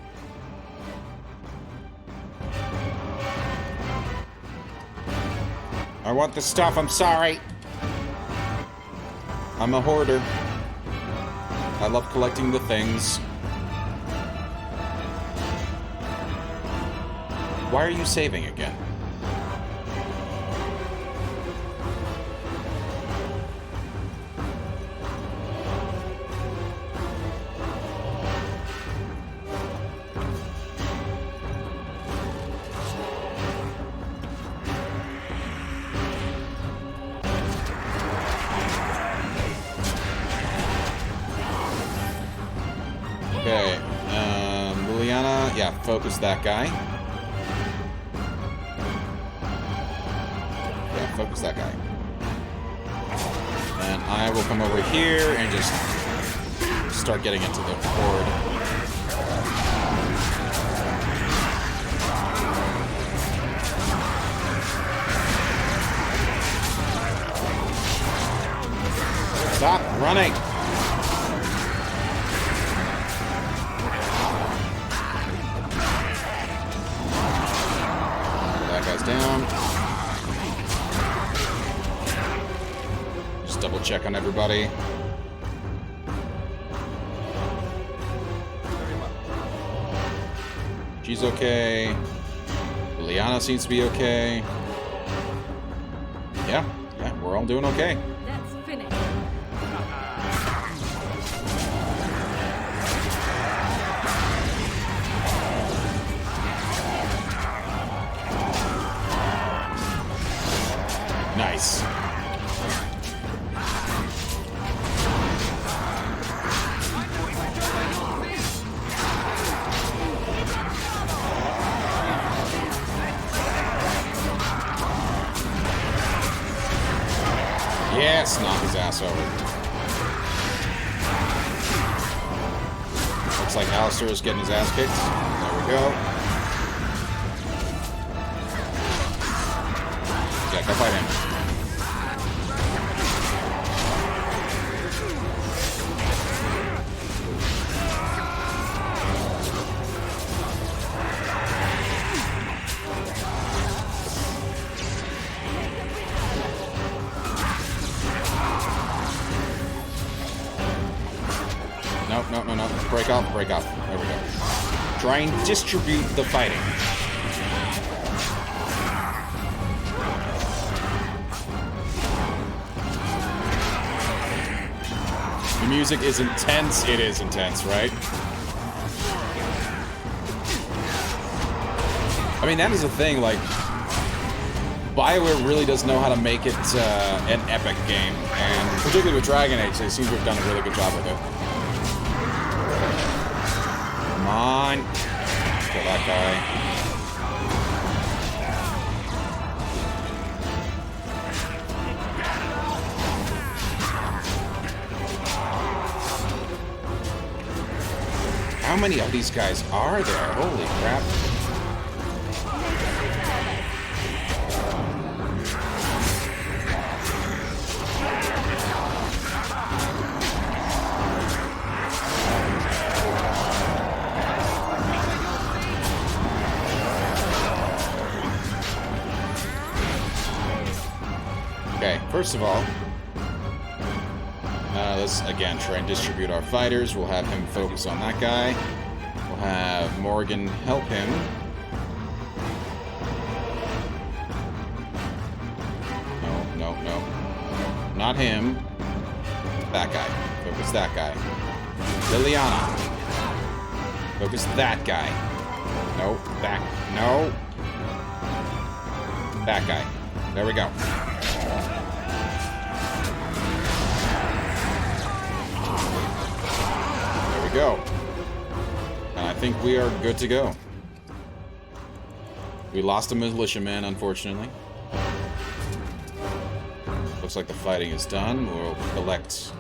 I want the stuff, I'm sorry. I'm a hoarder. I love collecting the things. Why are you saving again? Okay, Liliana, yeah, focus that guy. Yeah, focus that guy. And I will come over here and just start getting into the horde. Stop running! Down. Just double check on everybody. She's okay. Liliana seems to be okay. Yeah, we're all doing okay. That's finished. Nice. Yes, knock his ass over. Looks like Alistair is getting his ass kicked. There we go. Yeah, go fight him. break up, break up. There we go. Try and distribute the fighting. The music is intense. It is intense, right? I mean, that is the thing, like, BioWare really does know how to make it an epic game, and particularly with Dragon Age, they seem to have done a really good job with it. Come on. Kill that guy. How many of these guys are there? Holy crap. Okay, first of all, let's again try and distribute our fighters. We'll have him focus on that guy. We'll have Morgan help him. No, no, no. Not him. That guy. Focus that guy. Liliana. Focus that guy. No, back. No. That guy. There we go. Go. And I think we are good to go. We lost a militiaman, unfortunately. Looks like the fighting is done. We'll collect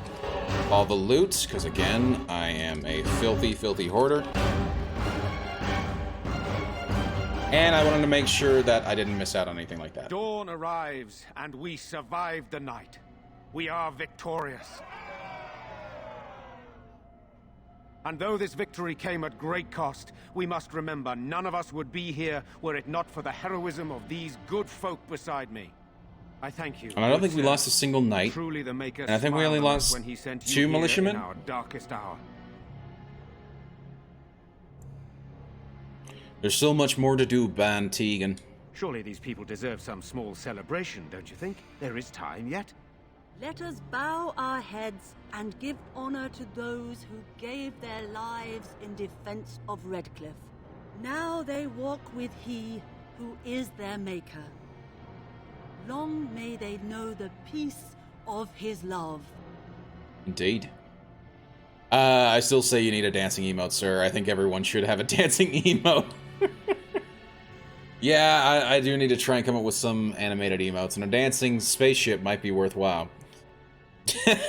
all the loot, because again, I am a filthy, filthy hoarder. And I wanted to make sure that I didn't miss out on anything like that. Dawn arrives, and we survive the night. We are victorious. And though this victory came at great cost, we must remember none of us would be here were it not for the heroism of these good folk beside me. I thank you. And I don't think we lost a single knight. Truly the Maker and I think we only lost when he sent 2 militiamen. In our darkest hour. There's so much more to do, Ban Tegan. Surely these people deserve some small celebration, don't you think? There is time yet. Let us bow our heads and give honor to those who gave their lives in defense of Redcliffe. Now they walk with he who is their maker. Long may they know the peace of his love. Indeed. I still say you need a dancing emote, sir. I think everyone should have a dancing emote. Yeah, I do need to try and come up with some animated emotes, and a dancing spaceship might be worthwhile.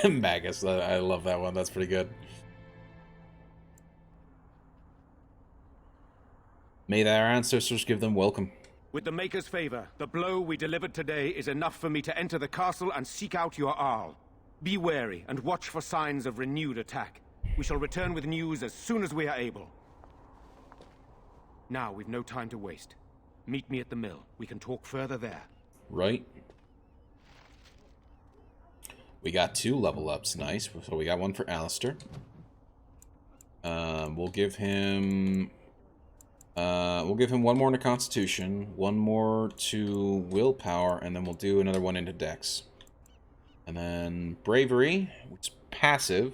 Magus, I love that one. That's pretty good. May their ancestors give them welcome. With the Maker's favor, the blow we delivered today is enough for me to enter the castle and seek out your Arl. Be wary and watch for signs of renewed attack. We shall return with news as soon as we are able. Now, we've no time to waste. Meet me at the mill. We can talk further there. Right. We got 2 level ups, nice. So we got one for Alistair. We'll give him one more into Constitution, one more to Willpower, and then we'll do another one into Dex. And then Bravery, which is passive.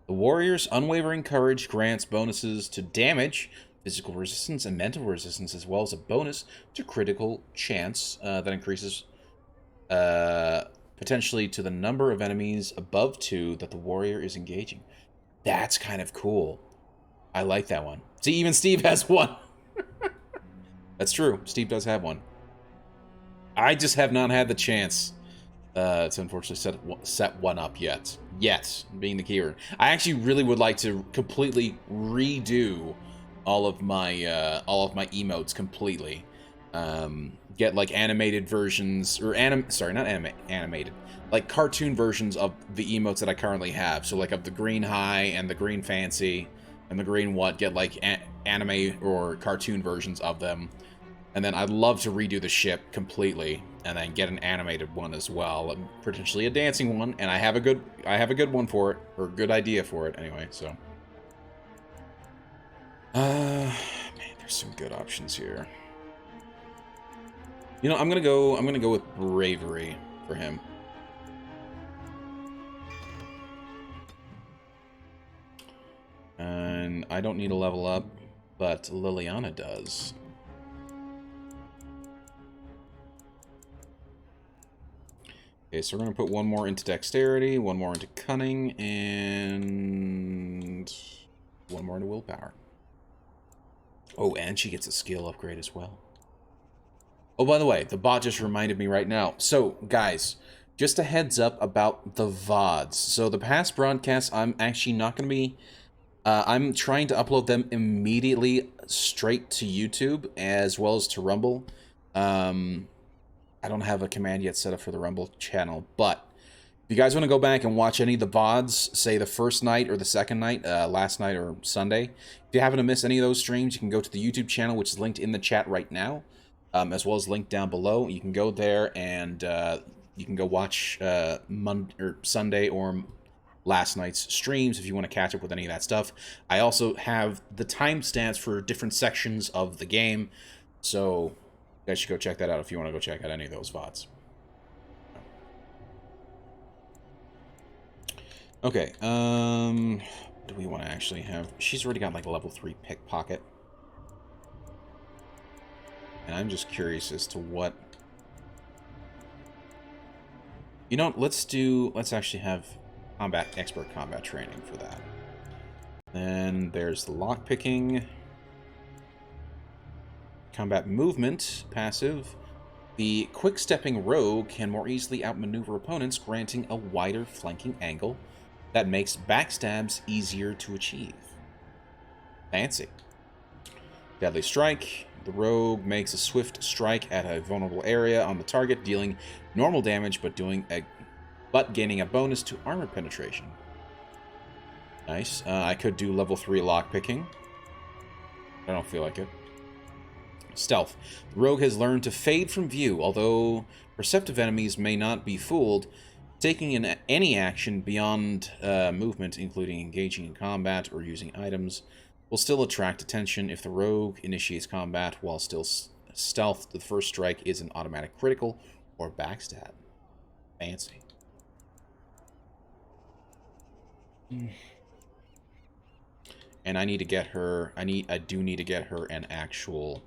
The warrior's unwavering courage grants bonuses to damage, physical resistance, and mental resistance, as well as a bonus to critical chance that increases potentially to the number of enemies above 2 that the warrior is engaging. That's kind of cool. I like that one. See, even Steve has one. That's true. Steve does have one. I just have not had the chance to unfortunately set one up yet. Yet, being the keyword. I actually really would like to completely redo all of my emotes completely. Get like animated versions, or animated, like cartoon versions of the emotes that I currently have. So like of the green high and the green fancy and the green what, get like anime or cartoon versions of them. And then I'd love to redo the ship completely and then get an animated one as well, and potentially a dancing one. And I have a good one for it, or a good idea for it anyway. So Man, there's some good options here. You know, I'm gonna go with bravery for him. And I don't need a level up, but Liliana does. Okay, so we're gonna put one more into dexterity, one more into cunning, and one more into willpower. Oh, and she gets a skill upgrade as well. Oh, by the way, the bot just reminded me right now. So, guys, just a heads up about the VODs. So, the past broadcasts, I'm actually not going to be... I'm trying to upload them immediately straight to YouTube, as well as to Rumble. I don't have a command yet set up for the Rumble channel, but if you guys want to go back and watch any of the VODs, say the first night or the second night, last night or Sunday, if you happen to miss any of those streams, you can go to the YouTube channel, which is linked in the chat right now. As well as linked down below. You can go there and you can go watch Sunday or last night's streams if you want to catch up with any of that stuff. I also have the timestamps for different sections of the game, so you guys should go check that out if you want to go check out any of those VODs. Okay, do we want to actually have... She's already got like a level 3 pickpocket. And I'm just curious as to what... You know, let's actually have expert combat training for that. Then there's the lockpicking. Combat movement, passive. The quick-stepping rogue can more easily outmaneuver opponents, granting a wider flanking angle that makes backstabs easier to achieve. Fancy. Deadly strike. The rogue makes a swift strike at a vulnerable area on the target, dealing normal damage, but gaining a bonus to armor penetration. Nice. I could do level 3 lockpicking. I don't feel like it. Stealth. The rogue has learned to fade from view, although perceptive enemies may not be fooled. Taking any action beyond movement, including engaging in combat or using items, will still attract attention. If the rogue initiates combat while still stealth, the first strike is an automatic critical or backstab. Fancy. And I need to get her... I do need to get her an actual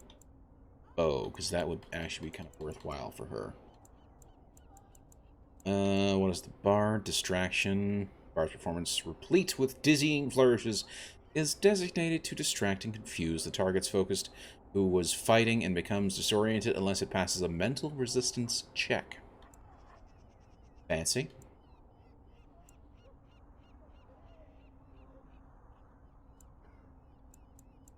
bow, because that would actually be kind of worthwhile for her. What is the bard? Distraction. Bard's performance, replete with dizzying flourishes, is designated to distract and confuse the target's focused who was fighting and becomes disoriented unless it passes a mental resistance check. Fancy.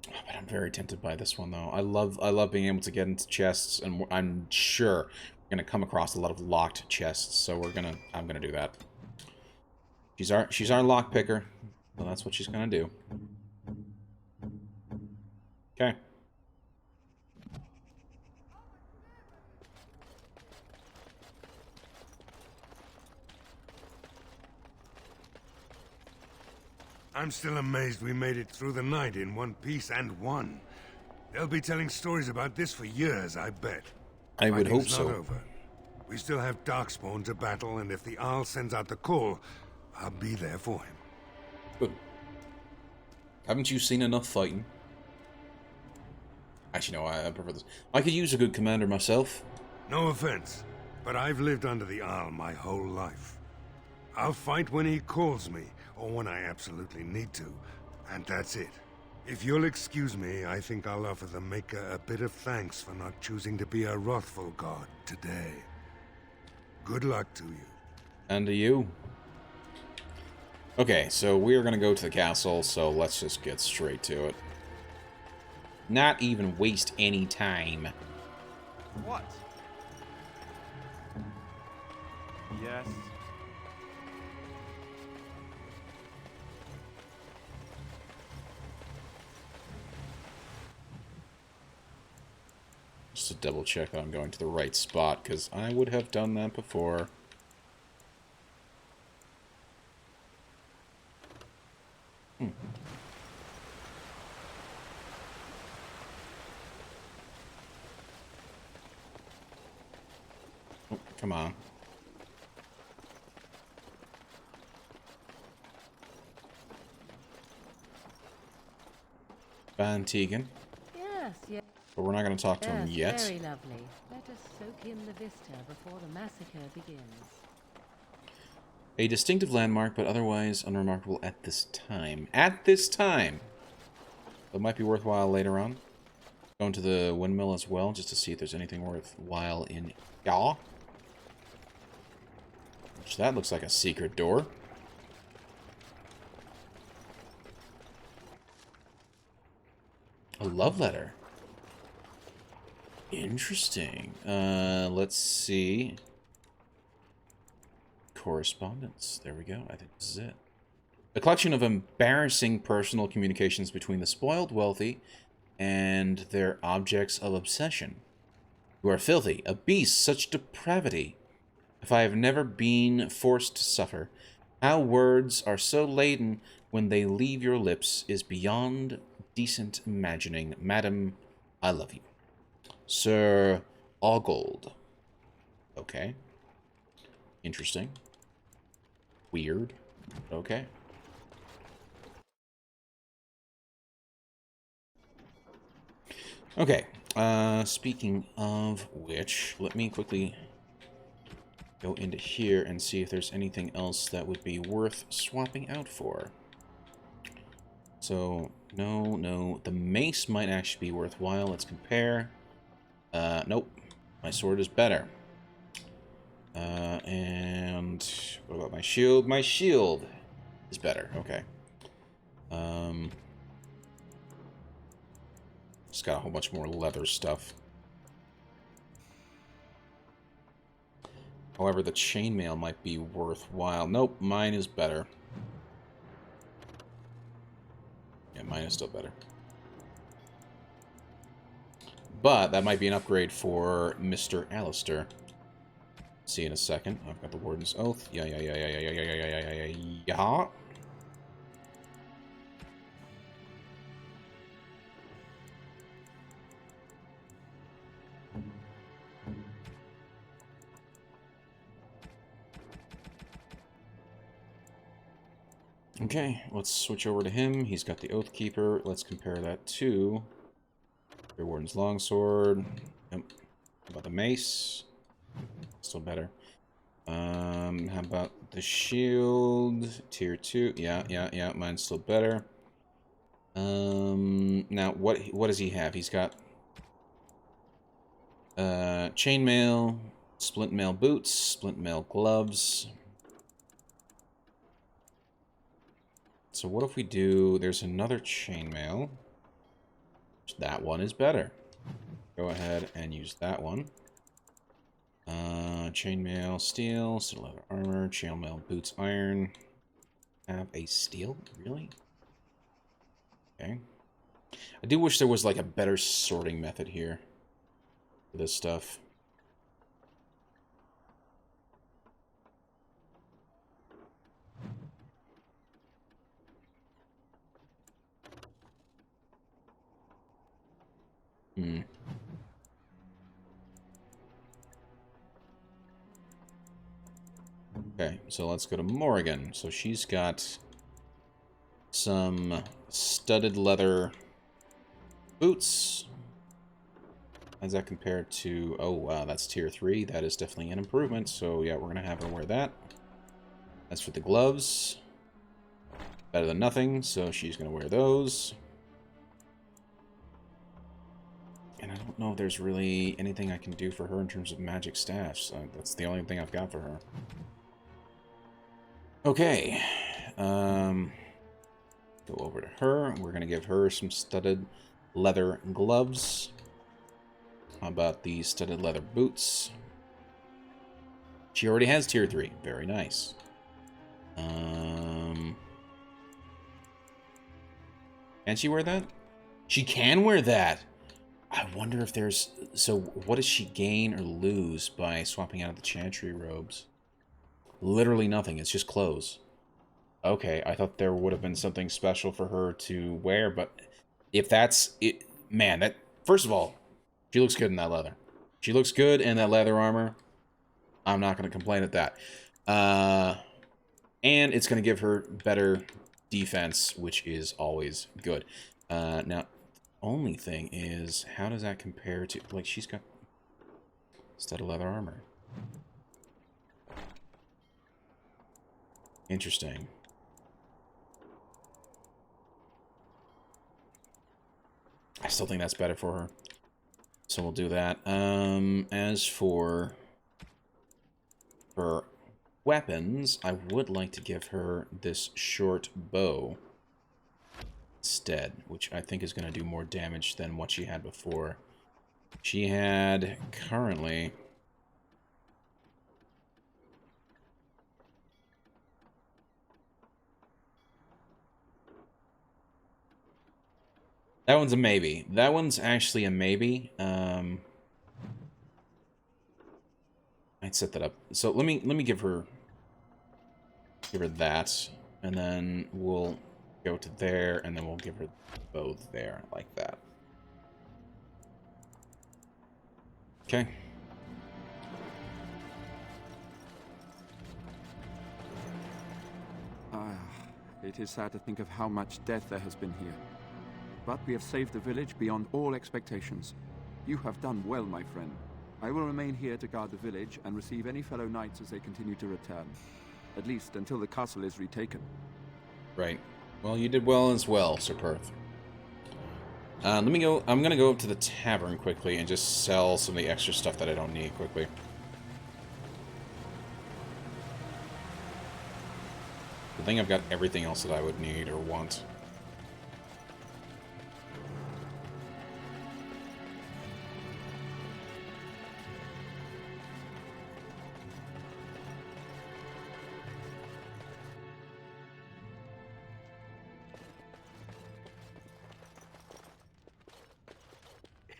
Oh, but I'm very tempted by this one though. I love being able to get into chests, and I'm sure we're gonna come across a lot of locked chests, so I'm gonna do that. She's our lock picker, so that's what she's gonna do. Okay. I'm still amazed we made it through the night in one piece and won. They'll be telling stories about this for years, I bet. I would hope Fighting's so. not over. We still have Darkspawn to battle, and if the Arl sends out the call, I'll be there for him. Good. Haven't you seen enough fighting? Actually, no, I prefer this. I could use a good commander myself. No offense, but I've lived under the Arl my whole life. I'll fight when he calls me, or when I absolutely need to, and that's it. If you'll excuse me, I think I'll offer the Maker a bit of thanks for not choosing to be a wrathful god today. Good luck to you. And to you. Okay, so we're gonna go to the castle, so let's just get straight to it. Not even waste any time. What? Yes. Just to double check that I'm going to the right spot, because I would have done that before. Oh, come on. Van Tegan. Yes, yes. But we're not going to talk to him yet. Very lovely. Let us soak in the vista before the massacre begins. A distinctive landmark, but otherwise unremarkable at this time. At this time! It might be worthwhile later on. Going to the windmill as well, just to see if there's anything worthwhile in Yaw. Which that looks like a secret door. A love letter. Interesting. Let's see. Correspondence. There we go. I think this is it. A collection of embarrassing personal communications between the spoiled wealthy and their objects of obsession. You are filthy, a beast, such depravity. If I have never been forced to suffer, how words are so laden when they leave your lips is beyond decent imagining. Madam, I love you. Sir Ogold. Okay. Interesting. Weird. Okay. Okay. Speaking of which, let me quickly go into here and see if there's anything else that would be worth swapping out for. So, no. The mace might actually be worthwhile. Let's compare. Nope. My sword is better. And what about my shield? My shield is better. Okay. Just got a whole bunch more leather stuff. However, the chainmail might be worthwhile. Nope, mine is better. Yeah, mine is still better. But that might be an upgrade for Mr. Alistair. See in a second. I've got the Warden's Oath. Yeah. Okay, let's switch over to him. He's got the Oathkeeper. Let's compare that to the Warden's Longsword. Yep. How about the Mace? Still better. How about the Shield? Tier 2. Yeah. Mine's still better. Now, what does he have? He's got chainmail, splint mail boots, splint mail gloves. So what if we do, there's another chainmail. That one is better. Go ahead and use that one. Chainmail, steel leather armor, chainmail boots, iron. Have a steel? Really? Okay. I do wish there was like a better sorting method here for this stuff. Okay, so let's go to Morrigan. So she's got some studded leather boots. How's that compared to... Oh, wow, that's tier 3. That is definitely an improvement. So, yeah, we're going to have her wear that. As for the gloves, better than nothing. So she's going to wear those. And I don't know if there's really anything I can do for her in terms of magic staffs. That's the only thing I've got for her. Okay. Go over to her. We're going to give her some studded leather gloves. How about these studded leather boots? She already has tier 3. Very nice. Can she wear that? She can wear that! I wonder if there's... So, what does she gain or lose by swapping out of the Chantry robes? Literally nothing. It's just clothes. Okay, I thought there would have been something special for her to wear, but if that's it... Man, that... First of all, she looks good in that leather. She looks good in that leather armor. I'm not going to complain at that. And it's going to give her better defense, which is always good. Now, only thing is, how does that compare to... Like, she's got studded leather armor. Interesting. I still think that's better for her. So we'll do that. As for her weapons, I would like to give her this short bow instead, which I think is going to do more damage than what she had before. She had currently... That one's a maybe. That one's actually a maybe. I'd set that up. So let me give her that, and then we'll go to there, and then we'll give her both there, like that. Okay. It is sad to think of how much death there has been here. But we have saved the village beyond all expectations. You have done well, my friend. I will remain here to guard the village and receive any fellow knights as they continue to return. At least until the castle is retaken. Right. Well, you did well as well, Sir Perth. Let me go... I'm gonna go up to the tavern quickly and just sell some of the extra stuff that I don't need quickly. I think I've got everything else that I would need or want.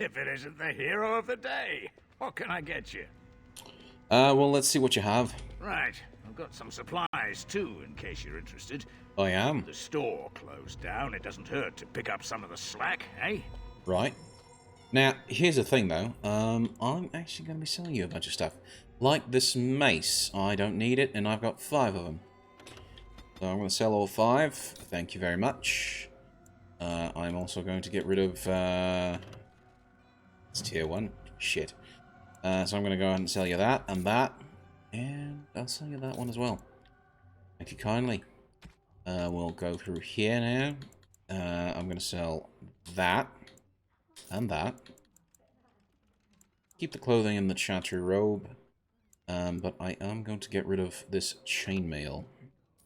If it isn't the hero of the day, what can I get you? Well, let's see what you have. Right, I've got some supplies too, in case you're interested. I am. The store closed down. It doesn't hurt to pick up some of the slack, eh? Right. Now, here's the thing, though. I'm actually going to be selling you a bunch of stuff. Like this mace. I don't need it, and I've got 5 of them. So I'm going to sell all 5. Thank you very much. I'm also going to get rid of... It's tier 1. Shit. So I'm going to go ahead and sell you that and that. And I'll sell you that one as well. Thank you kindly. We'll go through here now. I'm going to sell that and that. Keep the clothing and the chantry robe. But I am going to get rid of this chainmail.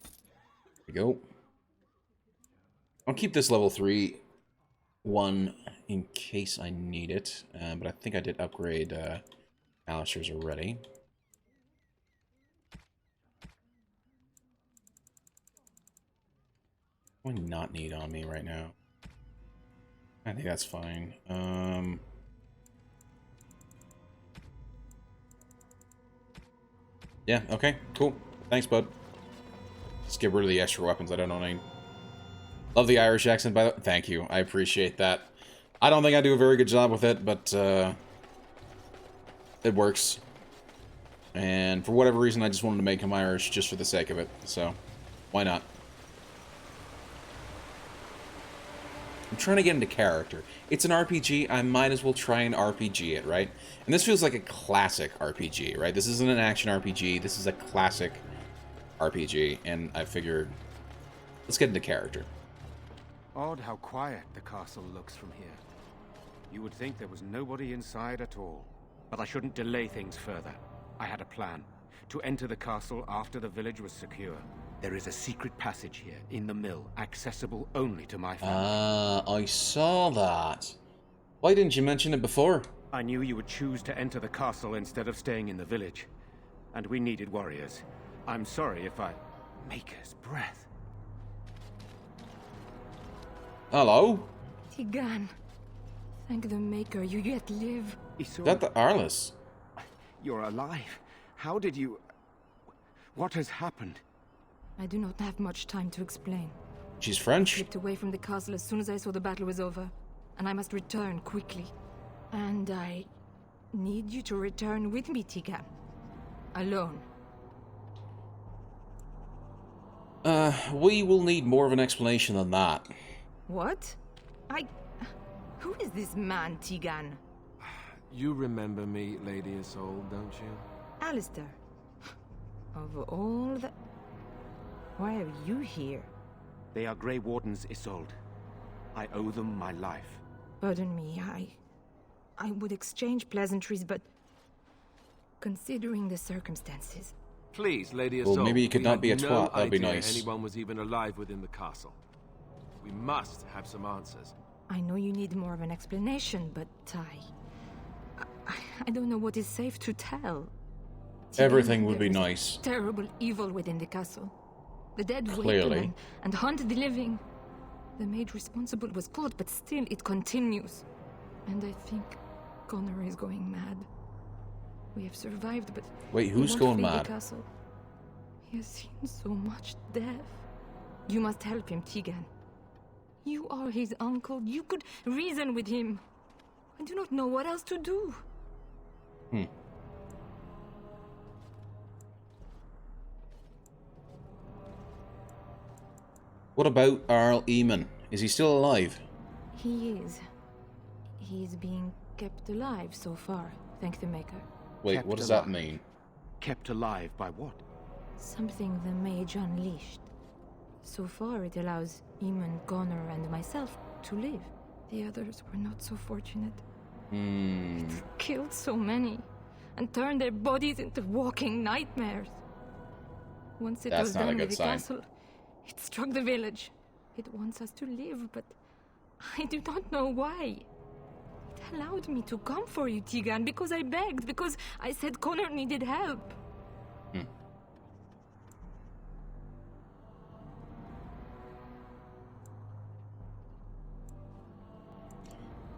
There we go. I'll keep this level 3 one in case I need it. But I think I did upgrade Alistair's already. What do I not need on me right now? I think that's fine. Yeah, okay, cool. Thanks, bud. Let's get rid of the extra weapons I don't need. Love the Irish accent, by the way. Thank you. I appreciate that. I don't think I do a very good job with it, but it works. And for whatever reason, I just wanted to make him Irish just for the sake of it. So, why not? I'm trying to get into character. It's an RPG, I might as well try and RPG it, right? And this feels like a classic RPG, right? This isn't an action RPG, this is a classic RPG, and I figured, let's get into character. Odd how quiet the castle looks from here. You would think there was nobody inside at all. But I shouldn't delay things further. I had a plan. To enter the castle after the village was secure. There is a secret passage here, in the mill, accessible only to my family. I saw that. Why didn't you mention it before? I knew you would choose to enter the castle instead of staying in the village. And we needed warriors. I'm sorry if I... Maker's breath. Hello? Tigan. Thank the Maker, you yet live. Is that the Arliss? You're alive. How did you... What has happened? I do not have much time to explain. She's French? I slipped away from the castle as soon as I saw the battle was over, and I must return quickly. And I need you to return with me, Tigan. Alone. We will need more of an explanation than that. What? Who is this man, Tegan? You remember me, Lady Isolde, don't you? Alistair. Of all the... Why are you here? They are Grey Wardens, Isolde. I owe them my life. Pardon me, I would exchange pleasantries, but... considering the circumstances... Please, Lady Isolde. Well, maybe you could not be a no twat. That'd be idea nice. anyone was even alive within the castle. We must have some answers. I know you need more of an explanation, but I don't know what is safe to tell. Everything would be There is nice. Terrible evil within the castle. The dead Clearly. waken and hunt the living. The maid responsible was caught, but still it continues. And I think Connor is going mad. We have survived, but Wait, he who's won't going flee mad? The castle. He has seen so much death. You must help him, Tegan. You are his uncle. You could reason with him. I do not know what else to do. What about Earl Eamon? Is he still alive? He is. He's being kept alive so far, thank the Maker. Wait, Kept what does alive. that mean? Kept alive by what? Something the mage unleashed. So far, it allows Eamon, Connor, and myself to live. The others were not so fortunate. It killed so many, and turned their bodies into walking nightmares. Once it That's was not a done good with the sign. castle, it struck the village. It wants us to live, but I do not know why. It allowed me to come for you, Tegan, because I begged, because I said Connor needed help.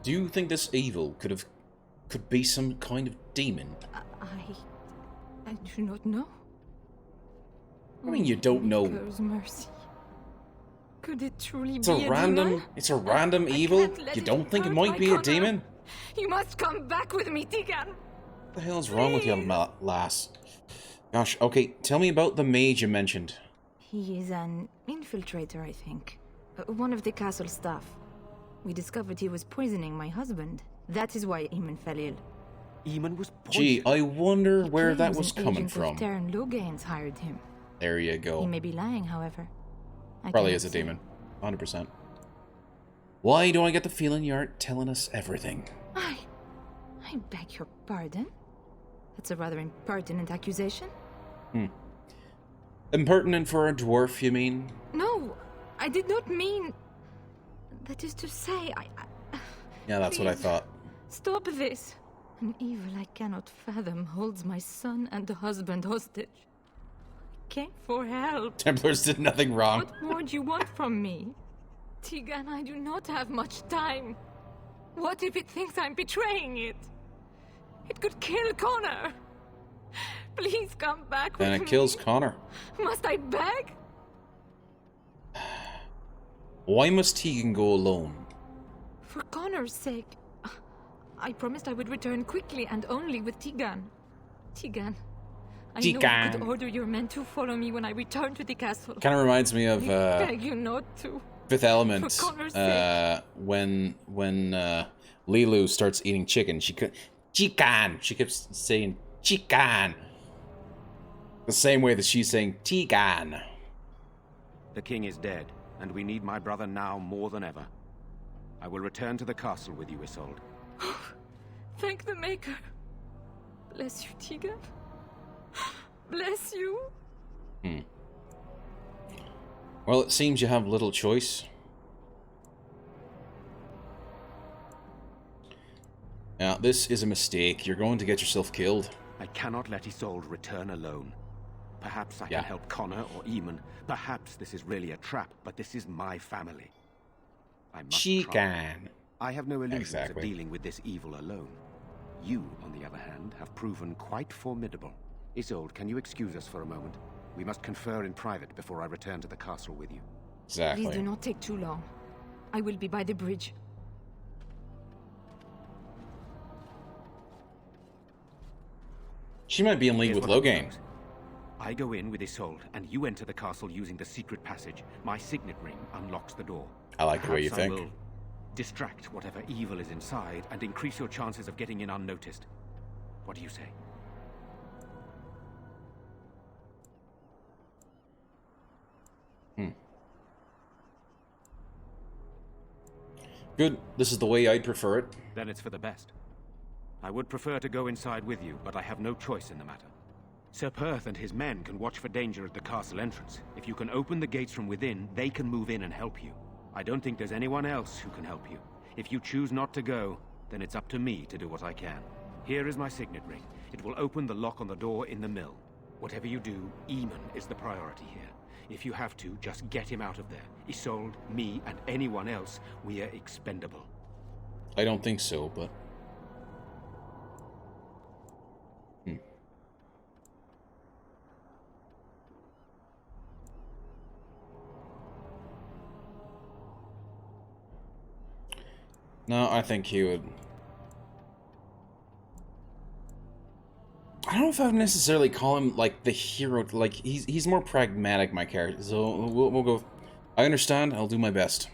Do you think this evil could be some kind of demon? I do not know. I mean, you don't know. Maker's mercy. Could it truly It's be a random. demon? It's a random evil. can't let You it don't think it hurt might my be a Connor. demon? You must come back with me, Tegan. What the hell's wrong with you, lass? Gosh, okay, tell me about the mage you mentioned. He is an infiltrator, I think. One of the castle staff. We discovered he was poisoning my husband. That is why Eamon fell ill. Eamon was poisoned? Gee, I wonder where that Claims was an coming agent from. of Terran Logains hired him. There you He go. may be lying, however. I Probably cannot is a say. demon. 100%. Why do I get the feeling you aren't telling us everything? I beg your pardon? That's a rather impertinent accusation. Impertinent for a dwarf, you mean? No, I did not mean... That is to say, Yeah, that's what I Please. thought. Stop this! An evil I cannot fathom holds my son and husband hostage. I came for help. Templars did nothing wrong. What more do you want from me? Tegan, I do not have much time. What if it thinks I'm betraying it? It could kill Connor. Please come back with And me. it kills Connor. Must I beg? Why must Tegan go alone? For Connor's sake. I promised I would return quickly and only with Tegan. Tegan, I know you Tegan. could order your men to follow me when I return to the castle. Kind of reminds me of I beg you not to. Fifth Element. For Connor's sake. When Lilu starts eating chicken, she keeps saying chicken. The same way that she's saying Tegan. The king is dead, and we need my brother now more than ever. I will return to the castle with you, Isolde. Thank the Maker. Bless you, Tegan. Bless you. Well, it seems you have little choice. Now, this is a mistake. You're going to get yourself killed. I cannot let Isolde return alone. Perhaps I can help Connor or Eamon. Perhaps this is really a trap, but this is my family. I must She try. can. I have no illusions Exactly. of dealing with this evil alone. You, on the other hand, have proven quite formidable. Isolde, can you excuse us for a moment? We must confer in private before I return to the castle with you. Exactly. Please do not take too long. I will be by the bridge. She might be in league with Logain. I go in with Isolde, and you enter the castle using the secret passage. My signet ring unlocks the door. I like the way you Perhaps think. I will distract whatever evil is inside and increase your chances of getting in unnoticed. What do you say? Good. This is the way I'd prefer it. Then it's for the best. I would prefer to go inside with you, but I have no choice in the matter. Sir Perth and his men can watch for danger at the castle entrance. If you can open the gates from within, they can move in and help you. I don't think there's anyone else who can help you. If you choose not to go, then it's up to me to do what I can. Here is my signet ring. It will open the lock on the door in the mill. Whatever you do, Eamon is the priority here. If you have to, just get him out of there. Isolde, me, and anyone else, we are expendable. I don't think so, but... No, I think he would... I don't know if I would necessarily call him, like, the hero. Like, he's more pragmatic, my character. So, we'll go... I understand. I'll do my best.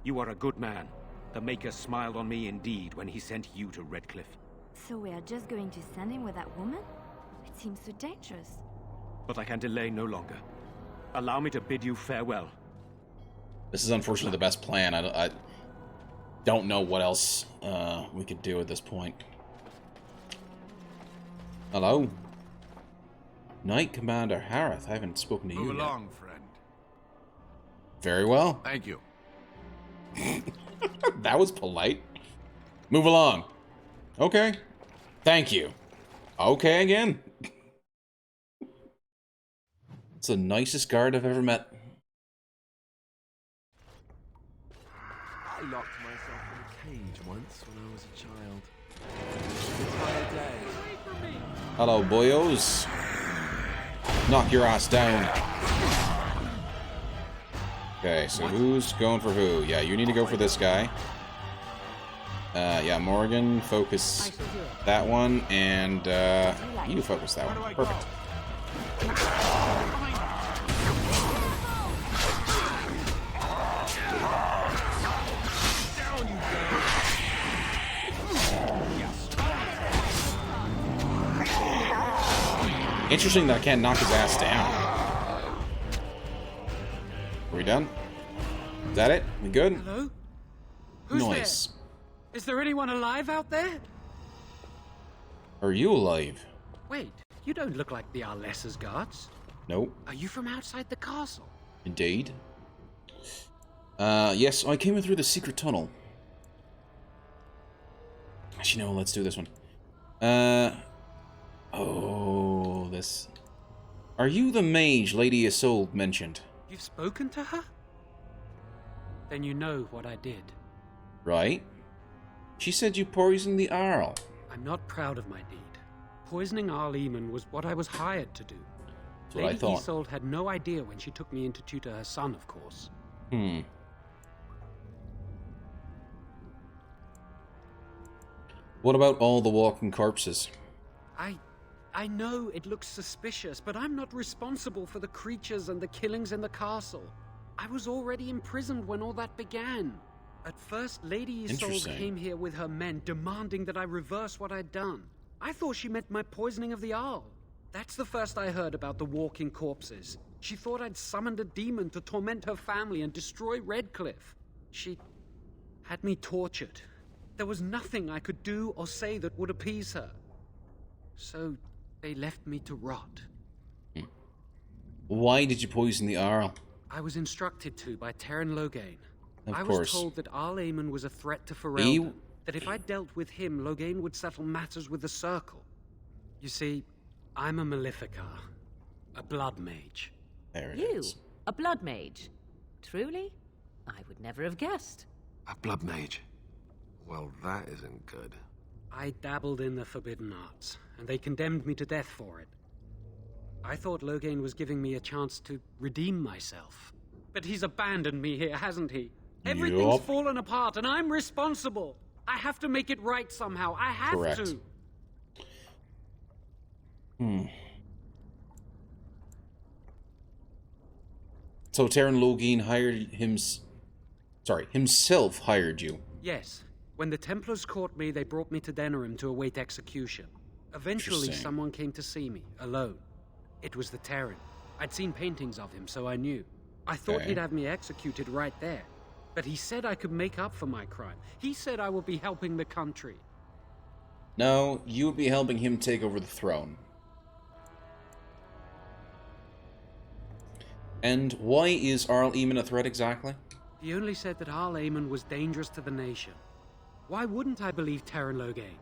You are a good man. The Maker smiled on me indeed when he sent you to Redcliffe. So we are just going to send him with that woman? It seems so dangerous. But I can delay no longer. Allow me to bid you farewell. This is unfortunately the best plan. I don't know what else we could do at this point. Hello? Knight Commander Harith. I haven't spoken to you Move yet. along, friend. Very well. Thank you. That was polite. Move along. Okay. Thank you. Okay again. It's the nicest guard I've ever met. I locked myself in a cage once when I was a child. The entire day. Hello, boyos. Knock your ass down. Okay, so who's going for who? Yeah, you need to go for this guy. Yeah, Morgan, focus that one, and you focus that one. Perfect. Interesting that I can't knock his ass down. Are we done? Is that it? We good? Hello? Who's Nice. there? Is there anyone alive out there? Are you alive? Wait, you don't look like the Arlessa's guards. Nope. Are you from outside the castle? Indeed. Yes, I came in through the secret tunnel. Actually, no, let's do this one. Oh, this... Are you the mage Lady Isolde mentioned? You've spoken to her? Then you know what I did. Right. She said you poisoned the Arl. I'm not proud of my deed. Poisoning Arl Eamon was what I was hired to do. That's what I Lady thought. Isolde had no idea when she took me in to tutor her son, of course. What about all the walking corpses? I know it looks suspicious, but I'm not responsible for the creatures and the killings in the castle. I was already imprisoned when all that began. At first, Lady Isolde Interesting. came here with her men, demanding that I reverse what I'd done. I thought she meant my poisoning of the Arl. That's the first I heard about the walking corpses. She thought I'd summoned a demon to torment her family and destroy Redcliffe. She had me tortured. There was nothing I could do or say that would appease her. So they left me to rot. Why did you poison the Arl? I was instructed to by Terran Logain. Of I course. was told that Arl Eamon was a threat to Ferelden, that if I dealt with him, Logain would settle matters with the Circle. You see, I'm a Maleficar, a blood mage. There it You, is. a blood mage? Truly? I would never have guessed. A blood mage. Well, that isn't good. I dabbled in the forbidden arts, and they condemned me to death for it. I thought Logain was giving me a chance to redeem myself. But he's abandoned me here, hasn't he? Everything's Yup. fallen apart, and I'm responsible. I have to make it right somehow. I have Correct. to. So Terran Login hired himself hired you. Yes. When the Templars caught me, they brought me to Denerim to await execution. Eventually, someone came to see me, alone. It was the Terran. I'd seen paintings of him, so I knew. I thought he'd have me executed right there. But he said I could make up for my crime. He said I would be helping the country. No, you would be helping him take over the throne. And why is Arl Eamon a threat exactly? He only said that Arl Eamon was dangerous to the nation. Why wouldn't I believe Terran Loghain?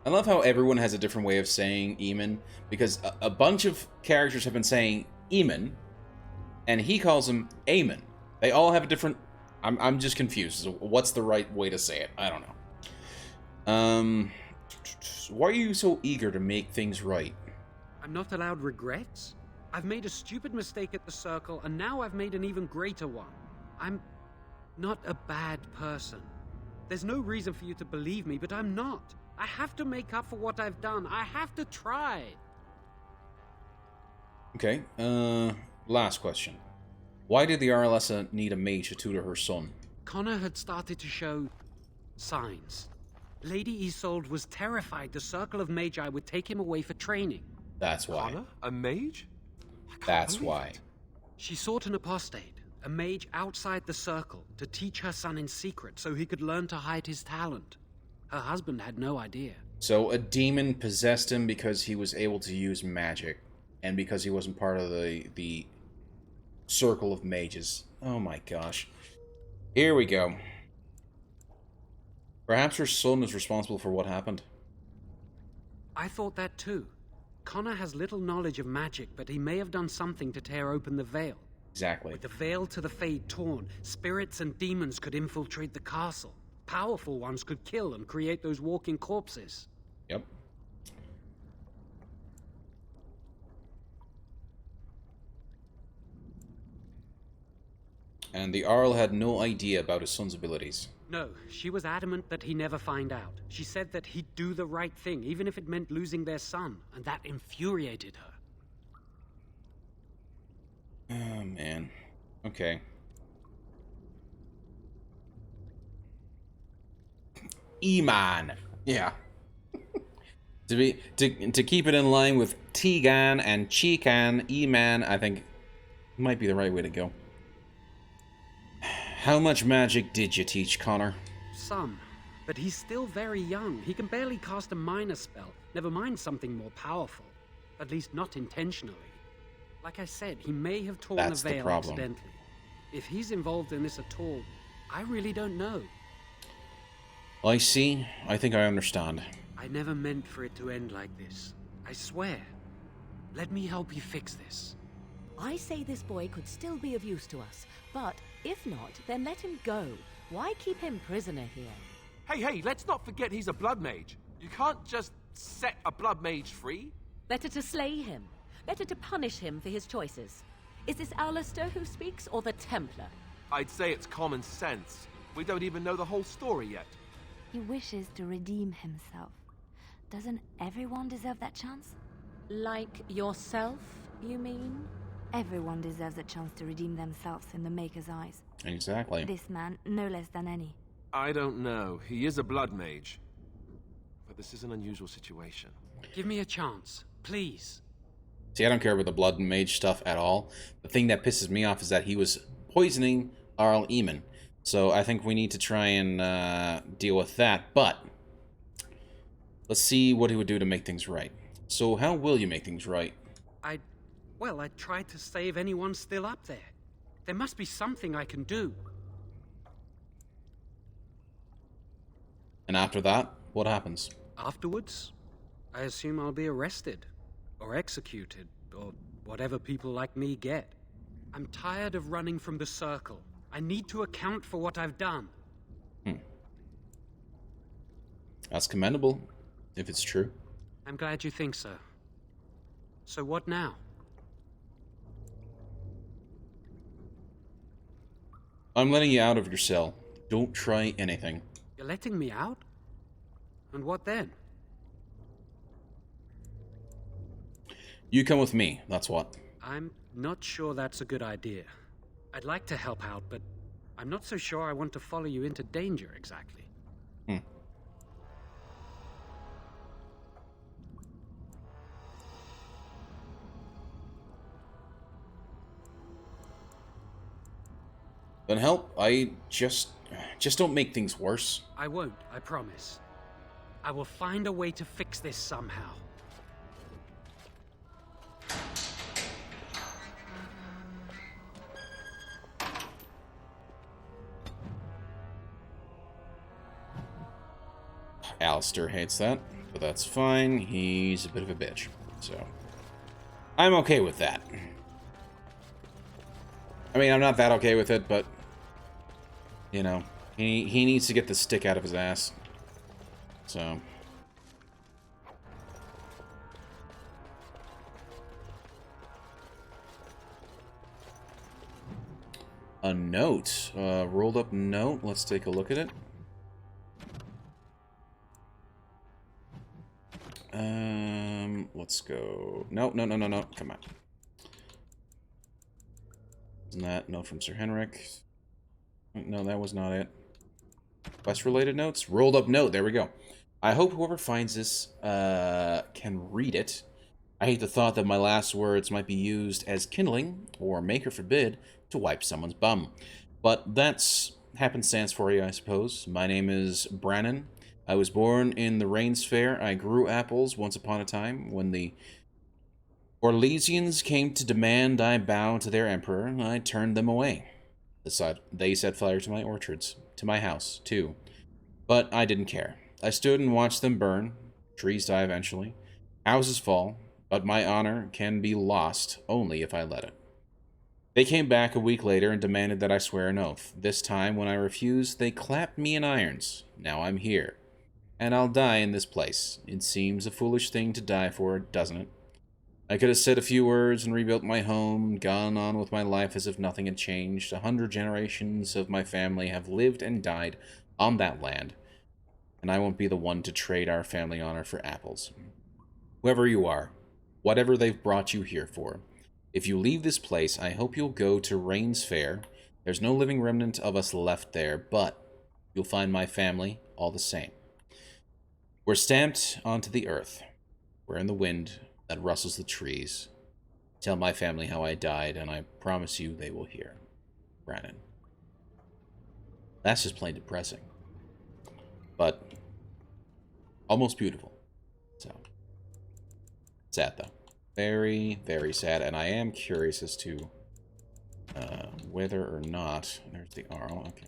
I love how everyone has a different way of saying Eamon, because a bunch of characters have been saying Eamon, and he calls him Eamon. They all have a different... I'm just confused. So what's the right way to say it? I don't know. Why are you so eager to make things right? I'm not allowed regrets? I've made a stupid mistake at the Circle, and now I've made an even greater one. I'm not a bad person. There's no reason for you to believe me, but I'm not. I have to make up for what I've done. I have to try. Okay, last question. Why did the RLS need a mage to tutor her son? Connor had started to show signs. Lady Isolde was terrified the Circle of Magi would take him away for training. That's why. Connor? A mage? That's why. She sought an apostate, a mage outside the Circle, to teach her son in secret so he could learn to hide his talent. Her husband had no idea. So a demon possessed him because he was able to use magic, and because he wasn't part of the Circle of Mages. Oh my gosh. Here we go. Perhaps her son is responsible for what happened. I thought that too. Connor has little knowledge of magic, but he may have done something to tear open the veil. Exactly. With the veil to the Fade torn, spirits and demons could infiltrate the castle. Powerful ones could kill and create those walking corpses. Yep. And the Arl had no idea about his son's abilities. No, she was adamant that he never find out. She said that he'd do the right thing, even if it meant losing their son, and that infuriated her. Oh, man. Okay. Eamon. Yeah. to keep it in line with Tegan and Chikan, Eamon, I think, might be the right way to go. How much magic did you teach Connor? Some, but he's still very young. He can barely cast a minor spell, never mind something more powerful. At least not intentionally. Like I said, he may have torn the veil accidentally. If he's involved in this at all, I really don't know. I see. I think I understand. I never meant for it to end like this. I swear. Let me help you fix this. I say this boy could still be of use to us, but if not, then let him go. Why keep him prisoner here? Hey, let's not forget he's a blood mage. You can't just set a blood mage free. Better to slay him. Better to punish him for his choices. Is this Alistair who speaks, or the Templar? I'd say it's common sense. We don't even know the whole story yet. He wishes to redeem himself. Doesn't everyone deserve that chance? Like yourself, you mean? Everyone deserves a chance to redeem themselves in the Maker's eyes. Exactly. This man, no less than any. I don't know. He is a blood mage. But this is an unusual situation. Give me a chance, please. See, I don't care about the blood and mage stuff at all. The thing that pisses me off is that he was poisoning Arl Eamon. So I think we need to try and deal with that. But let's see what he would do to make things right. So how will you make things right? I tried to save anyone still up there. There must be something I can do. And after that, what happens? Afterwards, I assume I'll be arrested, or executed, or whatever people like me get. I'm tired of running from the Circle. I need to account for what I've done. That's commendable, if it's true. I'm glad you think so. So what now? I'm letting you out of your cell. Don't try anything. You're letting me out? And what then? You come with me, that's what. I'm not sure that's a good idea. I'd like to help out, but I'm not so sure I want to follow you into danger exactly. Then help. I just don't make things worse. I won't, I promise. I will find a way to fix this somehow. Alistair hates that, but that's fine. He's a bit of a bitch, so I'm okay with that. I mean, I'm not that okay with it, but you know, he needs to get the stick out of his ass. So a note, rolled up note. Let's take a look at it. Let's go. No. Come on. Isn't that note from Sir Henrik? No, that was not it. Quest-related notes? Rolled up note. There we go. I hope whoever finds this can read it. I hate the thought that my last words might be used as kindling, or maker forbid, to wipe someone's bum. But that's happenstance for you, I suppose. My name is Brannon. I was born in the Rains Fair. I grew apples once upon a time when the Orlesians came to demand I bow to their emperor. I turned them away. They set fire to my orchards, to my house, too. But I didn't care. I stood and watched them burn. Trees die eventually. Houses fall. But my honor can be lost only if I let it. They came back a week later and demanded that I swear an oath. This time, when I refused, they clapped me in irons. Now I'm here. And I'll die in this place. It seems a foolish thing to die for, doesn't it? I could have said a few words and rebuilt my home, gone on with my life as if nothing had changed. 100 generations of my family have lived and died on that land, and I won't be the one to trade our family honor for apples. Whoever you are, whatever they've brought you here for, if you leave this place, I hope you'll go to Rains Fair. There's no living remnant of us left there, but you'll find my family all the same. We're stamped onto the earth. We're in the wind that rustles the trees. Tell my family how I died, and I promise you they will hear. Brannon. That's just plain depressing. But almost beautiful. So sad, though. Very, very sad, and I am curious as to whether or not... There's the Arl, okay.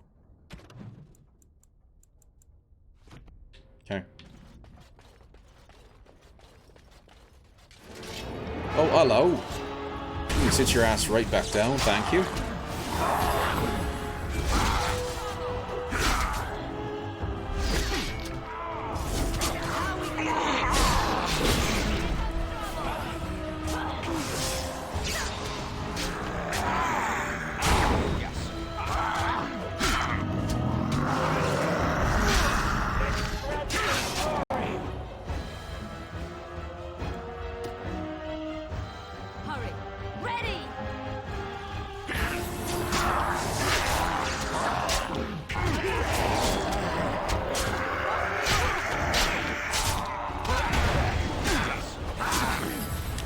Okay. Oh, hello. You can sit your ass right back down, thank you.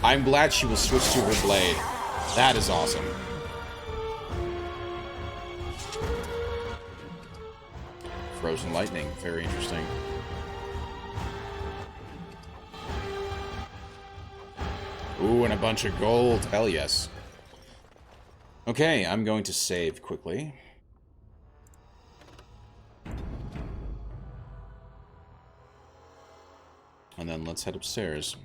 I'm glad she will switch to her blade. That is awesome. Frozen lightning, very interesting. Ooh, and a bunch of gold. Hell yes. Okay, I'm going to save quickly. And then let's head upstairs.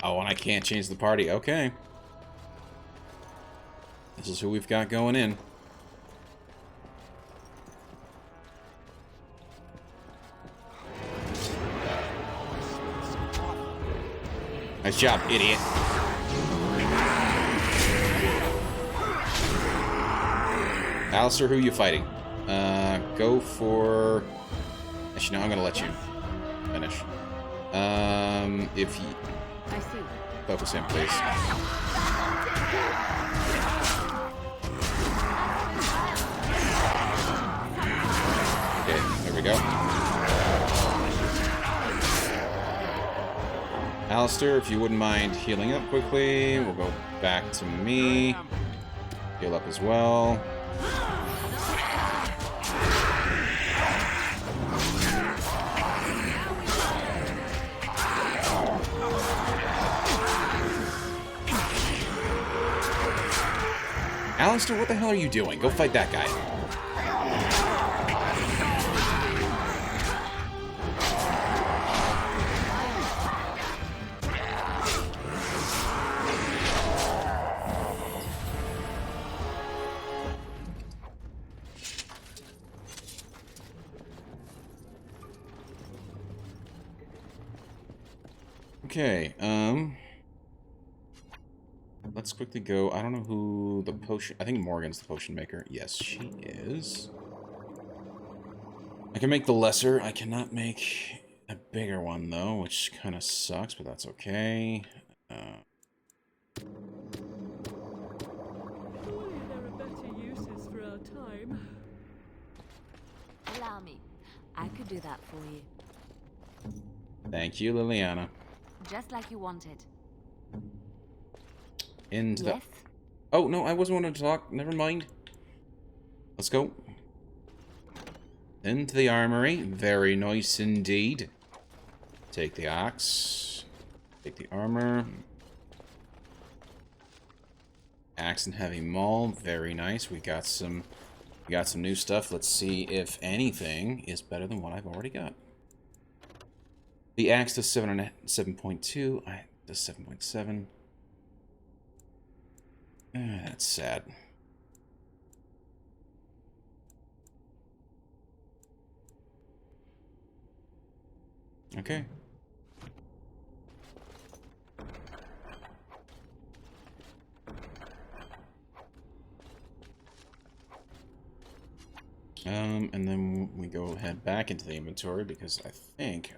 Oh, and I can't change the party. Okay. This is who we've got going in. Nice job, idiot. Alistair, who are you fighting? Go for... Actually, no, I'm gonna let you finish. If you... I see. Focus him, please. Okay, there we go. Alistair, if you wouldn't mind healing up quickly, we'll go back to me. Heal up as well. Alistair, what the hell are you doing? Go fight that guy. Okay, let's quickly go. I don't know who the potion... I think Morgan's the potion maker. Yes, she is. I can make the lesser. I cannot make a bigger one, though, which kind of sucks, but that's okay. Surely there are better uses for our time. Allow me. I could do that for you. Thank you, Liliana. Just like you wanted. Into Yes? the... Oh, no, I wasn't wanting to talk. Never mind. Let's go. Into the armory. Very nice indeed. Take the axe. Take the armor. Axe and heavy maul. Very nice. We got some new stuff. Let's see if anything is better than what I've already got. The axe does 7.2. I does 7.7. That's sad. Okay. And then we go head back into the inventory because I think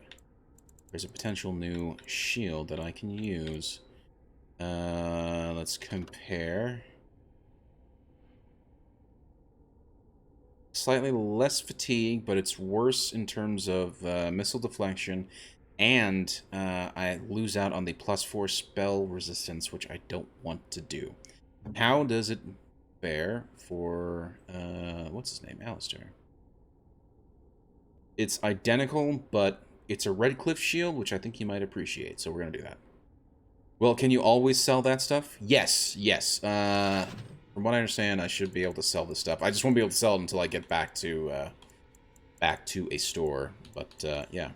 there's a potential new shield that I can use. Let's compare. Slightly less fatigue, but it's worse in terms of missile deflection, and I lose out on the +4 spell resistance, which I don't want to do. How does it fare for, what's his name? Alistair. It's identical, but it's a Redcliffe shield, which I think you might appreciate, so we're going to do that. Well, can you always sell that stuff? Yes, yes. From what I understand, I should be able to sell this stuff. I just won't be able to sell it until I get back to a store. But yeah.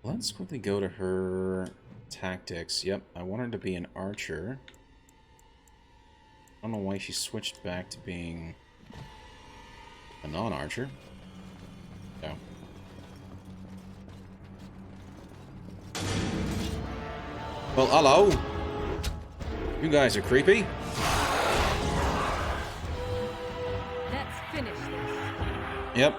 Let's quickly go to her tactics. Yep, I want her to be an archer. I don't know why she switched back to being a non-archer. So. Well, hello. You guys are creepy. Let's finish this. Yep,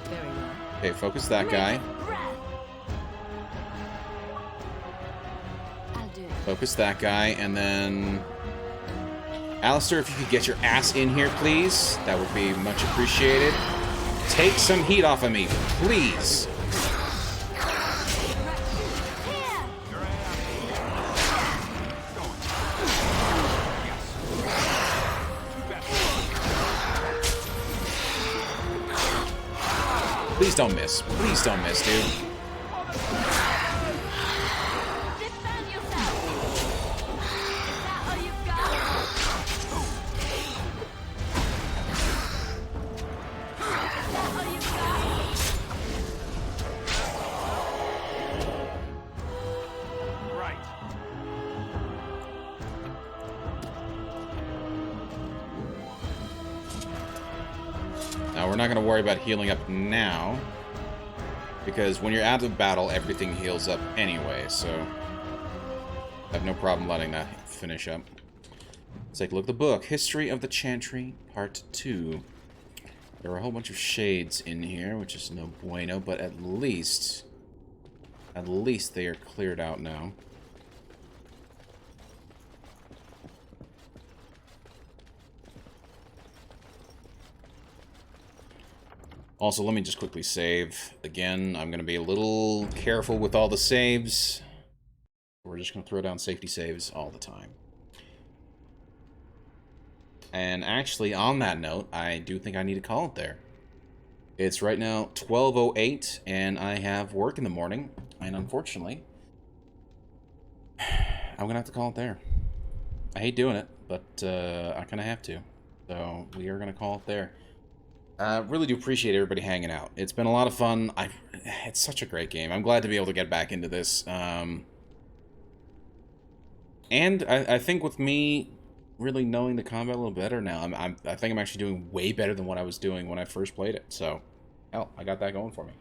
Very well. okay, focus that guy. I'll do it. Focus that guy, and then... Alistair, if you could get your ass in here, please. That would be much appreciated. Take some heat off of me, please. Please don't miss. Please don't miss, dude. Now, we're not going to worry about healing up now, because when you're out of battle, everything heals up anyway, so I have no problem letting that finish up. Let's take a look at the book. History of the Chantry, Part 2. There are a whole bunch of shades in here, which is no bueno, but at least they are cleared out now. Also, let me just quickly save. Again, I'm going to be a little careful with all the saves. We're just going to throw down safety saves all the time. And actually, on that note, I do think I need to call it there. It's right now 12:08, and I have work in the morning. And unfortunately, I'm going to have to call it there. I hate doing it, but I kind of have to. So we are going to call it there. Really do appreciate everybody hanging out. It's been a lot of fun. It's such a great game. I'm glad to be able to get back into this. And I think with me really knowing the combat a little better now, I think I'm actually doing way better than what I was doing when I first played it. So, hell, I got that going for me.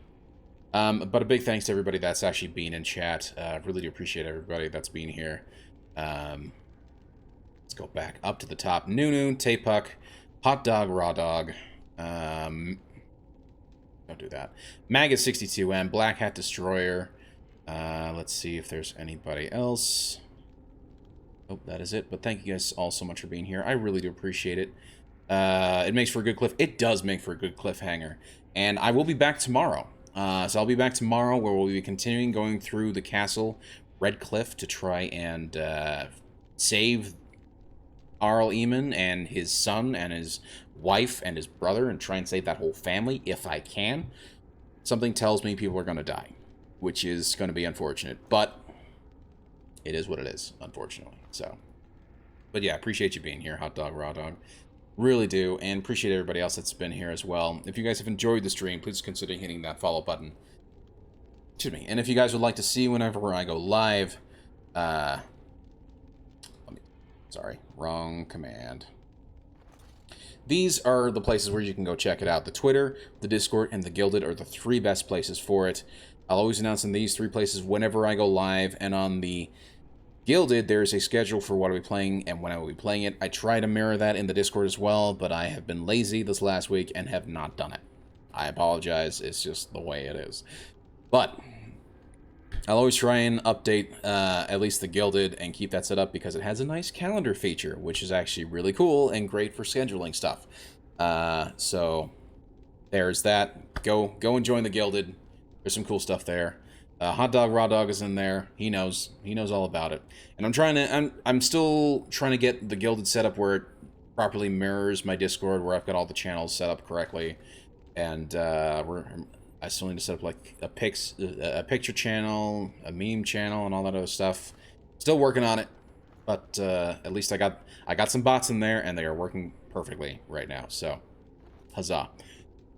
But a big thanks to everybody that's actually been in chat. Really do appreciate everybody that's been here. Let's go back up to the top. Nunu, Tapuk, Hot Dog, Raw Dog. Don't do that. Magus62M, Black Hat Destroyer. Let's see if there's anybody else. Oh, that is it. But thank you guys all so much for being here. I really do appreciate it. It makes for a good cliff. It does make for a good cliffhanger. And I will be back tomorrow. So I'll be back tomorrow where we'll be continuing going through the castle Redcliffe to try and save Arl Eamon and his son and his wife and his brother and try and save that whole family if I can. Something tells me people are going to die, which is going to be unfortunate, but it is what it is, unfortunately. So, but yeah, appreciate you being here, Hot Dog, Raw Dog. Really do, and appreciate everybody else that's been here as well. If you guys have enjoyed the stream, please consider hitting that follow button. Excuse me. And if you guys would like to see whenever I go live, sorry, wrong command. These are the places where you can go check it out. The Twitter, the Discord, and the Guilded are the 3 best places for it. I'll always announce in these 3 places whenever I go live, and on the Guilded, there's a schedule for what I'll be playing and when I will be playing it. I try to mirror that in the Discord as well, but I have been lazy this last week and have not done it. I apologize, it's just the way it is. But I'll always try and update at least the Guilded and keep that set up because it has a nice calendar feature, which is actually really cool and great for scheduling stuff. So there's that. Go and join the Guilded. There's some cool stuff there. Hot Dog Raw Dog is in there. He knows all about it. And I'm still trying to get the Guilded set up where it properly mirrors my Discord, where I've got all the channels set up correctly. And I still need to set up like a picture channel, a meme channel, and all that other stuff. Still working on it, but at least I got some bots in there, and they are working perfectly right now. So, huzzah!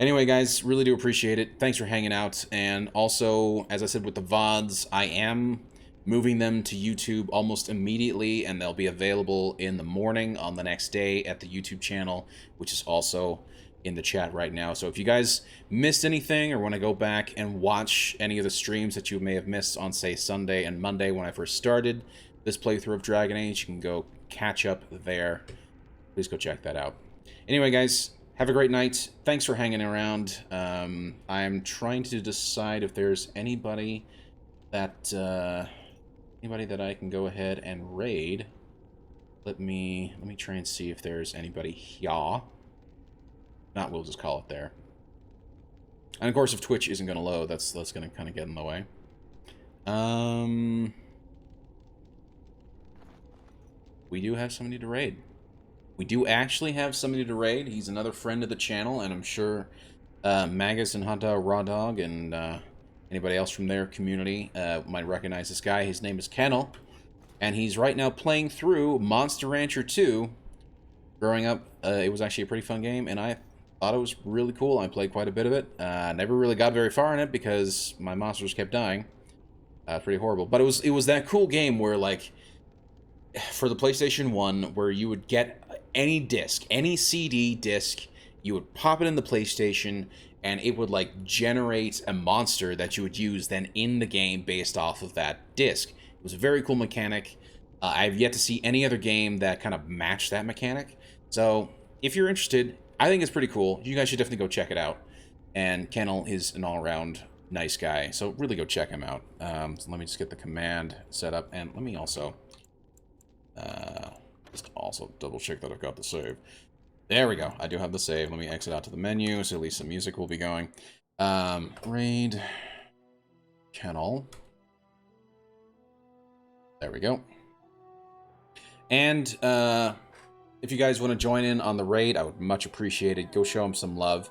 Anyway, guys, really do appreciate it. Thanks for hanging out. And also, as I said with the VODs, I am moving them to YouTube almost immediately, and they'll be available in the morning on the next day at the YouTube channel, which is also in the chat right now. So if you guys missed anything or want to go back and watch any of the streams that you may have missed on, say, Sunday and Monday when I first started this playthrough of Dragon Age, you can go catch up there. Please go check that out. Anyway, guys, have a great night. Thanks for hanging around. I'm trying to decide if there's anybody that I can go ahead and raid. Let me try and see if there's anybody here. Not, we'll just call it there. And of course, if Twitch isn't going to load, that's going to kind of get in the way. We do have somebody to raid. We do actually have somebody to raid. He's another friend of the channel, and I'm sure Magus and Hot Dog Raw Dog and anybody else from their community might recognize this guy. His name is Kennel, and he's right now playing through Monster Rancher 2. Growing up, it was actually a pretty fun game, and I thought it was really cool. I played quite a bit of it. Never really got very far in it because my monsters kept dying. Pretty horrible. But it was that cool game where, like, for the PlayStation 1, where you would get any disc, any CD disc, You would pop it in the PlayStation, and it would like generate a monster that you would use then in the game based off of that disc. It was a very cool mechanic. I've yet to see any other game that kind of matched that mechanic. So if you're interested, I think it's pretty cool. You guys should definitely go check it out. And Kennel is an all-around nice guy, so really go check him out. So let me just get the command set up, and let me also double check that I've got the save. There we go. I do have the save. Let me exit out to the menu, so at least some music will be going. Raid Kennel. There we go. And if you guys want to join in on the raid, I would much appreciate it. Go show him some love.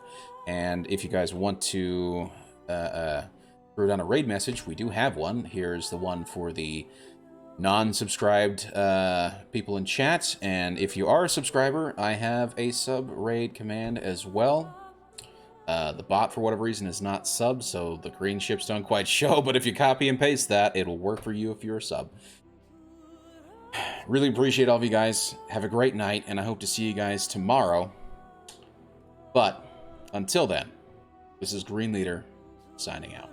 And if you guys want to throw down a raid message, we do have one. Here's the one for the non-subscribed people in chat, and if you are a subscriber, I have a sub-raid command as well. The bot, for whatever reason, is not sub, so the green ships don't quite show, but if you copy and paste that, it'll work for you if you're a sub. Really appreciate all of you guys. Have a great night, and I hope to see you guys tomorrow. But, until then, this is Green Leader, signing out.